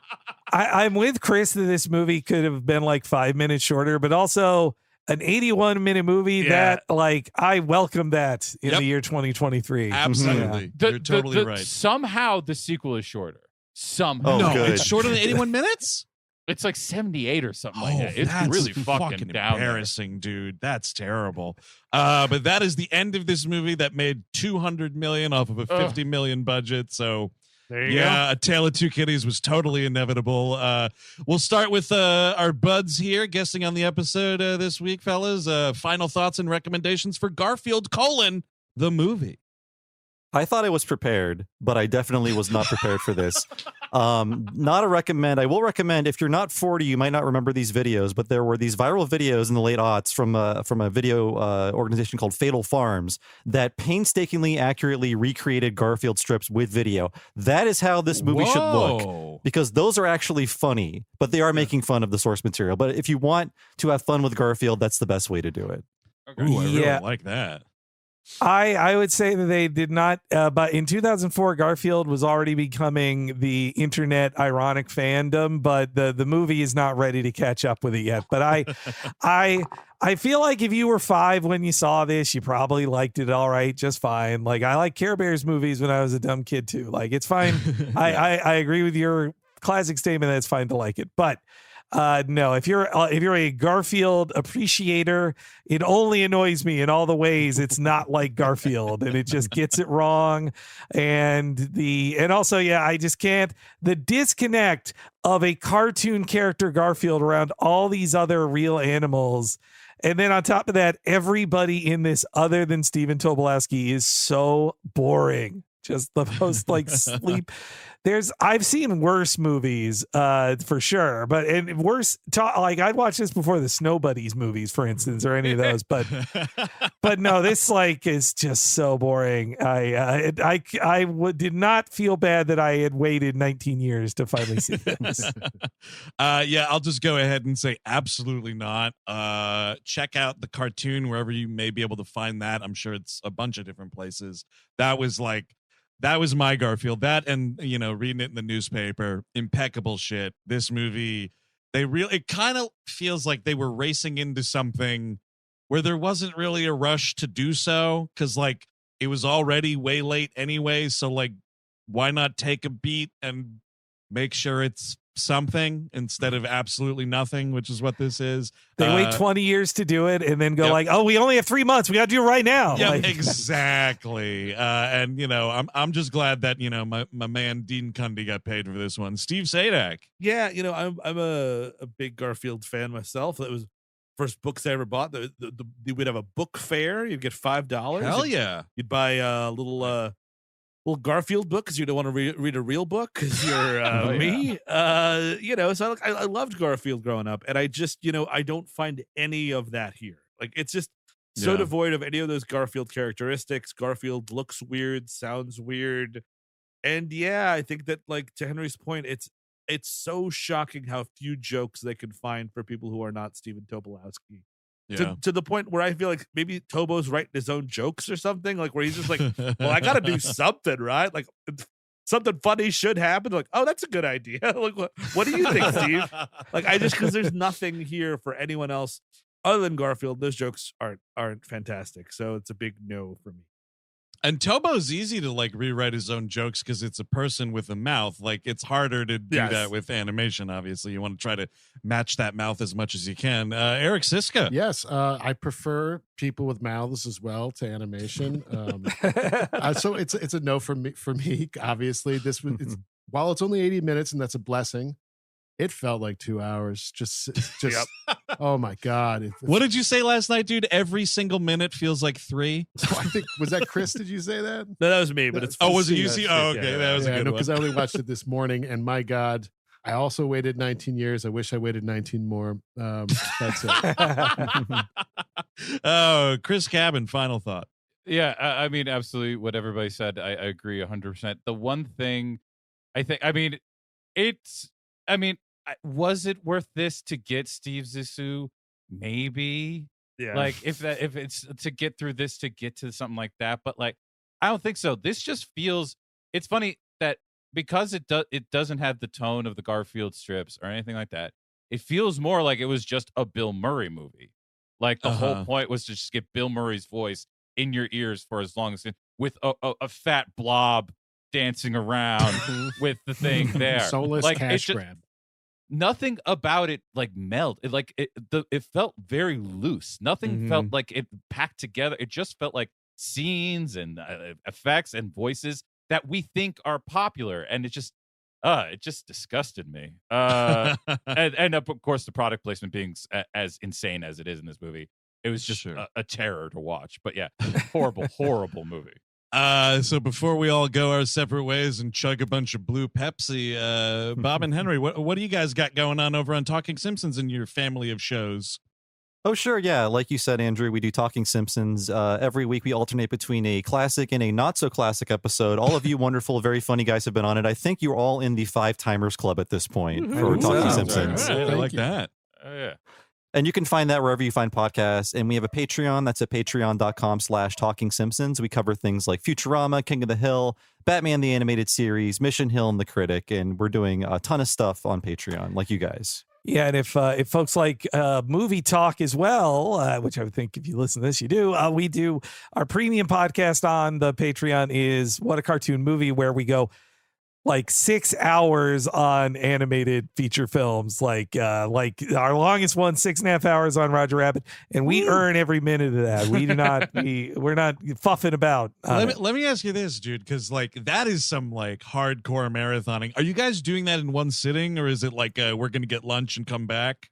I'm with Chris that this movie could have been like 5 minutes shorter, but also an 81-minute movie that, like, I welcome that in the year 2023. Absolutely. You're totally right. Somehow the sequel is shorter. Somehow. No, it's shorter than 81 minutes? It's like 78 or something like that. It's really fucking embarrassing, dude. That's terrible. But that is the end of this movie that made $200 million off of a $50 million budget. So there you go. A Tale of Two Kitties was totally inevitable. We'll start with our buds here guesting on the episode this week, fellas. Final thoughts and recommendations for Garfield: the movie. I thought I was prepared, but I definitely was not prepared for this. Not a recommend. I will recommend, if you're not 40, you might not remember these videos, but there were these viral videos in the late aughts from a video organization called Fatal Farms that painstakingly accurately recreated Garfield strips with video. That is how this movie should look, because those are actually funny, but they are making fun of the source material. But if you want to have fun with Garfield, that's the best way to do it. Okay. Ooh, I really like that. I would say that they did not, but in 2004, Garfield was already becoming the internet ironic fandom, but the movie is not ready to catch up with it yet. But I feel like if you were 5 when you saw this, you probably liked it all right, just fine. Like, I like Care Bears movies when I was a dumb kid too. Like, it's fine. I agree with your classic statement that it's fine to like it, but No, if you're a Garfield appreciator, it only annoys me in all the ways it's not like Garfield, and it just gets it wrong. And also, I just can't. The disconnect of a cartoon character Garfield around all these other real animals. And then on top of that, everybody in this other than Stephen Tobolowsky is so boring. Just the most like sleep. I've seen worse movies for sure, but like I'd watch this before the Snow Buddies movies, for instance, or any of those. But no, this like is just so boring. I did not feel bad that I had waited 19 years to finally see this. I'll just go ahead and say absolutely not. Check out the cartoon wherever you may be able to find that. I'm sure it's a bunch of different places. That was my Garfield. That and, reading it in the newspaper, impeccable shit. This movie, it kind of feels like they were racing into something where there wasn't really a rush to do so, because like it was already way late anyway. So like, why not take a beat and make sure it's something instead of absolutely nothing, which is what this is. They wait 20 years to do it and then go like, oh, we only have 3 months. We got to do it right now. Yeah, like, exactly. And I'm just glad that, my man Dean Cundy got paid for this one. Steve Sadak. Yeah. I'm a big Garfield fan myself. That was first books I ever bought. We'd have a book fair. You'd get $5. Hell yeah. You'd buy a little Garfield book because you don't want to read a real book because you're me. So I loved Garfield growing up, and I just, I don't find any of that here. Like, it's just so devoid of any of those Garfield characteristics. Garfield looks weird, sounds weird. And I think that, like, to Henry's point, it's so shocking how few jokes they can find for people who are not Stephen Tobolowsky. Yeah. To the point where I feel like maybe Tobo's writing his own jokes or something, like where he's just like, well, I got to do something, right? Like something funny should happen. Like, oh, that's a good idea. Like, what do you think, Steve? Like, because there's nothing here for anyone else other than Garfield. Those jokes aren't fantastic. So it's a big no for me. And Tobo's easy to like rewrite his own jokes because it's a person with a mouth. Like, it's harder to do that with animation. Obviously, you want to try to match that mouth as much as you can. Eric Siska. Yes, I prefer people with mouths as well to animation. So it's a no for me. Obviously, while it's only 80 minutes, and that's a blessing. It felt like 2 hours. Just Yep. Oh my God. What did you say last night, dude? Every single minute feels like 3. So I think, was that Chris? Did you say that? No, that was me, but it's. Oh, was it you? Oh, okay. That was a good one. Because I only watched it this morning, and my God, I also waited 19 years. I wish I waited 19 more. That's it. Oh, Chris Cabin, final thought. Yeah, I mean, absolutely what everybody said. I agree 100%. The one thing was it worth this to get Steve Zissou? Maybe. Yeah. Like if it's to get through this to get to something like that, but like I don't think so. This just feels. It's funny that because it doesn't have the tone of the Garfield strips or anything like that. It feels more like it was just a Bill Murray movie. Like the whole point was to just get Bill Murray's voice in your ears for as long as with a fat blob dancing around with the thing there. Soulless like cash grab. Nothing about it like it felt very loose. Nothing felt like it packed together. It just felt like scenes and effects and voices that we think are popular, and it just disgusted me. And of course the product placement being as insane as it is in this movie, it was just a terror to watch. But yeah, horrible movie. So before we all go our separate ways and chug a bunch of blue Pepsi, Bob and Henry, what do you guys got going on over on Talking Simpsons in your family of shows? Oh, sure. Yeah. Like you said, Andrew, we do Talking Simpsons. Every week we alternate between a classic and a not so classic episode. All of you wonderful, very funny guys have been on it. I think you're all in the 5 Timers Club at this point for Talking Simpsons. Right. I like that. Oh, yeah. And you can find that wherever you find podcasts. And we have a Patreon. That's at patreon.com/Talking Simpsons. We cover things like Futurama, King of the Hill, Batman the Animated Series, Mission Hill, and The Critic. And we're doing a ton of stuff on Patreon, like you guys. Yeah, and if folks like movie talk as well, which I would think if you listen to this, you do, we do our premium podcast on the Patreon is What a Cartoon Movie, where we go like 6 hours on animated feature films, like our longest one, 6.5 hours on Roger Rabbit, and we earn every minute of that. We do not, we're not fuffing about. Let me ask you this, dude, because like that is some like hardcore marathoning. Are you guys doing that in one sitting, or is it like we're going to get lunch and come back?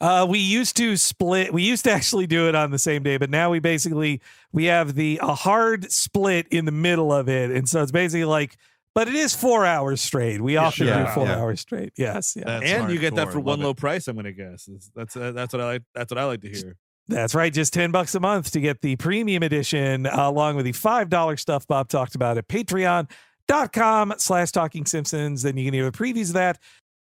We used to split. We used to actually do it on the same day, but now we have a hard split in the middle of it, and so it's basically like. But it is 4 hours straight. We often do 4 hours straight. Yes, yeah. That's and you get that hardcore. for one Love low it. price. I'm going to guess. That's what I like. That's what I like to hear. That's right. Just $10 a month to get the premium edition, along with the $5 stuff Bob talked about at patreon.com/Talking Simpsons. Then you can hear the previews of that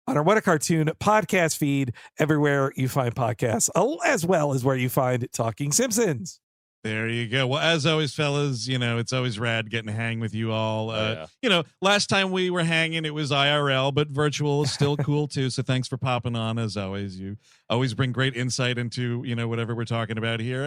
on our What a Cartoon podcast feed everywhere you find podcasts, as well as where you find Talking Simpsons. There you go. Well, as always, fellas, it's always rad getting to hang with you all. Last time we were hanging, it was IRL, but virtual is still cool too. So thanks for popping on. As always, you always bring great insight into, whatever we're talking about here.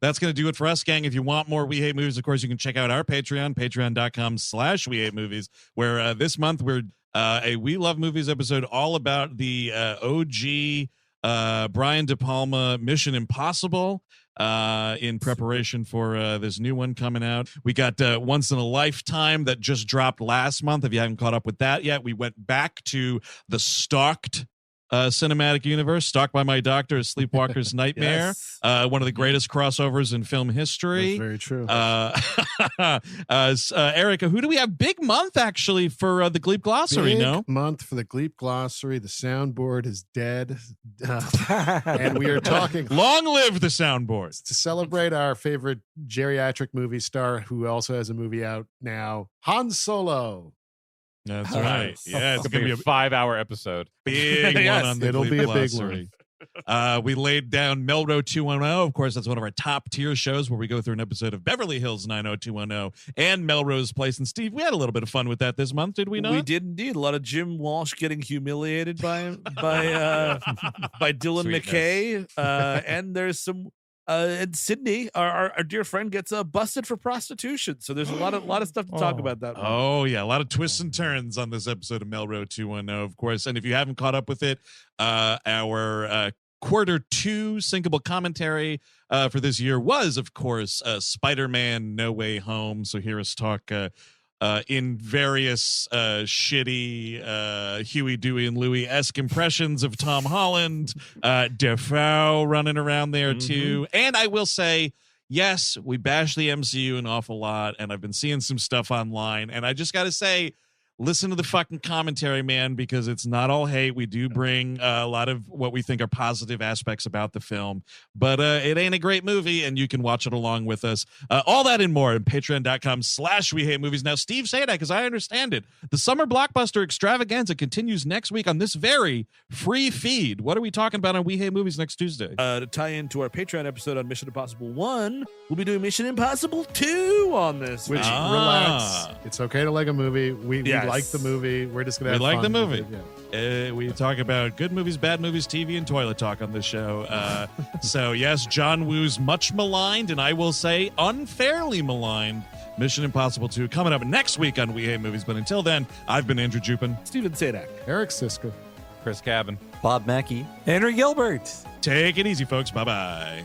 That's going to do it for us, gang. If you want more We Hate Movies, of course, you can check out our Patreon, patreon.com/We Hate Movies, where this month we're a We Love Movies episode all about the OG Brian De Palma Mission Impossible. In preparation for this new one coming out. We got Once in a Lifetime that just dropped last month. If you haven't caught up with that yet, we went back to the Stalked cinematic universe, Stalked by My Doctor, A Sleepwalker's Nightmare. Yes. One of the greatest crossovers in film history. That's very true. Erica, who do we have? Big month, actually, for the Gleep Glossary, Big month for the Gleep Glossary. The soundboard is dead. And we are talking... Long live the soundboard. To celebrate our favorite geriatric movie star, who also has a movie out now, Han Solo. That's right. Yeah, it's going to be a 5-hour episode. big Yes, one on the it'll Gleep be a big Glossary. We laid down Melrose 210. Of course, that's one of our top tier shows where we go through an episode of Beverly Hills 90210 and Melrose Place. And Steve, we had a little bit of fun with that this month, did we not? We did indeed. A lot of Jim Walsh getting humiliated by Dylan Sweetness. McKay, and there's some. And Sydney, our dear friend, gets busted for prostitution. So there's a lot of stuff to talk about that. Oh, yeah. A lot of twists and turns on this episode of Melrose 210, of course. And if you haven't caught up with it, our Q2 syncable commentary for this year was, of course, Spider-Man No Way Home. So hear us talk in various shitty Huey, Dewey, and Louie-esque impressions of Tom Holland, Defoe running around there too. And I will say, yes, we bash the MCU an awful lot, and I've been seeing some stuff online, and I just got to say, listen to the fucking commentary, man, because it's not all hate. We do bring a lot of what we think are positive aspects about the film, but it ain't a great movie, and you can watch it along with us. All that and more at patreon.com/We Hate Movies. Now, Steve, say that because I understand it. The Summer Blockbuster Extravaganza continues next week on this very free feed. What are we talking about on We Hate Movies next Tuesday? To tie into our Patreon episode on Mission Impossible 1, we'll be doing Mission Impossible 2 on this. Which, relax. It's okay to like a movie. We like the movie. We're just going to have fun. We like the movie. with it, yeah. We talk about good movies, bad movies, TV, and toilet talk on this show. So, yes, John Woo's much maligned, and I will say unfairly maligned, Mission Impossible 2 coming up next week on We Hate Movies. But until then, I've been Andrew Jupin. Steven Sadak. Eric Siska. Chris Cabin. Bob Mackey. Henry Gilbert. Take it easy, folks. Bye-bye.